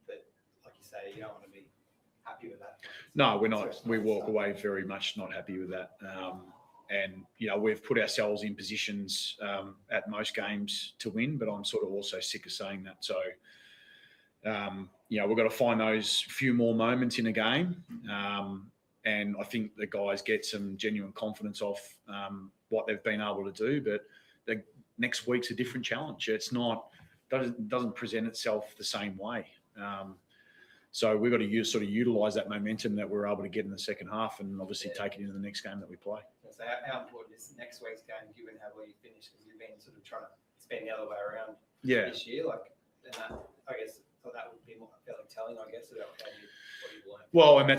but like you say, you don't want to be happy with that.
No, we're not. We walk away very much not happy with that. And, we've put ourselves in positions at most games to win, but I'm sort of also sick of saying that. So, we've got to find those few more moments in a game. And I think the guys get some genuine confidence off what they've been able to do. But the next week's a different challenge. It's not, doesn't present itself the same way. So we've got to utilise that momentum that we're able to get in the second half, and obviously take it into the next game that we play.
So how important is next week's game, given how well you finished? Because you've been sort of trying to spend the other way around this year. And that, I guess, so that would be more fairly telling, I guess, about what you've learned.
Well, and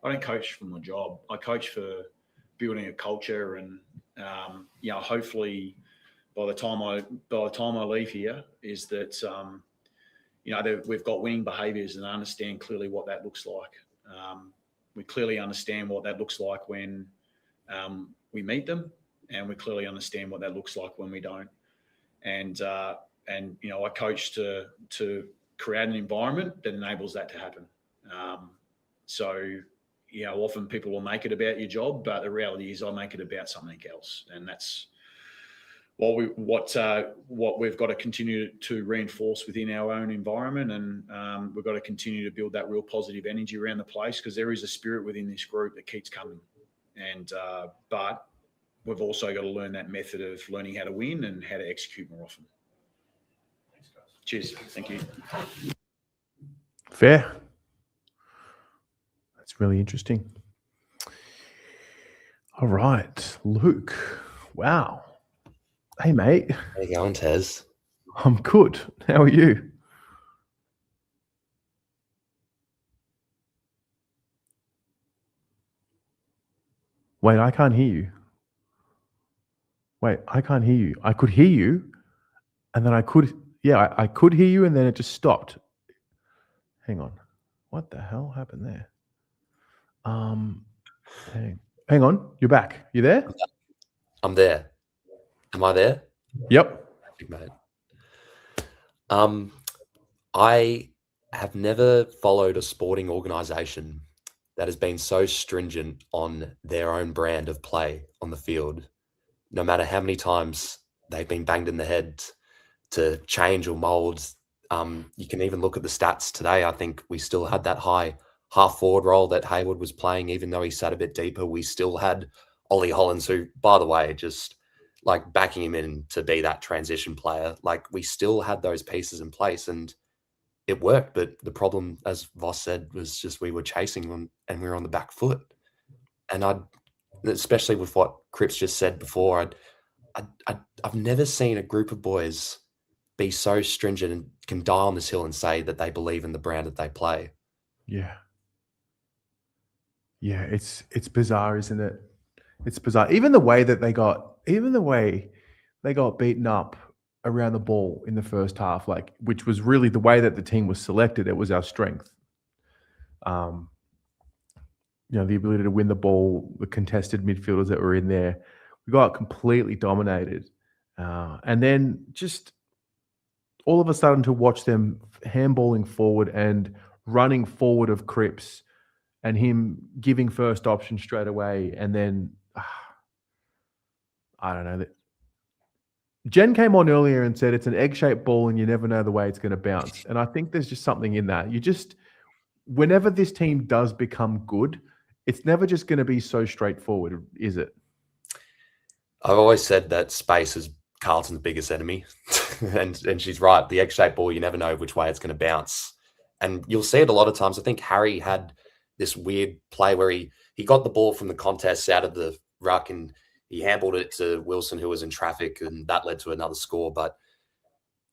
I don't coach for my job. I coach for building a culture, and hopefully by the time I leave here, is that we've got winning behaviours and understand clearly what that looks like. We clearly understand what that looks like when we meet them, and we clearly understand what that looks like when we don't. And I coach to create an environment that enables that to happen. Often people will make it about your job, but the reality is I make it about something else, and that's what we've got to continue to reinforce within our own environment, and we've got to continue to build that real positive energy around the place, because there is a spirit within this group that keeps coming, and but we've also got to learn that method of learning how to win and how to execute more often. Thanks, guys. Cheers. Thank you.
Fair. That's really interesting. All right, Luke. Wow. Hey, mate.
How you going, Tez?
I'm good. How are you? Wait, I can't hear you. Wait, I can't hear you. I could hear you, and then I could hear you, and then it just stopped. Hang on. What the hell happened there? Hang on. You're back. You there?
I'm there. Am I there?
Yep.
Mate. I have never followed a sporting organisation that has been so stringent on their own brand of play on the field, no matter how many times they've been banged in the head to change or mould. You can even look at the stats today. I think we still had that high half forward role that Hayward was playing, even though he sat a bit deeper. We still had Ollie Hollins, who, by the way, just like backing him in to be that transition player. Like, we still had those pieces in place and it worked. But the problem, as Voss said, was just we were chasing them and we were on the back foot. And especially with what Cripps just said before, I've never seen a group of boys be so stringent and can die on this hill and say that they believe in the brand that they play.
Yeah. Yeah, it's bizarre, isn't it? It's bizarre. Even the way they got beaten up around the ball in the first half, which was really the way that the team was selected. It was our strength. The ability to win the ball, the contested midfielders that were in there, we got completely dominated. And then just all of a sudden to watch them handballing forward and running forward of Cripps and him giving first option straight away. And then, I don't know. Jen came on earlier and said it's an egg-shaped ball and you never know the way it's going to bounce. And I think there's just something in that. Whenever this team does become good, it's never just going to be so straightforward, is it?
I've always said that space is Carlton's biggest enemy. and she's right. The egg-shaped ball, you never know which way it's going to bounce. And you'll see it a lot of times. I think Harry had this weird play where he got the ball from the contest out of the ruck and he handballed it to Wilson, who was in traffic, and that led to another score. But,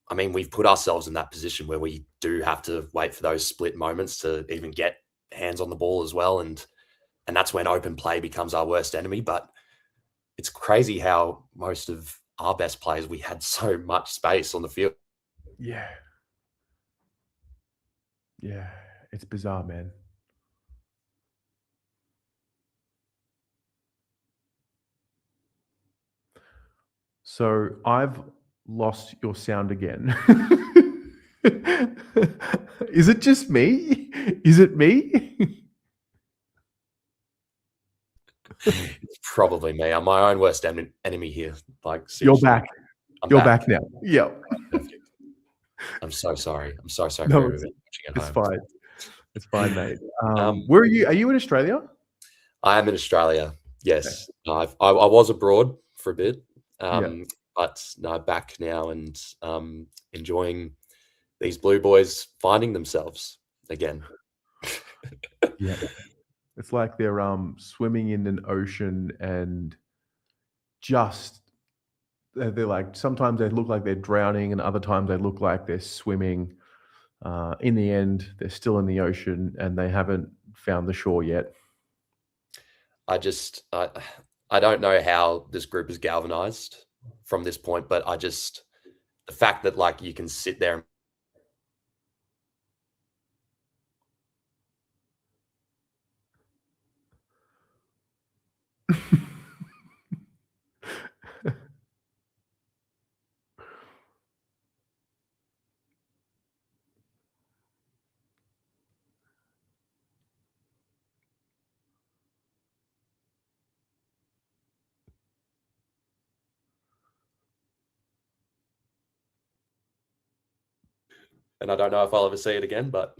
I mean, we've put ourselves in that position where we do have to wait for those split moments to even get hands on the ball as well. And that's when open play becomes our worst enemy. But it's crazy how most of our best players, we had so much space on the field.
Yeah. Yeah. It's bizarre, man. So I've lost your sound again. Is it just me? Is it me?
It's probably me. I'm my own worst enemy here.
You're back. You're back now. Yeah.
I'm so sorry. I'm so sorry.
No,
for
it's
watching at home.
fine. It's fine, mate. Where are you? Are you in Australia?
I am in Australia. Yes. I was abroad for a bit. But no, back now and enjoying these Blue Boys finding themselves again.
Yeah. It's like they're swimming in an ocean and just they're like sometimes they look like they're drowning and other times they look like they're swimming. In the end, they're still in the ocean and they haven't found the shore yet.
I don't know how this group is galvanized from this point, but the fact that like you can sit there. And I don't know if I'll ever see it again, but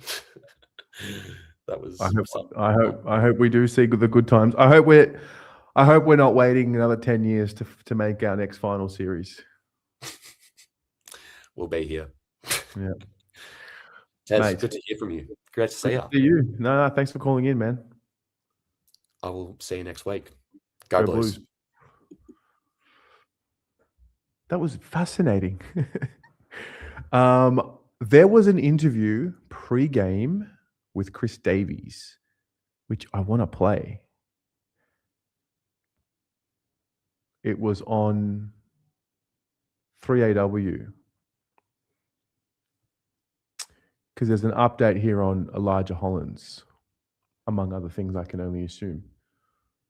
that was.
I hope we do see the good times. I hope we're not waiting another 10 years to make our next final series.
We'll be here.
Yeah.
Tez, good to hear from you. Great to see you.
See you. No, thanks for calling in, man.
I will see you next week. Go Blues.
That was fascinating. There was an interview pre-game with Chris Davies, which I want to play. It was on 3AW. Because there's an update here on Elijah Hollins, among other things, I can only assume.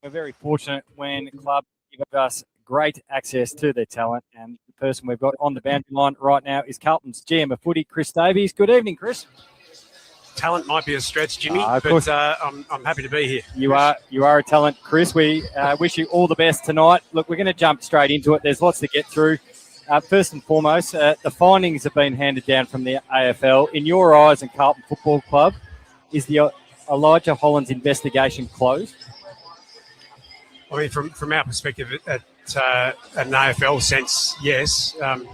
We're very fortunate when the club give us great access to their talent, and the person we've got on the boundary line right now is Carlton's GM of Footy, Chris Davies. Good evening, Chris.
Talent might be a stretch, Jimmy, but I'm happy to be here.
You are a talent, Chris. We wish you all the best tonight. Look, we're going to jump straight into it. There's lots to get through. First and foremost, the findings have been handed down from the AFL. In your eyes and Carlton Football Club, is the Elijah Hollins investigation closed?
I mean, from our perspective, at an AFL sense, yes. The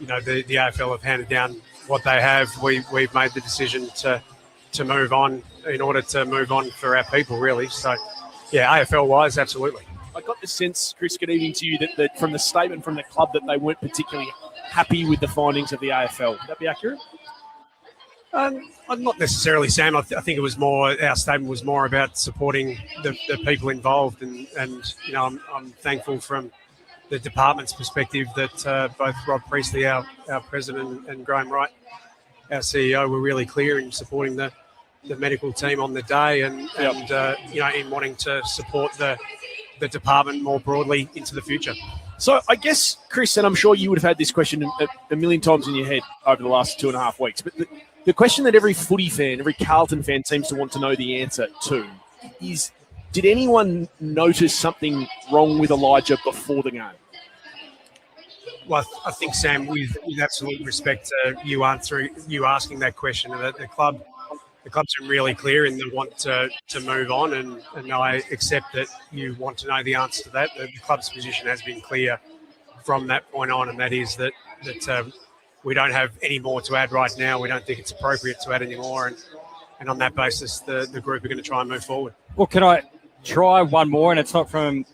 AFL have handed down what they have. We've made the decision to move on in order to move on for our people, really. So, yeah, AFL-wise, absolutely.
I got the sense, Chris, good evening to you, that from the statement from the club that they weren't particularly happy with the findings of the AFL. Would that be accurate?
Not necessarily, Sam. I think it was more, our statement was more about supporting the people involved. And I'm thankful from the department's perspective that both Rob Priestley, our president, and Graham Wright, our CEO, were really clear in supporting the medical team on the day and in wanting to support the department more broadly into the future.
So I guess, Chris, and I'm sure you would have had this question a million times in your head over the last 2.5 weeks, but the question that every footy fan, every Carlton fan seems to want to know the answer to is, did anyone notice something wrong with Elijah before the game?
Well, I think, Sam, with absolute respect to you asking that question, the club's been really clear in the want to move on, and I accept that you want to know the answer to that. The club's position has been clear from that point on, and that is that we don't have any more to add right now. We don't think it's appropriate to add any more, and on that basis, the group are going to try and move forward.
Well, can I try one more? And it's not from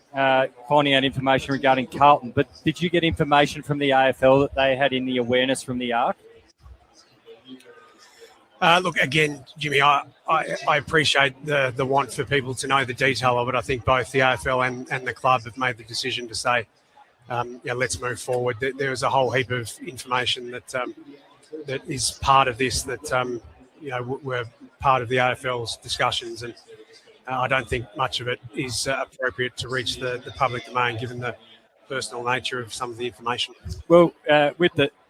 finding out information regarding Carlton, but did you get information from the AFL that they had in the awareness from the ARC?
Look, again, Jimmy, I appreciate the want for people to know the detail of it. I think both the AFL and the club have made the decision to say, let's move forward. There was a whole heap of information that is part of this that, were part of the AFL's discussions. And I don't think much of it is appropriate to reach the public domain, given the personal nature of some of the information.
Well,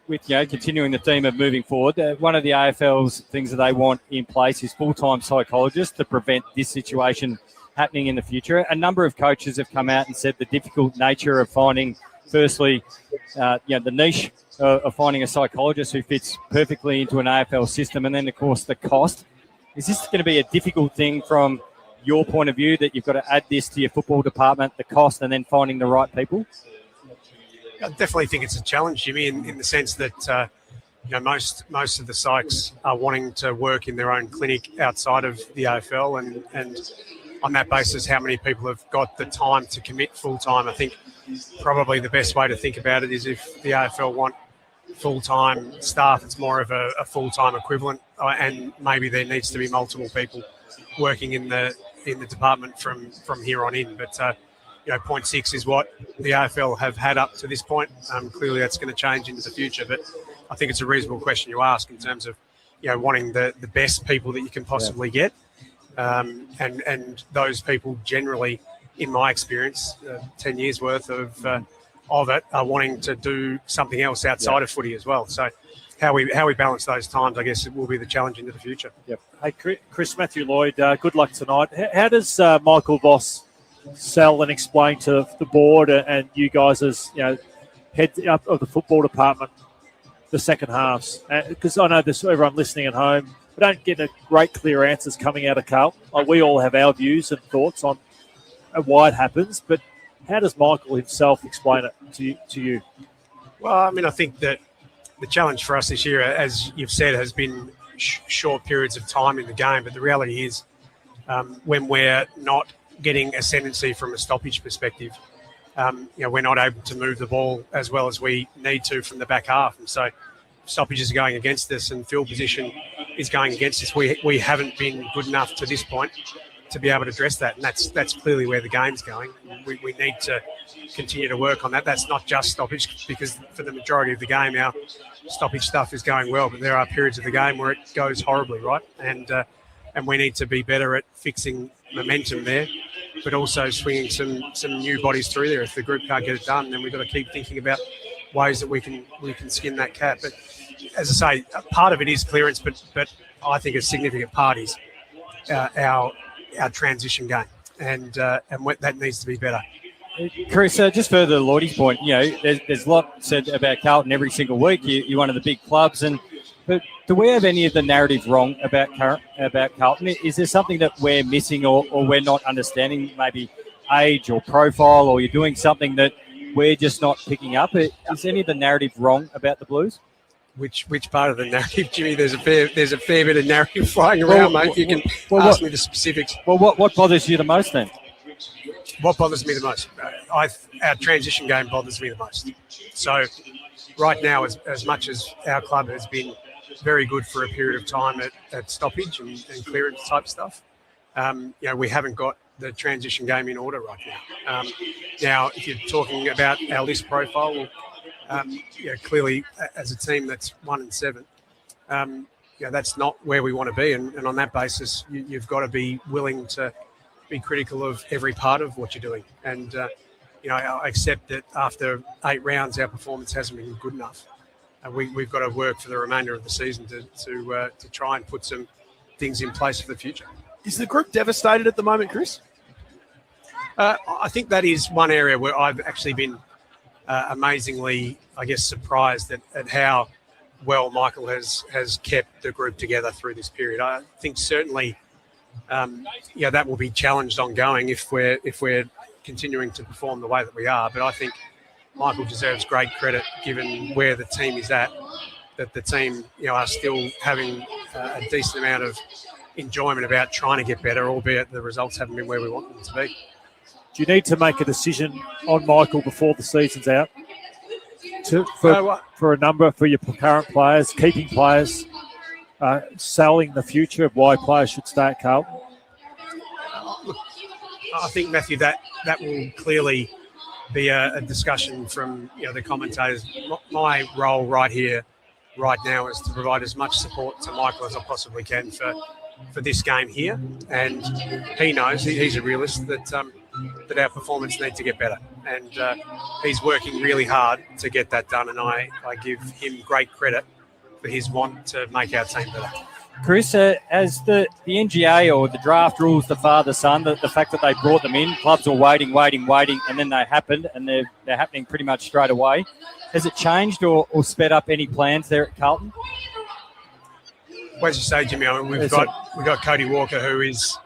with continuing the theme of moving forward, one of the AFL's things that they want in place is full-time psychologists to prevent this situation happening in the future. A number of coaches have come out and said the difficult nature of finding, firstly, the niche of finding a psychologist who fits perfectly into an AFL system, and then, of course, the cost. Is this going to be a difficult thing from your point of view, that you've got to add this to your football department, the cost, and then finding the right people?
I definitely think it's a challenge, Jimmy, in the sense that, most of the psychs are wanting to work in their own clinic outside of the AFL, and on that basis, how many people have got the time to commit full time? I think probably the best way to think about it is if the AFL want full-time staff, it's more of a full-time equivalent, and maybe there needs to be multiple people working in the department from here on in. But 0.6 is what the AFL have had up to this point. Clearly, that's going to change into the future, but I think it's a reasonable question you ask in terms of wanting the best people that you can possibly get, and those people generally, in my experience, 10 years worth of it, are wanting to do something else outside of footy as well. So how we balance those times, I guess, it will be the challenge into the future.
Yep. Hey, Chris, Matthew Lloyd, good luck tonight. How does Michael Voss sell and explain to the board and you guys as head up of the football department the second halves? Because I know there's everyone listening at home, we don't get a great clear answers coming out of Carlton. We all have our views and thoughts on why it happens, but how does Michael himself explain it to you?
Well, I mean, I think that the challenge for us this year, as you've said, has been short periods of time in the game. But the reality is, when we're not getting ascendancy from a stoppage perspective, we're not able to move the ball as well as we need to from the back half. And so stoppages are going against us and field position is going against us. We haven't been good enough to this point to be able to address that, and that's clearly where the game's going. We need to continue to work on that. That's not just stoppage, because for the majority of the game, our stoppage stuff is going well, but there are periods of the game where it goes horribly, right? And we need to be better at fixing momentum there, but also swinging some new bodies through there. If the group can't get it done, then we've got to keep thinking about ways that we can skin that cat. But as I say, part of it is clearance, but I think a significant part is our transition game, and what that needs to be better.
Chris, just further to Lloydie's point, there's a lot said about Carlton every single week. You're one of the big clubs, but do we have any of the narrative wrong about Carlton? Is there something that we're missing or we're not understanding, maybe age or profile, or you're doing something that we're just not picking up? Is any of the narrative wrong about the Blues?
Which part of the narrative, Jimmy? There's a fair bit of narrative flying around, mate. You can ask me the specifics.
Well, what bothers you the most then?
What bothers me the most? Our transition game bothers me the most. So right now, as much as our club has been very good for a period of time at stoppage and clearance type stuff, we haven't got the transition game in order right now. Now, if you're talking about our list profile, clearly as a team that's 1-7, that's not where we want to be. And on that basis, you've got to be willing to be critical of every part of what you're doing. And, I accept that after 8 rounds, our performance hasn't been good enough. We've got to work for the remainder of the season to try and put some things in place for the future.
Is the group devastated at the moment, Chris?
I think that is one area where I've actually been amazingly, I guess, surprised at how well Michael has kept the group together through this period. I think certainly, that will be challenged ongoing if we're continuing to perform the way that we are. But I think Michael deserves great credit given where the team is at, that the team, are still having a decent amount of enjoyment about trying to get better, albeit the results haven't been where we want them to be.
Do you need to make a decision on Michael before the season's out for a number for your current players, keeping players, selling the future of why players should stay at Carlton?
Look, I think, Matthew, that will clearly be a discussion from the commentators. My role right here, right now, is to provide as much support to Michael as I possibly can for this game here, and he knows, he's a realist, that our performance needs to get better, and he's working really hard to get that done, and I give him great credit for his want to make our team better.
Chris, as the NGA or the draft rules, the father-son, the fact that they brought them in, clubs were waiting, and then they happened, and they're happening pretty much straight away. Has it changed or sped up any plans there at Carlton?
Well, as you say, Jimmy, I mean, we've got Cody Walker, who is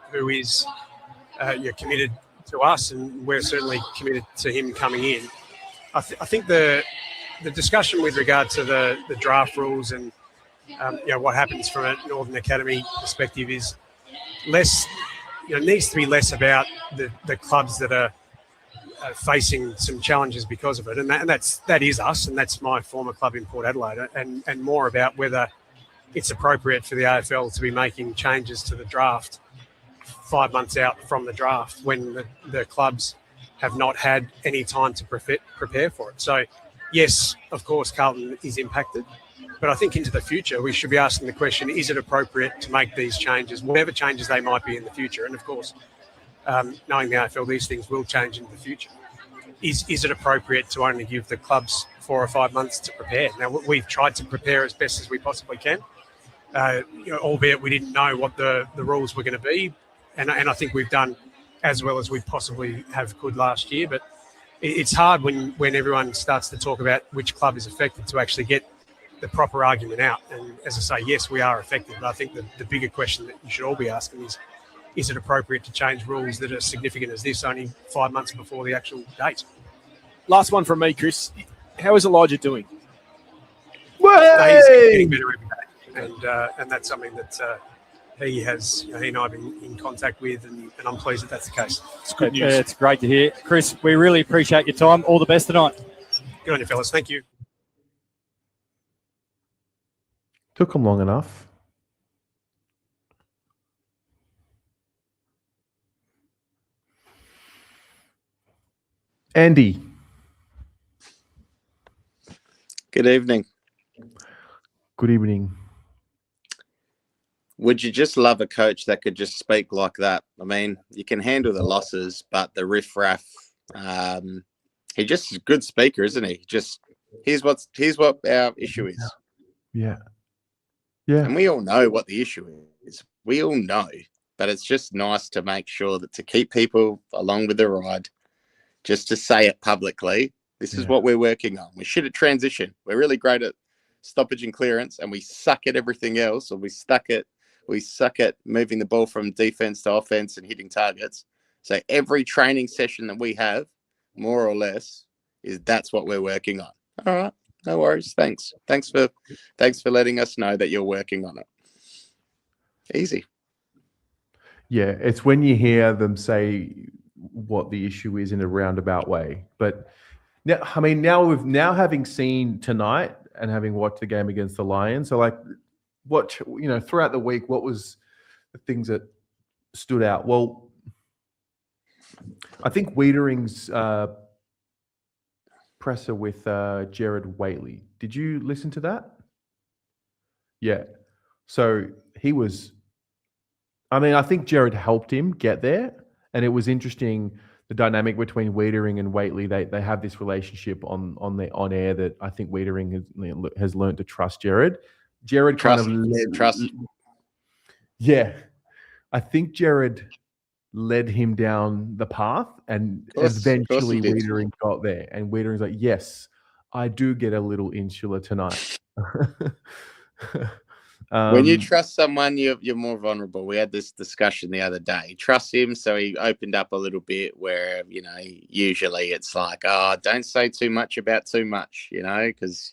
committed to us, and we're certainly committed to him coming in. I think the discussion with regard to the draft rules and what happens from a Northern Academy perspective is less, needs to be less about the clubs that are facing some challenges because of it, and that is us, and that's my former club in Port Adelaide, and more about whether it's appropriate for the AFL to be making changes to the draft 5 months out from the draft when the clubs have not had any time to prepare for it. So, yes, of course, Carlton is impacted, but I think into the future we should be asking the question, is it appropriate to make these changes, whatever changes they might be in the future? And, of course, knowing the AFL, these things will change in the future. Is it appropriate to only give the clubs 4 or 5 months to prepare? Now, we've tried to prepare as best as we possibly can, albeit we didn't know what the rules were going to be. And I think we've done as well as we possibly could last year. But it's hard when everyone starts to talk about which club is affected to actually get the proper argument out. And as I say, yes, we are affected. But I think the bigger question that you should all be asking is it appropriate to change rules that are significant as this only 5 months before the actual date?
Last one from me, Chris. How is Elijah doing?
He's getting better every day. And that's something that he and I have been in contact with, and I'm pleased that's the case.
It's good news.
It's great to hear. Chris, we really appreciate your time. All the best tonight.
Good on you, fellas. Thank you.
Took them long enough. Andy.
Good evening.
Good evening.
Would you just love a coach that could just speak like that? I mean, you can handle the losses, but the riffraff, he just is a good speaker, isn't he? Just here's what our issue is.
Yeah. Yeah.
And we all know what the issue is. We all know, but it's just nice to make sure that to keep people along with the ride, just to say it publicly. This is what we're working on. We're shit at transition. We're really great at stoppage and clearance, and we suck at everything else, or we suck at moving the ball from defense to offense and hitting targets. So every training session that we have, more or less, that's what we're working on. All right, no worries. Thanks for letting us know that you're working on it. Easy.
Yeah, it's when you hear them say what the issue is in a roundabout way. But now, I mean, now having seen tonight and having watched the game against the Lions, so like, throughout the week, what was the things that stood out? Well, I think Wiedering's presser with Jared Waitley. Did you listen to that? Yeah. So he was, I think Jared helped him get there. And it was interesting, the dynamic between Wiedering and Waitley. They have this relationship on air that I think Wiedering has learned to trust Jared. Jared trust. Yeah. I think Jared led him down the path, and eventually Wiedering got there. And Wiedering's like, yes, I do get a little insular tonight.
When you trust someone, you're more vulnerable. We had this discussion the other day. Trust him, so he opened up a little bit where, usually it's like, don't say too much about too much, because,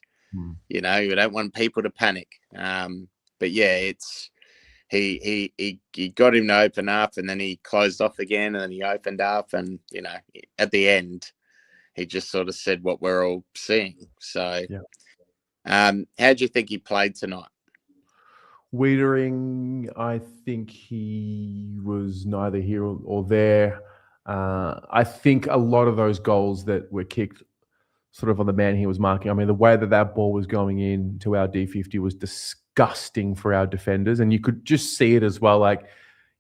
you don't want people to panic. But yeah, it's he got him to open up, and then he closed off again, and then he opened up, and, at the end, he just sort of said what we're all seeing. So, how do you think he played tonight?
Wiedering, I think he was neither here or there. I think a lot of those goals that were kicked sort of on the man he was marking, the way that ball was going in to our D50 was disgusting for our defenders. And you could just see it as well. Like,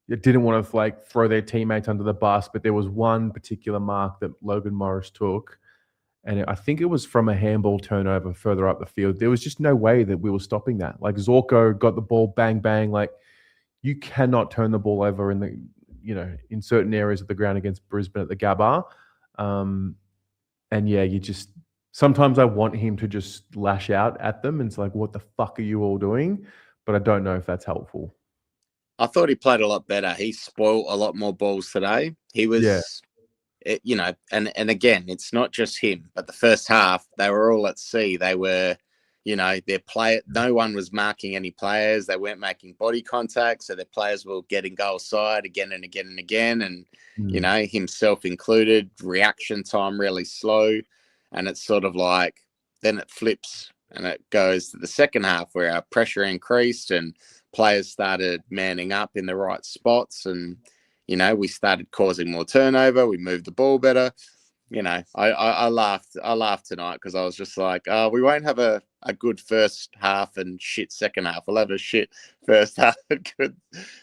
it didn't want to throw their teammates under the bus, but there was one particular mark that Logan Morris took. And I think it was from a handball turnover further up the field. There was just no way that we were stopping that. Like, Zorko got the ball, bang, bang. Like, you cannot turn the ball over in certain areas of the ground against Brisbane at the Gabba. And yeah, sometimes I want him to just lash out at them. And it's like, what the fuck are you all doing? But I don't know if that's helpful.
I thought he played a lot better. He spoiled a lot more balls today. He was... Yeah. And again, it's not just him, but the first half, they were all at sea. They were, no one was marking any players. They weren't making body contact, so their players were getting goal side again and again and again. And himself included, reaction time really slow. And it's sort of like then it flips and it goes to the second half where our pressure increased and players started manning up in the right spots, and we started causing more turnover. We moved the ball better. I laughed tonight because I was just like, we won't have a good first half and shit second half. We'll have a shit first half and good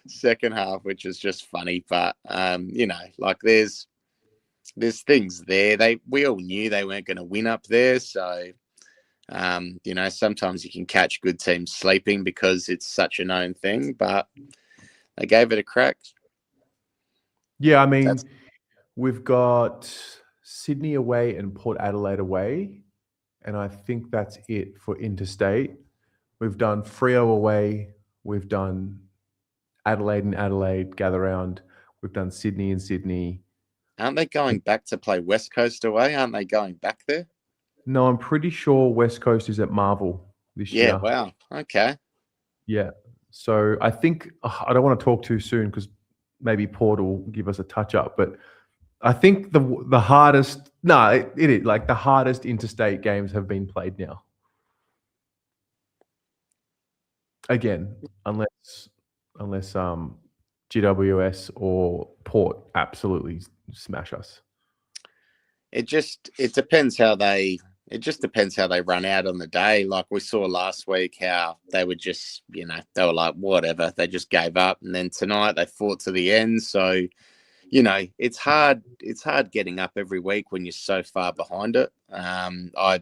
second half, which is just funny. But like there's things there. We all knew they weren't going to win up there, so sometimes you can catch good teams sleeping because it's such a known thing. But they gave it a crack.
Yeah, I mean, we've got Sydney away and Port Adelaide away, and I think that's it for interstate. We've done Freo away, we've done Adelaide and Adelaide, gather round, we've done Sydney and Sydney.
Aren't they going back to play West Coast away? Aren't they going back there?
No, I'm pretty sure West Coast is at Marvel this year.
Yeah, wow. Okay.
Yeah. So I think, I don't want to talk too soon because maybe Port will give us a touch up, but I think the hardest, it is like the hardest interstate games have been played now. Again, unless GWS or Port absolutely smash us.
It depends how they run out on the day. Like we saw last week how they were just, they were like, whatever. They just gave up. And then tonight they fought to the end. So, it's hard getting up every week when you're so far behind it. I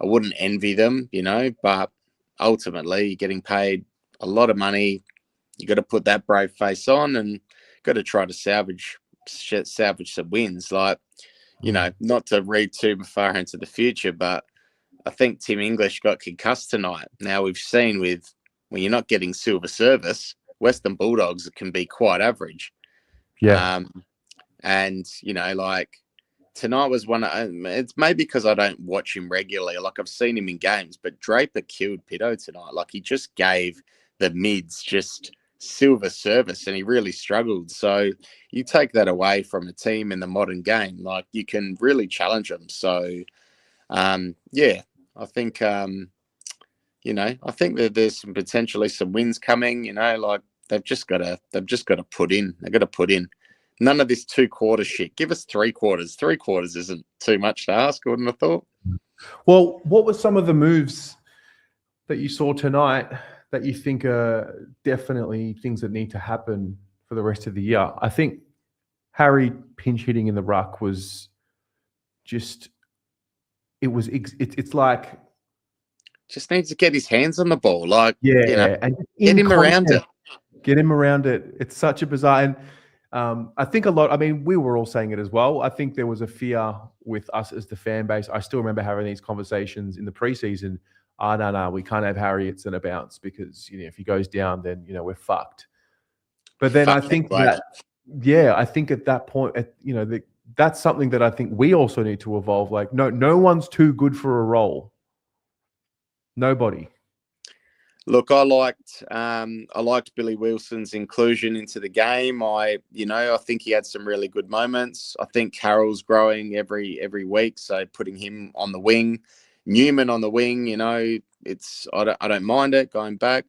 wouldn't envy them, but ultimately you're getting paid a lot of money. You got to put that brave face on and got to try to salvage some wins. Like, not to read too far into the future, but I think Tim English got concussed tonight. Now we've seen when you're not getting silver service, Western Bulldogs can be quite average.
Yeah.
And like tonight was it's maybe because I don't watch him regularly. Like I've seen him in games, but Draper killed Pitto tonight. Like he just gave the mids just silver service and he really struggled. So you take that away from a team in the modern game, like you can really challenge them. So I think I think that there's potentially some wins coming, like they've just got to put in. They've got to put in. None of this 2/4 shit. Give us 3/4. 3/4 isn't too much to ask, I wouldn't have thought.
Well, what were some of the moves that you saw tonight that you think are definitely things that need to happen for the rest of the year? I think Harry pinch hitting in the ruck was just, it's like,
just needs to get his hands on the ball. Like,
and
get him around it.
Get him around it. It's such a bizarre, and I think we were all saying it as well. I think there was a fear with us as the fan base. I still remember having these conversations in the preseason. No, we can't have Harry at centre bounce because, if he goes down, then, we're fucked. But then I think I think at that point, that's something that I think we also need to evolve. Like, no one's too good for a role. Nobody.
Look, I liked Billy Wilson's inclusion into the game. I think he had some really good moments. I think Carroll's growing every week, so putting him on the wing, Newman on the wing, I don't mind it going back.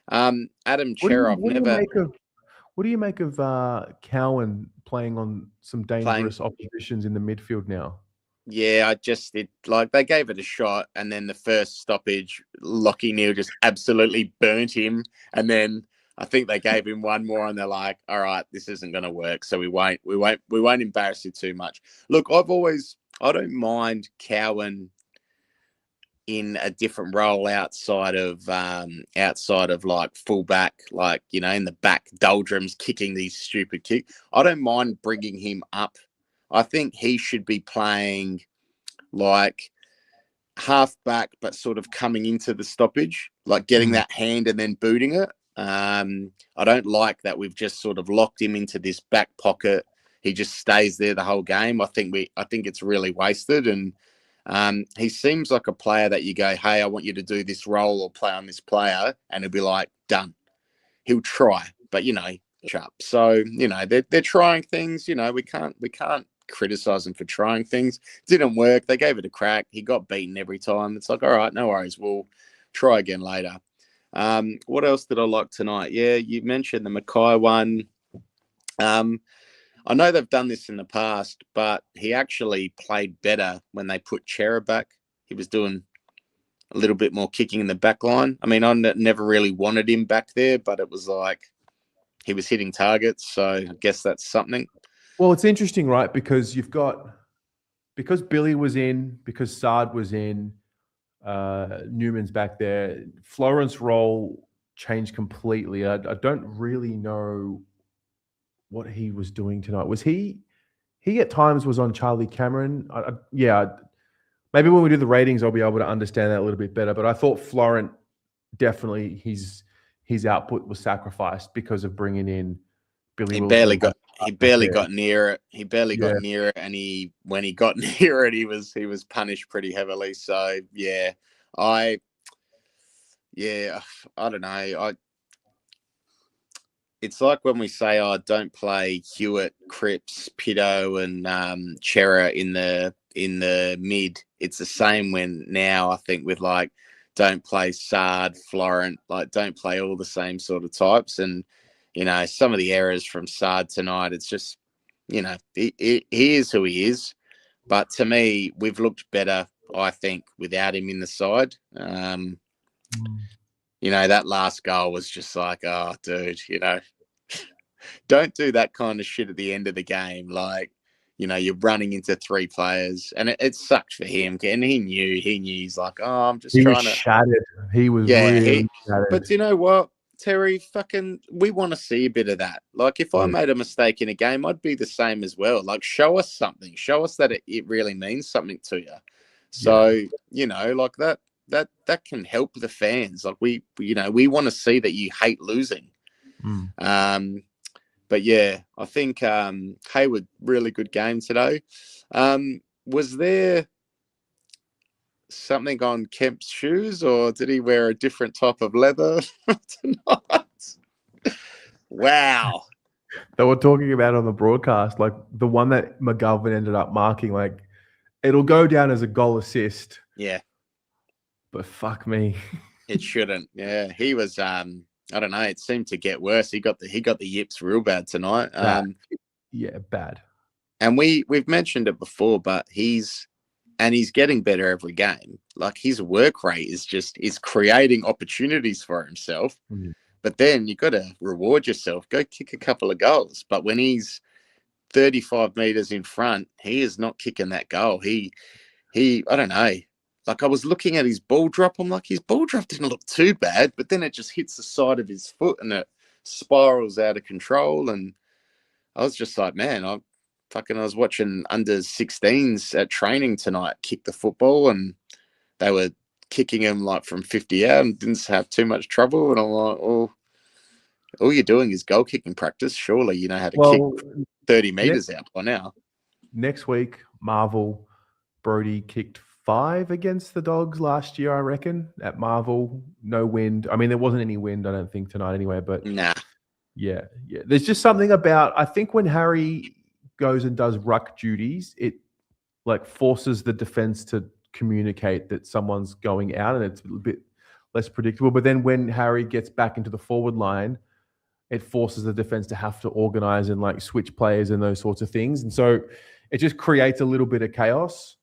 Adam Cherub,
what do you make of Cowan playing on some dangerous oppositions in the midfield now?
Yeah, they gave it a shot, and then the first stoppage, Lockie Neal just absolutely burnt him, and then I think they gave him one more, and they're like, "All right, this isn't going to work, so we won't embarrass you too much." Look, I don't mind Cowan in a different role outside of like fullback, like in the back doldrums, kicking these stupid kicks. I don't mind bringing him up. I think he should be playing like half back, but sort of coming into the stoppage, like getting that hand and then booting it. I don't like that we've just sort of locked him into this back pocket. He just stays there the whole game. I think it's really wasted. And He seems like a player that you go, hey, I want you to do this role or play on this player, and he'll be like, done. He'll try, but sharp. So they're trying things. We can't criticize him for trying things. Didn't work. They gave it a crack. He got beaten every time. It's like, all right, no worries. We'll try again later. What else did I like tonight? Yeah, you mentioned the Mackay one. I know they've done this in the past, but he actually played better when they put Chera back. He was doing a little bit more kicking in the back line. I mean, I never really wanted him back there, but it was like he was hitting targets. So I guess that's something.
Well, it's interesting, right? Because because Billy was in, because Saad was in, Newman's back there. Florent's role changed completely. I don't really know what he was doing tonight. Was he at times was on Charlie Cameron? Maybe when we do the ratings, I'll be able to understand that a little bit better. But I thought Florent definitely his output was sacrificed because of bringing in Billy.
He barely got near it. He barely got near it, and when he got near it, he was punished pretty heavily. So I don't know. It's like when we say, don't play Hewitt, Cripps, Pitto, and Chera in the mid. It's the same when now I think with like don't play Saad, Florent, like don't play all the same sort of types. And some of the errors from Saad tonight, it's just he is who he is. But to me, we've looked better, I think, without him in the side. That last goal was just like, oh, dude, don't do that kind of shit at the end of the game. Like, you're running into three players, and it sucked for him. And he knew he's like, oh, I'm just trying to.
Shattered. He was really shattered.
But you know what, Terry? We want to see a bit of that. Like, if I made a mistake in a game, I'd be the same as well. Like, show us something. Show us that it really means something to you. So like that can help the fans. Like we want to see that you hate losing. But yeah, I think Hayward, really good game today. Was there something on Kemp's shoes, or did he wear a different type of leather tonight? Wow.
They were talking about on the broadcast, like the one that McGovern ended up marking, like it'll go down as a goal assist.
Yeah.
But fuck me.
It shouldn't. Yeah. He was I don't know, it seemed to get worse. He got the yips real bad tonight.
Bad.
And we've mentioned it before, but he's getting better every game. Like, his work rate is creating opportunities for himself. But then you got to reward yourself. Go kick a couple of goals. But when he's 35 meters in front, he is not kicking that goal. He I don't know. Like, I was looking at his ball drop. I'm like, his ball drop didn't look too bad, but then it just hits the side of his foot and it spirals out of control. And I was just like, man, I was watching under 16s at training tonight kick the football, and they were kicking him like from 50 out and didn't have too much trouble. And I'm like, oh, all you're doing is goal kicking practice. Surely you know how to kick 30 meters out by now.
Next week, Marvel, Brody kicked 5 against the Dogs last year, I reckon, at Marvel. No wind. I mean, there wasn't any wind, I don't think, tonight anyway. But
nah.
Yeah. There's just something about, I think when Harry goes and does ruck duties, it like forces the defense to communicate that someone's going out, and it's a bit less predictable. But then when Harry gets back into the forward line, it forces the defense to have to organize and like switch players and those sorts of things. And so it just creates a little bit of chaos.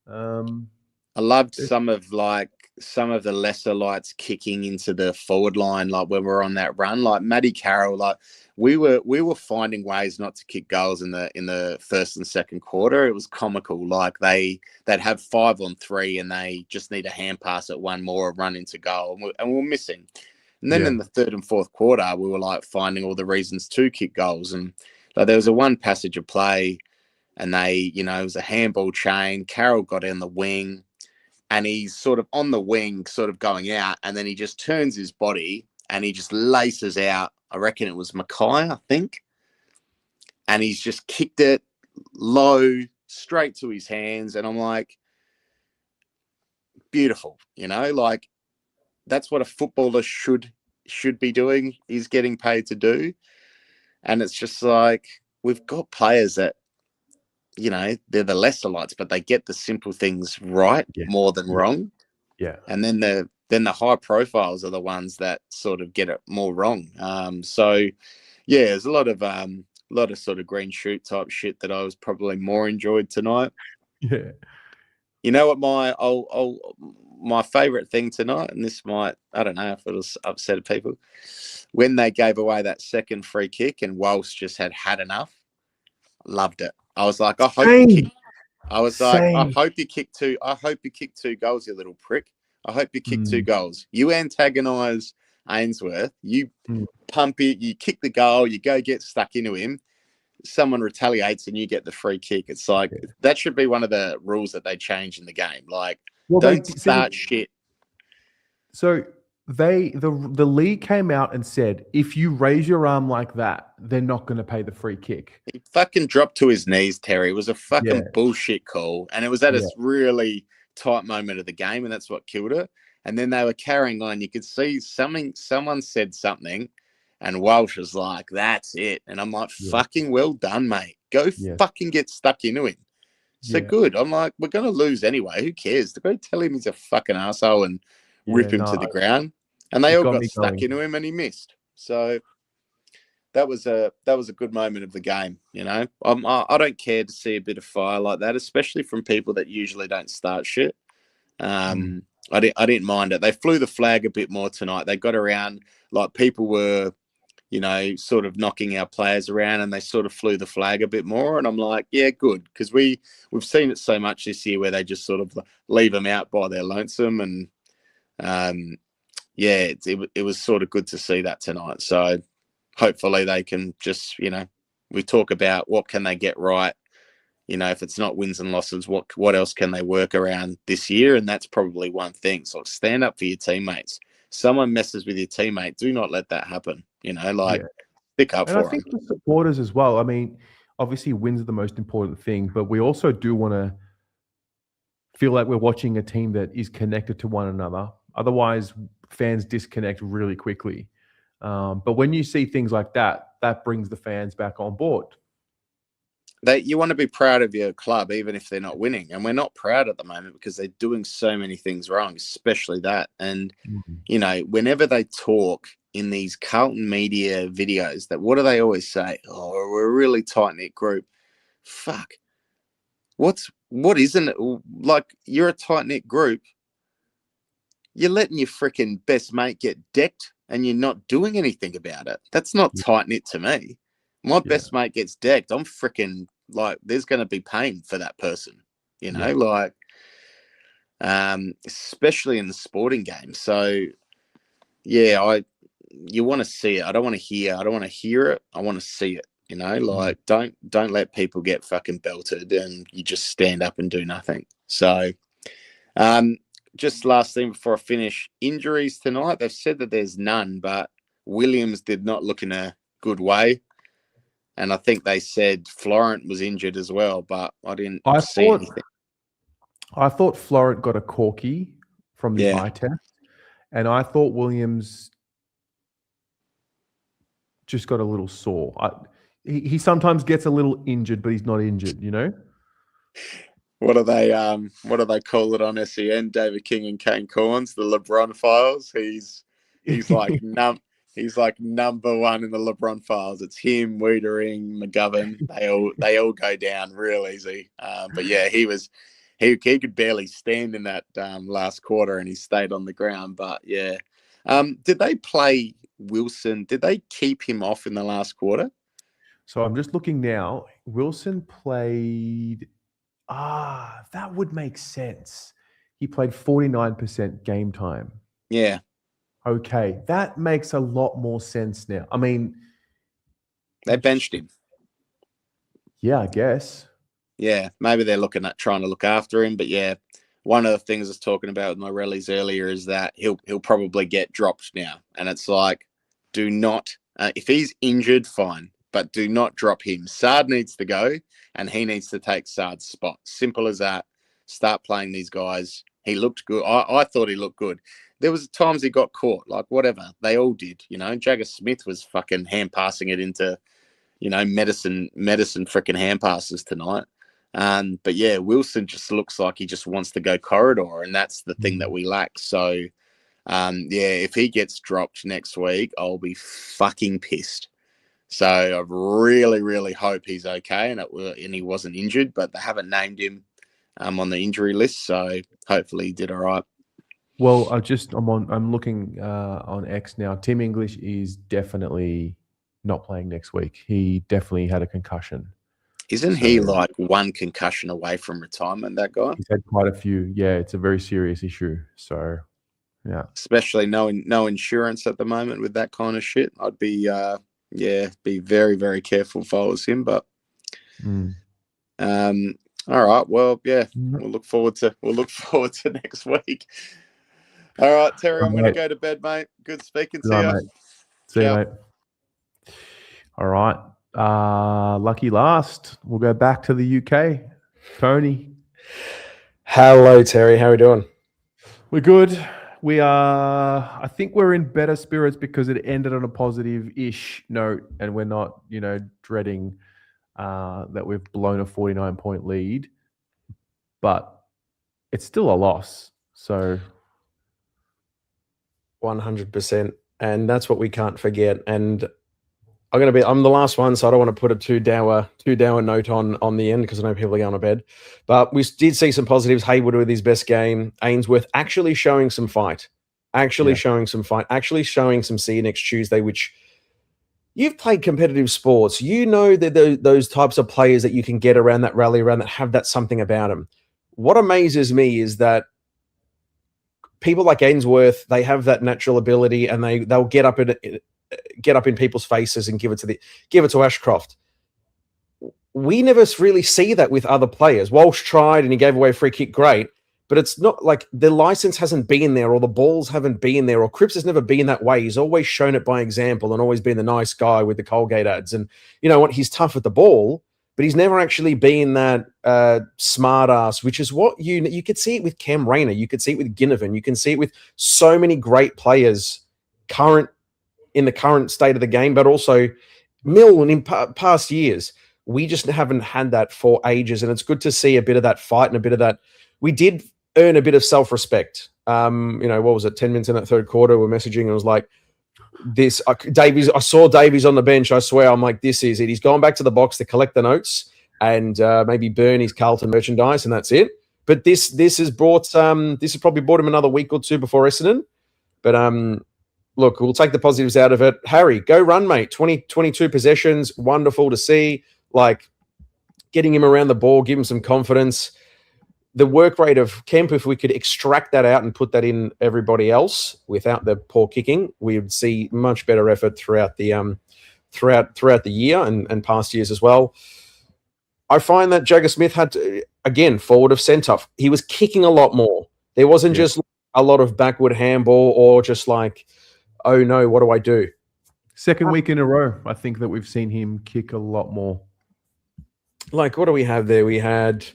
I loved some of the lesser lights kicking into the forward line, like when we're on that run, like Matty Carroll, like we were finding ways not to kick goals in the first and second quarter. It was comical. Like they'd have 5 on 3 and they just need a hand pass at one more run into goal, and we're missing. And then in the third and fourth quarter, we were like finding all the reasons to kick goals. And like, there was a one passage of play, and it was a handball chain. Carroll got in the wing, and he's sort of on the wing, sort of going out, and then he just turns his body and he just laces out. I reckon it was Mackay, I think. And he's just kicked it low, straight to his hands. And I'm like, beautiful. You know, like that's what a footballer should be doing, is getting paid to do. And it's just like, we've got players that, you know, they're the lesser lights, but they get the simple things right more than wrong.
Yeah.
And then the high profiles are the ones that sort of get it more wrong. So yeah, there's a lot of sort of green shoot type shit that I was probably more enjoyed tonight.
Yeah.
You know what my favorite thing tonight, and this might, I don't know if it'll upset people, when they gave away that second free kick and Walsh just had enough. Loved it. I was like, I hope you kick. I was like, I hope you kick two. I hope you kick 2 goals, you little prick. I hope you kick 2 goals. You antagonise Ainsworth. You pump it. You kick the goal. You go get stuck into him. Someone retaliates and you get the free kick. It's like, that should be one of the rules that they change in the game. Like, don't start shit.
So the league came out and said, if you raise your arm like that, they're not going to pay the free kick.
He fucking dropped to his knees, Terry. It was a fucking bullshit call. And it was at a really tight moment of the game, and that's what killed it. And then they were carrying on. You could see someone said something, and Walsh was like, that's it. And I'm like, fucking well done, mate. Go fucking get stuck into him. So good. I'm like, we're going to lose anyway. Who cares? To go tell him he's a fucking asshole and rip him to the ground. And they all got stuck into him and he missed. So that was a good moment of the game. You know, I don't care to see a bit of fire like that, especially from people that usually don't start shit. I didn't mind it. They flew the flag a bit more tonight. They got around, like, people were, you know, sort of knocking our players around, and they sort of flew the flag a bit more. And I'm like, yeah, good, because we've seen it so much this year where they just sort of leave them out by their lonesome. And it was sort of good to see that tonight. So hopefully they can just, you know, we talk about what can they get right. You know, if it's not wins and losses, what else can they work around this year? And that's probably one thing. So stand up for your teammates. Someone messes with your teammate, do not let that happen. You know, like, stick up
And
for
I think
them.
the supporters as well. I mean, obviously wins are the most important thing, but we also do want to feel like we're watching a team that is connected to one another. Otherwise, fans disconnect really quickly. But when you see things like that, that brings the fans back on board.
You want to be proud of your club, even if they're not winning. And we're not proud at the moment because they're doing so many things wrong, especially that. And, you know, whenever they talk in these Carlton media videos, that what do they always say? Oh, we're a really tight-knit group. Fuck. What isn't it? Like, you're a tight-knit group. You're letting your freaking best mate get decked and you're not doing anything about it. That's not tight-knit to me. My best mate gets decked. I'm freaking, like, there's going to be pain for that person, you know, like, especially in the sporting game. So, yeah, you want to see it. I don't want to hear it. I want to see it, you know, like, don't let people get fucking belted and you just stand up and do nothing. So, just last thing before I finish, injuries tonight. They've said that there's none, but Williams did not look in a good way. And I think they said Florent was injured as well, but I didn't see anything.
I thought Florent got a corky from the eye test, and I thought Williams just got a little sore. He sometimes gets a little injured, but he's not injured, you know?
What do they call it on SEN? David King and Kane Corns, the LeBron files. He's like he's like number one in the LeBron files. It's him, Wiedering, McGovern. They all go down real easy. But yeah, he could barely stand in that last quarter, and he stayed on the ground. But yeah, did they play Wilson? Did they keep him off in the last quarter?
So I'm just looking now. Wilson played. That would make sense. He played 49% game time.
Yeah.
Okay, that makes a lot more sense now. I mean,
they benched him.
Yeah, I guess.
Yeah, maybe they're looking at trying to look after him. But yeah, one of the things I was talking about with my rallies earlier is that he'll probably get dropped now. And it's like, do not, if he's injured, fine, but do not drop him. Saad needs to go, and he needs to take Saad's spot. Simple as that. Start playing these guys He looked good. I thought he looked good. There was times he got caught, like whatever. They all did, you know. Jagger Smith was fucking hand passing it into, you know, medicine freaking hand passes tonight. But yeah, Wilson just looks like he just wants to go corridor, and that's the thing that we lack. So yeah, if he gets dropped next week, I'll be fucking pissed. So I really, really hope he's okay and he wasn't injured, but they haven't named him on the injury list, so hopefully he did all right.
Well, I'm looking on X now. Tim English is definitely not playing next week. He definitely had a concussion.
Isn't he like one concussion away from retirement, that guy?
He's had quite a few. Yeah, it's a very serious issue. So, yeah.
Especially no insurance at the moment with that kind of shit. I'd be be very, very careful if I was him. But all right, well, yeah, we'll look forward to next week. All right, Terry, I'm going to go to bed, mate. Good speaking to you.
Mate. See you, mate. All right. Lucky last. We'll go back to the UK. Tony.
Hello, Terry. How are we doing?
We're good. We are, I think we're in better spirits because it ended on a positive-ish note, and we're not, dreading that we've blown a 49-point lead. But it's still a loss. So
100%. And that's what we can't forget. And I'm the last one, so I don't want to put a too dour note on the end because I know people are going to bed. But we did see some positives. Hayward with his best game. Ainsworth actually showing some fight. Showing some see you next Tuesday, which you've played competitive sports. You know that those types of players that you can get around that rally around that have that something about them. What amazes me is that people like Ainsworth, they have that natural ability, and they'll get up in people's faces and give it to Ashcroft. We never really see that with other players. Walsh tried and he gave away a free kick, great, but it's not like the license hasn't been there, or the balls haven't been there, or Cripps has never been that way. He's always shown it by example and always been the nice guy with the Colgate ads. And you know what? He's tough with the ball, but he's never actually been that smart ass, which is what you could see it with Cam Rayner. You could see it with Ginnivan. You can see it with so many great players in the current state of the game, but also Mill and in past years. We just haven't had that for ages, and it's good to see a bit of that fight and a bit of that. We did earn a bit of self-respect. What was it, 10 minutes in that third quarter, we're messaging, and it was like, I saw Davies on the bench, I swear, I'm like, this is it. He's gone back to the box to collect the notes and maybe burn his Carlton merchandise, and that's it. But this has probably bought him another week or two before Essendon. But look, we'll take the positives out of it. Harry, go run, mate. 22 possessions, wonderful to see. Like, getting him around the ball, give him some confidence. The work rate of Kemp, if we could extract that out and put that in everybody else without the poor kicking, we would see much better effort throughout the throughout the year and past years as well. I find that Jagger Smith had to, again, forward of centre. He was kicking a lot more. There wasn't just a lot of backward handball or just like, oh no, what do I do?
Second week in a row, I think that we've seen him kick a lot more.
Like, what do we have there? We had,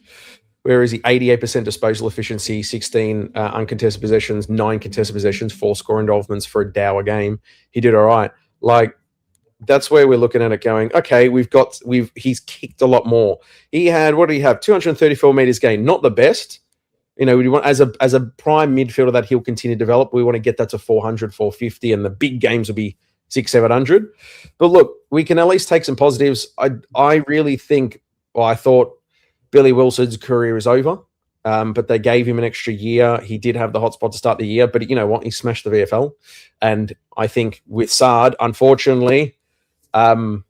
where is he? 88% disposal efficiency, 16 uncontested possessions, 9 contested possessions, 4 score involvements for a Dower game. He did all right. Like, that's where we're looking at it going, okay, he's kicked a lot more. He had, what did he have? 234 meters gain. Not the best. We want, as a prime midfielder that he'll continue to develop, we want to get that to 400, 450, and the big games will be 600, 700. But look, we can at least take some positives. I really think, I thought Billy Wilson's career is over, but they gave him an extra year. He did have the hotspot to start the year, but you know what? He smashed the VFL. And I think with Sard, unfortunately, time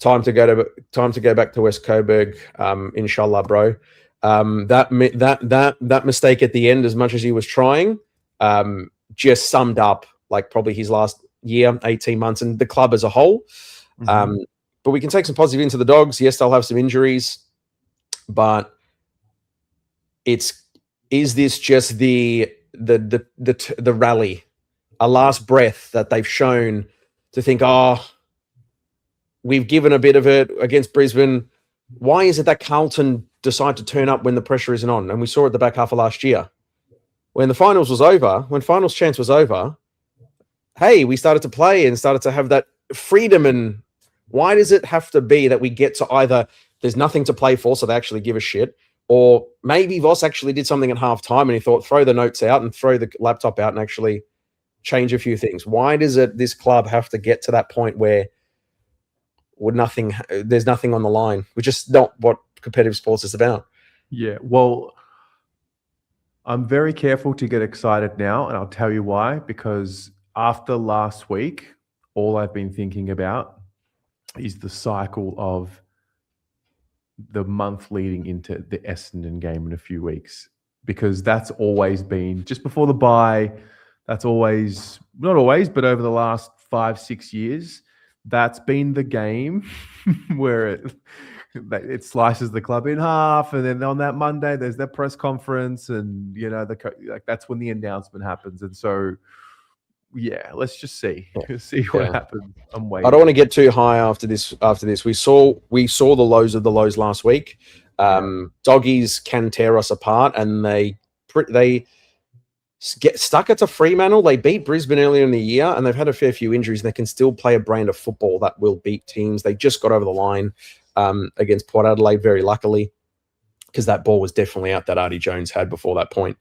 to go back to West Coburg, inshallah, bro. That mistake at the end, as much as he was trying, just summed up like probably his last year, 18 months, and the club as a whole. But we can take some positive into the Dogs. Yes, they'll have some injuries, but is this just the rally, a last breath that they've shown to think, we've given a bit of it against Brisbane. Why is it that Carlton decide to turn up when the pressure isn't on? And we saw it the back half of last year. when the finals was over, when finals chance was over, hey, we started to play and started to have that freedom. And why does it have to be that we get to either there's nothing to play for, so they actually give a shit, or maybe Voss actually did something at halftime and he thought, throw the notes out and throw the laptop out and actually change a few things. Why does this club have to get to that point where there's nothing on the line, which is not what competitive sports is about?
Yeah, well, I'm very careful to get excited now, and I'll tell you why. Because after last week, all I've been thinking about is the cycle of the month leading into the Essendon game in a few weeks. Because that's always been, just before the bye, that's always, not always, but over the last 5-6 years, that's been the game where it slices the club in half, and then on that Monday there's that press conference, and that's when the announcement happens. And so, yeah, let's just see what happens. I'm waiting.
I don't want to get too high after this. We saw the lows of the lows last week. Doggies can tear us apart, and they get stuck at a Fremantle. They beat Brisbane earlier in the year, and they've had a fair few injuries, and they can still play a brand of football that will beat teams. They just got over the line against Port Adelaide, very luckily, because that ball was definitely out that Artie Jones had before that point.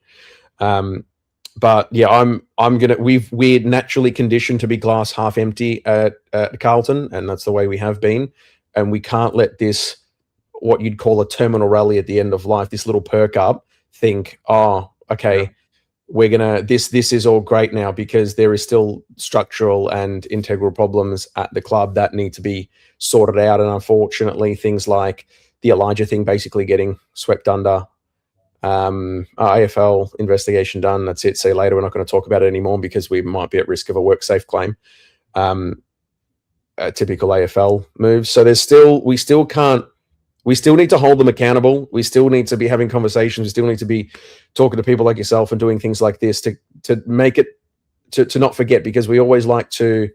But yeah, we're naturally conditioned to be glass half empty at Carlton, and that's the way we have been. And we can't let this, what you'd call a terminal rally at the end of life, this little perk up, think, oh, okay, we're gonna this is all great now, because there is still structural and integral problems at the club that need to be sorted out. And unfortunately, things like the Elijah thing basically getting swept under, AFL investigation done. That's it. See you later. We're not going to talk about it anymore because we might be at risk of a WorkSafe claim. Typical AFL moves. So we still need to hold them accountable. We still need to be having conversations. We still need to be talking to people like yourself and doing things like this to make it to not forget, because we always like to,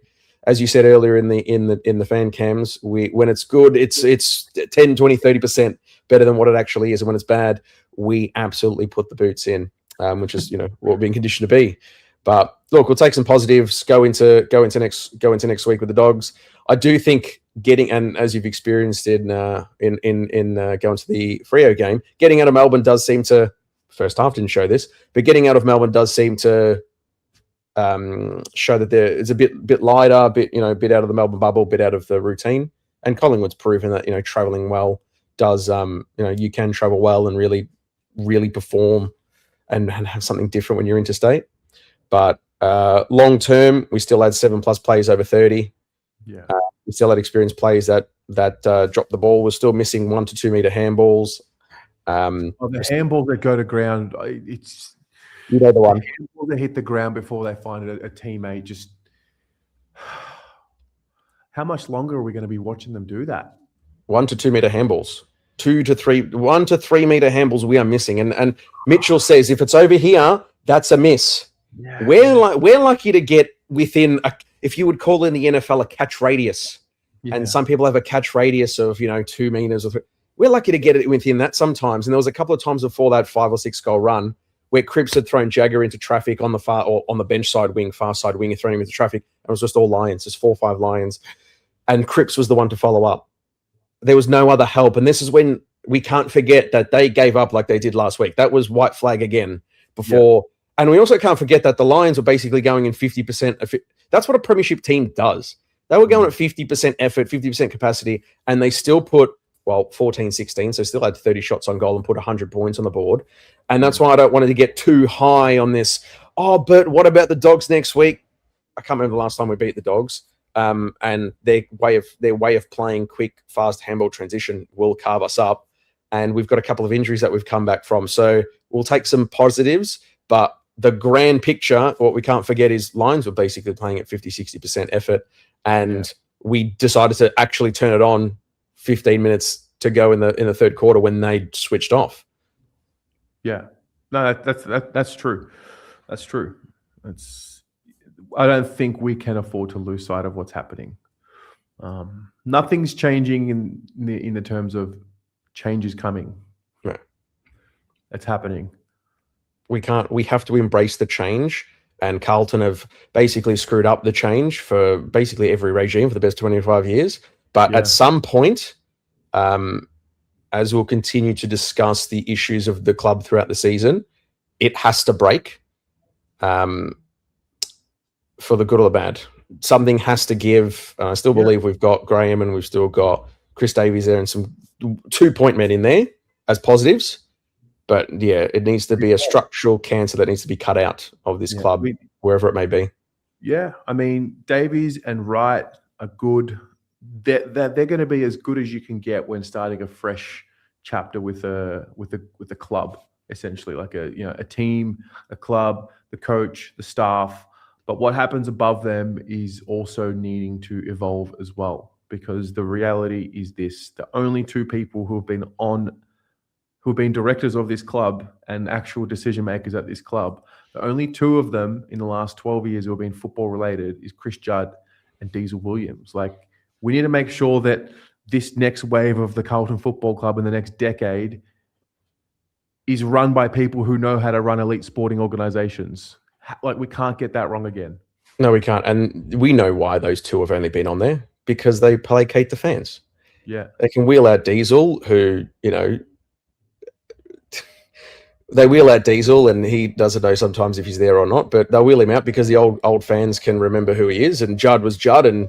as you said earlier in the fan cams, when it's good, it's 10, 20, 30% better than what it actually is. And when it's bad, we absolutely put the boots in, which is, what we're being conditioned to be. But look, we'll take some positives, go into next week with the Dogs. I do think and as you've experienced in going to the Freo game, getting out of Melbourne does seem to, first half didn't show this, but getting out of Melbourne does seem to show that there is a bit lighter, a bit out of the Melbourne bubble, a bit out of the routine. And Collingwood's proven that, traveling well does, you can travel well and really, really perform and have something different when you're interstate. But long term, we still had 7+ players over 30.
Yeah.
We still had experienced players that dropped the ball. We're still missing 1 to 2 meter handballs.
The handballs that go to ground, it's
the one.
Handballs that hit the ground before they find a teammate. Just how much longer are we going to be watching them do that?
1 to 2 meter handballs. 1 to 3 meter handballs we are missing. And Mitchell says if it's over here, that's a miss. Yeah. We're lucky to get within if you would call in the NFL a catch radius, and some people have a catch radius of 2 meters or 3. We're lucky to get it within that sometimes. And there was a couple of times before that 5 or 6 goal run where Cripps had thrown Jagger into traffic on the far or on the bench side wing, far side wing, and thrown him into traffic. And it was just all Lions, just 4 or 5 Lions, and Cripps was the one to follow up. There was no other help, and this is when we can't forget that they gave up like they did last week. That was white flag again before. Yeah. And we also can't forget that the Lions were basically going in 50%. That's what a premiership team does. They were going at 50% effort, 50% capacity, and they still put, 14, 16, so still had 30 shots on goal and put 100 points on the board. And that's why I don't want to get too high on this. Oh, but what about the Dogs next week? I can't remember the last time we beat the Dogs. And their way of playing quick, fast handball transition will carve us up. And we've got a couple of injuries that we've come back from. So we'll take some positives, but the grand picture, what we can't forget is Lions were basically playing at 50, 60% effort. And we decided to actually turn it on 15 minutes to go in the third quarter when they switched off.
Yeah. No, that's true. That's true. I don't think we can afford to lose sight of what's happening. Nothing's changing in the terms of change is coming.
Right.
It's happening.
We have to embrace the change. And Carlton have basically screwed up the change for basically every regime for the best 25 years. But at some point, as we'll continue to discuss the issues of the club throughout the season, it has to break for the good or the bad. Something has to give. I still believe we've got Graham and we've still got Chris Davies there and some 2-point men in there as positives. But yeah, it needs to be a structural cancer that needs to be cut out of this club, wherever it may be.
Yeah, I mean, Davies and Wright are good. They're going to be as good as you can get when starting a fresh chapter with a club, essentially, like a team, a club, the coach, the staff. But what happens above them is also needing to evolve as well, because the reality is this: the only two people who have been directors of this club and actual decision makers at this club, the only two of them in the last 12 years who have been football related is Chris Judd and Diesel Williams. Like, we need to make sure that this next wave of the Carlton Football Club in the next decade is run by people who know how to run elite sporting organizations. Like, we can't get that wrong again.
No, we can't. And we know why those two have only been on there, because they placate the fans.
Yeah.
They can wheel out Diesel, who, they wheel out Diesel, and he doesn't know sometimes if he's there or not, but they'll wheel him out because the old fans can remember who he is. And Judd was Judd, and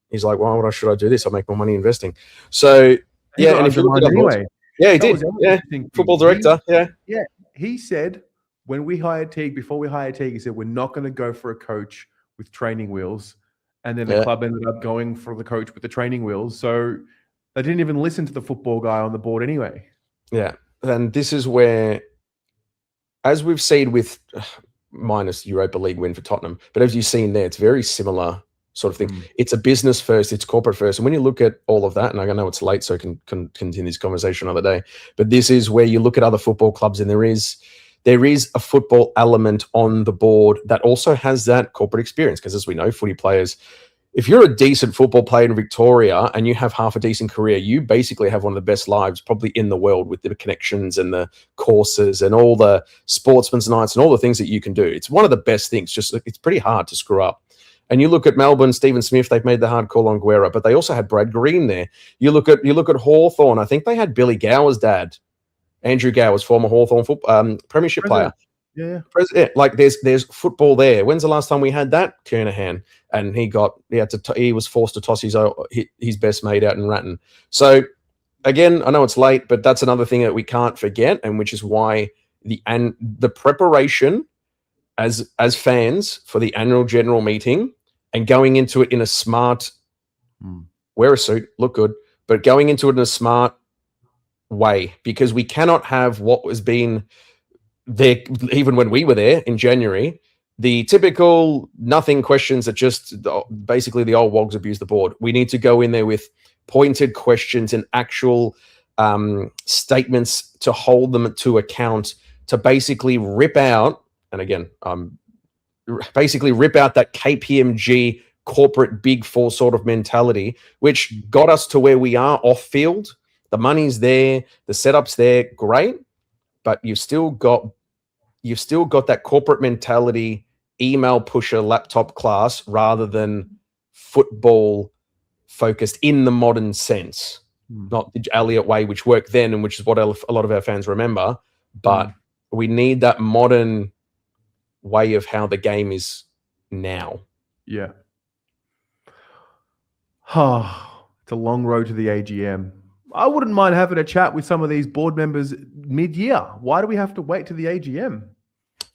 he's like, why should I do this? I'll make more money investing. So, yeah, and if you look at
anyway.
Yeah, he did. Yeah, football director. Yeah.
He said when we hired Teague, before we hired Teague, he said, we're not going to go for a coach with training wheels. And then the club ended up going for the coach with the training wheels. So they didn't even listen to the football guy on the board anyway.
Yeah. And this is where, as we've seen with minus Europa League win for Tottenham, but as you've seen there, it's very similar sort of thing. It's a business first, it's corporate first. And when you look at all of that, and I know it's late, so I can continue this conversation another day, but this is where you look at other football clubs, and there is a football element on the board that also has that corporate experience. Because as we know, footy players, if you're a decent football player in Victoria and you have half a decent career, you basically have one of the best lives probably in the world, with the connections and the courses and all the sportsman's nights and all the things that you can do. It's one of the best things. Just it's pretty hard to screw up. And you look at Melbourne, Stephen Smith, they've made the hard call on Guerra, but they also had Brad Green there. You look at Hawthorn. I think they had Billy Gower's dad, Andrew Gowers, former Hawthorn premiership player.
Yeah.
Like there's football there. When's the last time we had that? Kernahan, and he was forced to toss his best mate out in Ratton. So again, I know it's late, but that's another thing that we can't forget, and which is why the preparation as fans for the annual general meeting and going into it in a smart, wear a suit, look good, but going into it in a smart way, because we cannot have what was being there, even when we were there in January, the typical nothing questions that just basically the old wogs abuse the board. We need to go in there with pointed questions and actual statements to hold them to account, to basically rip out, and again, basically rip out that KPMG corporate big four sort of mentality, which got us to where we are off field. The money's there, the setup's there, great, but you've still got that corporate mentality, email pusher, laptop class, rather than football focused in the modern sense, not the Elliott way, which worked then and which is what a lot of our fans remember. But we need that modern way of how the game is now.
Yeah. It's a long road to the AGM. I wouldn't mind having a chat with some of these board members mid-year. Why do we have to wait to the AGM?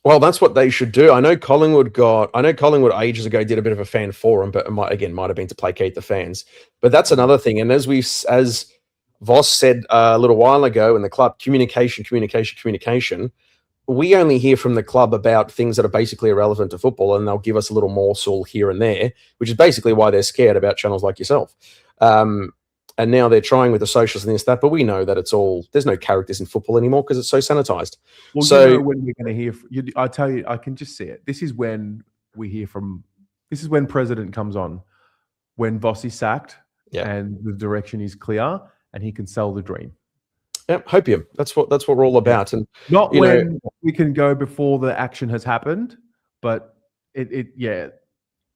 Well, that's what they should do. I know Collingwood ages ago did a bit of a fan forum, but it might have been to placate the fans. But that's another thing. And as Voss said a little while ago in the club, communication. We only hear from the club about things that are basically irrelevant to football, and they'll give us a little morsel here and there, which is basically why they're scared about channels like yourself. And now they're trying with the socials and this, that, but we know that there's no characters in football anymore because it's so sanitized.
Well,
so
when we're going to hear, I tell you, I can just see it. This is when President comes on, when Voss is sacked and the direction is clear and he can sell the dream.
Yep, hopium. That's what we're all about. And
Not
you know,
when we can go before the action has happened, but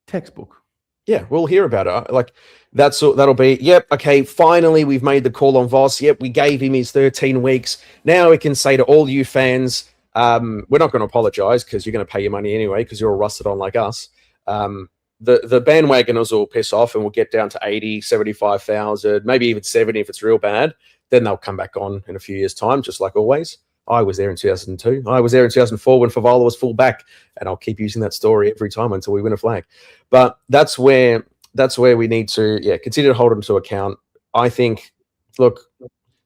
textbook.
yeah, we'll hear about it. Like that'll be, yep, okay, finally we've made the call on Voss. Yep, we gave him his 13 weeks. Now we can say to all you fans, we're not going to apologize because you're going to pay your money anyway because you're all rusted on like us. The bandwagoners will piss off and we'll get down to 80, 75,000, maybe even 70 if it's real bad. Then they'll come back on in a few years' time, just like always. I was there in 2002. I was there in 2004 when Favola was full back, and I'll keep using that story every time until we win a flag. But that's where we need to continue to hold them to account. I think, look,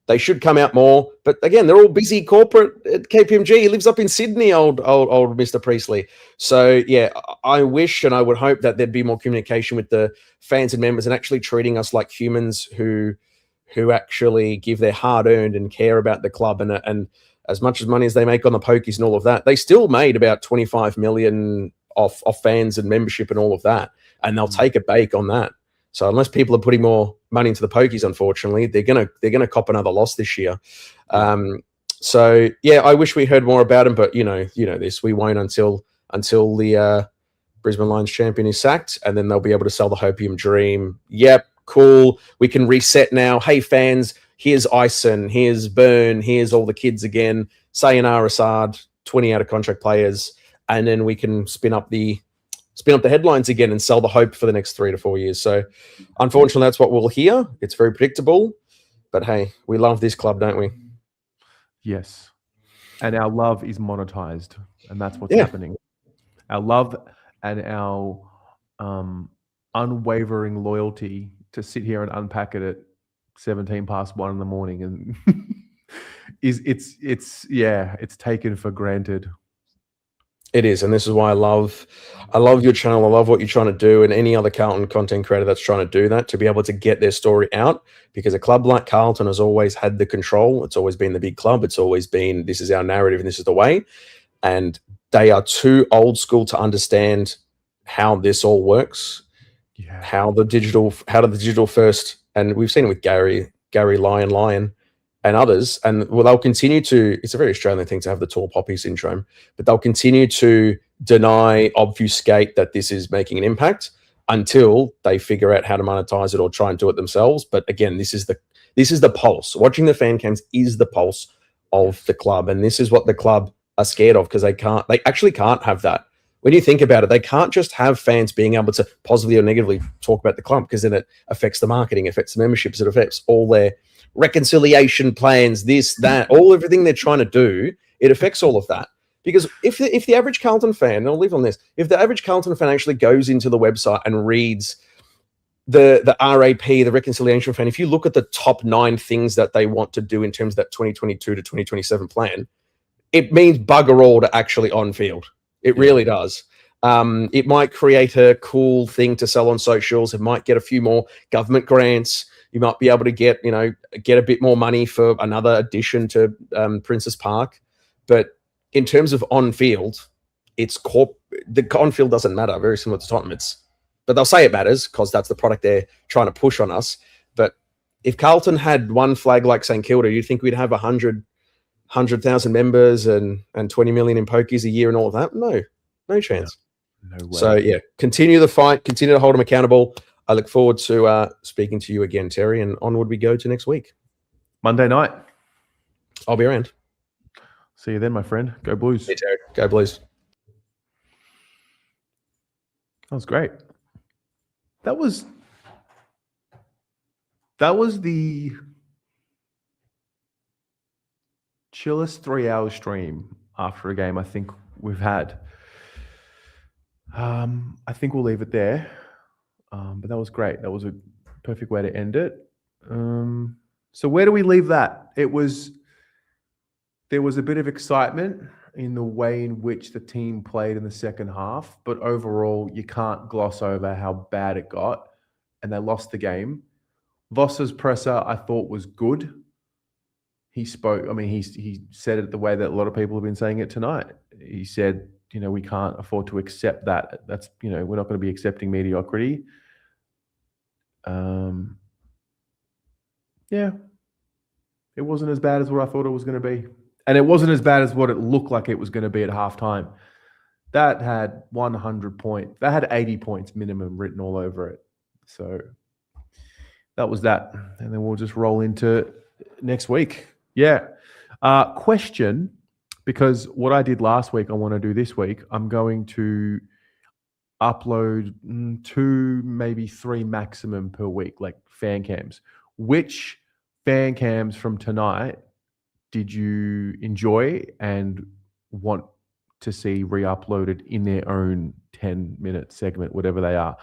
they should come out more, but again, they're all busy corporate at KPMG. He lives up in Sydney, old Mr. Priestley. So yeah, I wish and I would hope that there'd be more communication with the fans and members and actually treating us like humans who actually give their hard-earned and care about the club. And as much as money as they make on the pokies and all of that, they still made about 25 million off fans and membership and all of that, and they'll take a bake on that. So unless people are putting more money into the pokies, unfortunately, they're gonna cop another loss this year. So yeah, I wish we heard more about him, but you know this, we won't until the Brisbane Lions champion is sacked, and then they'll be able to sell the Hopium dream. Yep, cool. We can reset now. Hey fans, here's Ison, here's Byrne, here's all the kids again. Sayonara Assad, 20 out of contract players, and then we can spin up the headlines again and sell the hope for the next 3 to 4 years. So unfortunately, that's what we'll hear. It's very predictable, but hey, we love this club, don't we?
Yes. And our love is monetized, and that's what's happening. Our love and our unwavering loyalty to sit here and unpack it at 17 past 1 in the morning and it's taken for granted.
It is, and this is why I love your channel. I love what you're trying to do, and any other Carlton content creator that's trying to do that, to be able to get their story out, because a club like Carlton has always had the control. It's always been the big club. It's always been, this is our narrative and this is the way. And they are too old school to understand how this all works. Yeah. How the digital first, and we've seen it with Gary Lyon, and others, and they'll continue to, it's a very Australian thing to have the tall poppy syndrome, but they'll continue to deny, obfuscate that this is making an impact until they figure out how to monetize it or try and do it themselves. But again, this is the pulse. Watching the fan cams is the pulse of the club, and this is what the club are scared of, because they actually can't have that. When you think about it, they can't just have fans being able to positively or negatively talk about the club, because then it affects the marketing, affects the memberships, it affects all their reconciliation plans, this, that, everything they're trying to do. It affects all of that. Because if the average Carlton fan, and I'll leave on this, if the average Carlton fan actually goes into the website and reads the RAP, the reconciliation plan, if you look at the top 9 things that they want to do in terms of that 2022 to 2027 plan, it means bugger all to actually on field. It really does. It might create a cool thing to sell on socials. It might get a few more government grants. You might be able to get a bit more money for another addition to Princess Park. But in terms of on field, the on field doesn't matter. Very similar to Tottenham. But they'll say it matters because that's the product they're trying to push on us. But if Carlton had one flag like St Kilda, you think we'd have 100,000 members and 20 million in pokies a year and all of that? No chance. No way. So yeah, continue the fight, continue to hold them accountable. I look forward to speaking to you again, Terry, and onward we go to next week.
Monday night.
I'll be around.
See you then, my friend. Go Blues.
Hey, Terry. Go Blues.
That was great. That was the chillest 3-hour stream after a game I think we've had. I think we'll leave it there. But that was great. That was a perfect way to end it. So where do we leave that? There was a bit of excitement in the way in which the team played in the second half, but overall you can't gloss over how bad it got, and they lost the game. Voss's presser I thought was good. He spoke, he said it the way that a lot of people have been saying it tonight. He said, we can't afford to accept that. That's, we're not going to be accepting mediocrity. Yeah. It wasn't as bad as what I thought it was going to be. And it wasn't as bad as what it looked like it was going to be at halftime. That had 100 points. That had 80 points minimum written all over it. So that was that. And then we'll just roll into next week. Yeah. Question, because what I did last week, I want to do this week. I'm going to upload 2, maybe 3 maximum per week, like fan cams. Which fan cams from tonight did you enjoy and want to see re-uploaded in their own 10-minute segment, whatever they are?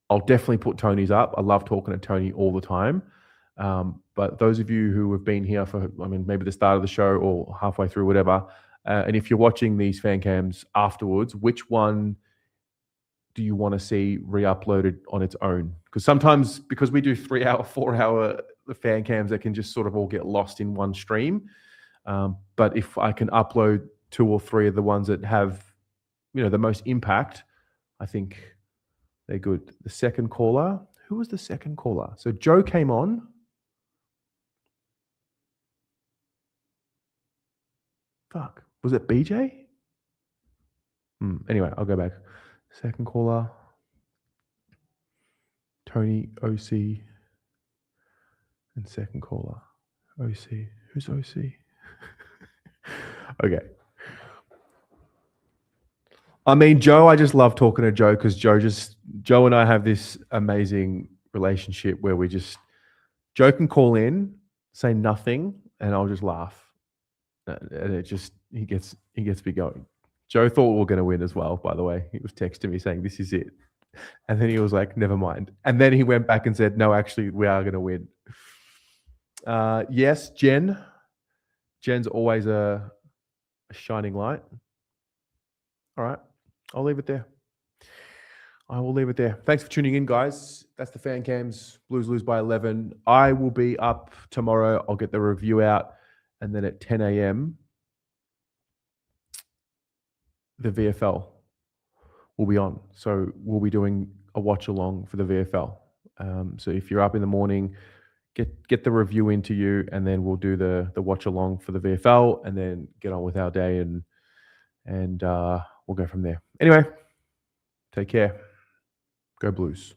I'll definitely put Tony's up. I love talking to Tony all the time. But those of you who have been here for, maybe the start of the show or halfway through, whatever, and if you're watching these fan cams afterwards, which one do you want to see re-uploaded on its own? Because sometimes, because we do 3-hour, 4-hour fan cams, that can just sort of all get lost in one stream. But if I can upload 2 or 3 of the ones that have, the most impact, I think they're good. The second caller, who was the second caller? So Joe came on. Fuck, was it BJ? Anyway, I'll go back. Second caller, Tony, OC, and second caller, OC. Who's OC? Okay. Joe, I just love talking to Joe because Joe and I have this amazing relationship where Joe can call in, say nothing, and I'll just laugh. And he gets me going. Joe thought we were going to win as well, by the way. He was texting me saying, this is it. And then he was like, never mind. And then he went back and said, no, actually, we are going to win. Yes, Jen. Jen's always a shining light. All right. I'll leave it there. I will leave it there. Thanks for tuning in, guys. That's the fan cams. Blues lose by 11. I will be up tomorrow. I'll get the review out. And then at 10 a.m., the VFL will be on. So we'll be doing a watch along for the VFL. So if you're up in the morning, get the review into you, and then we'll do the watch along for the VFL, and then get on with our day, and we'll go from there. Anyway, take care. Go Blues.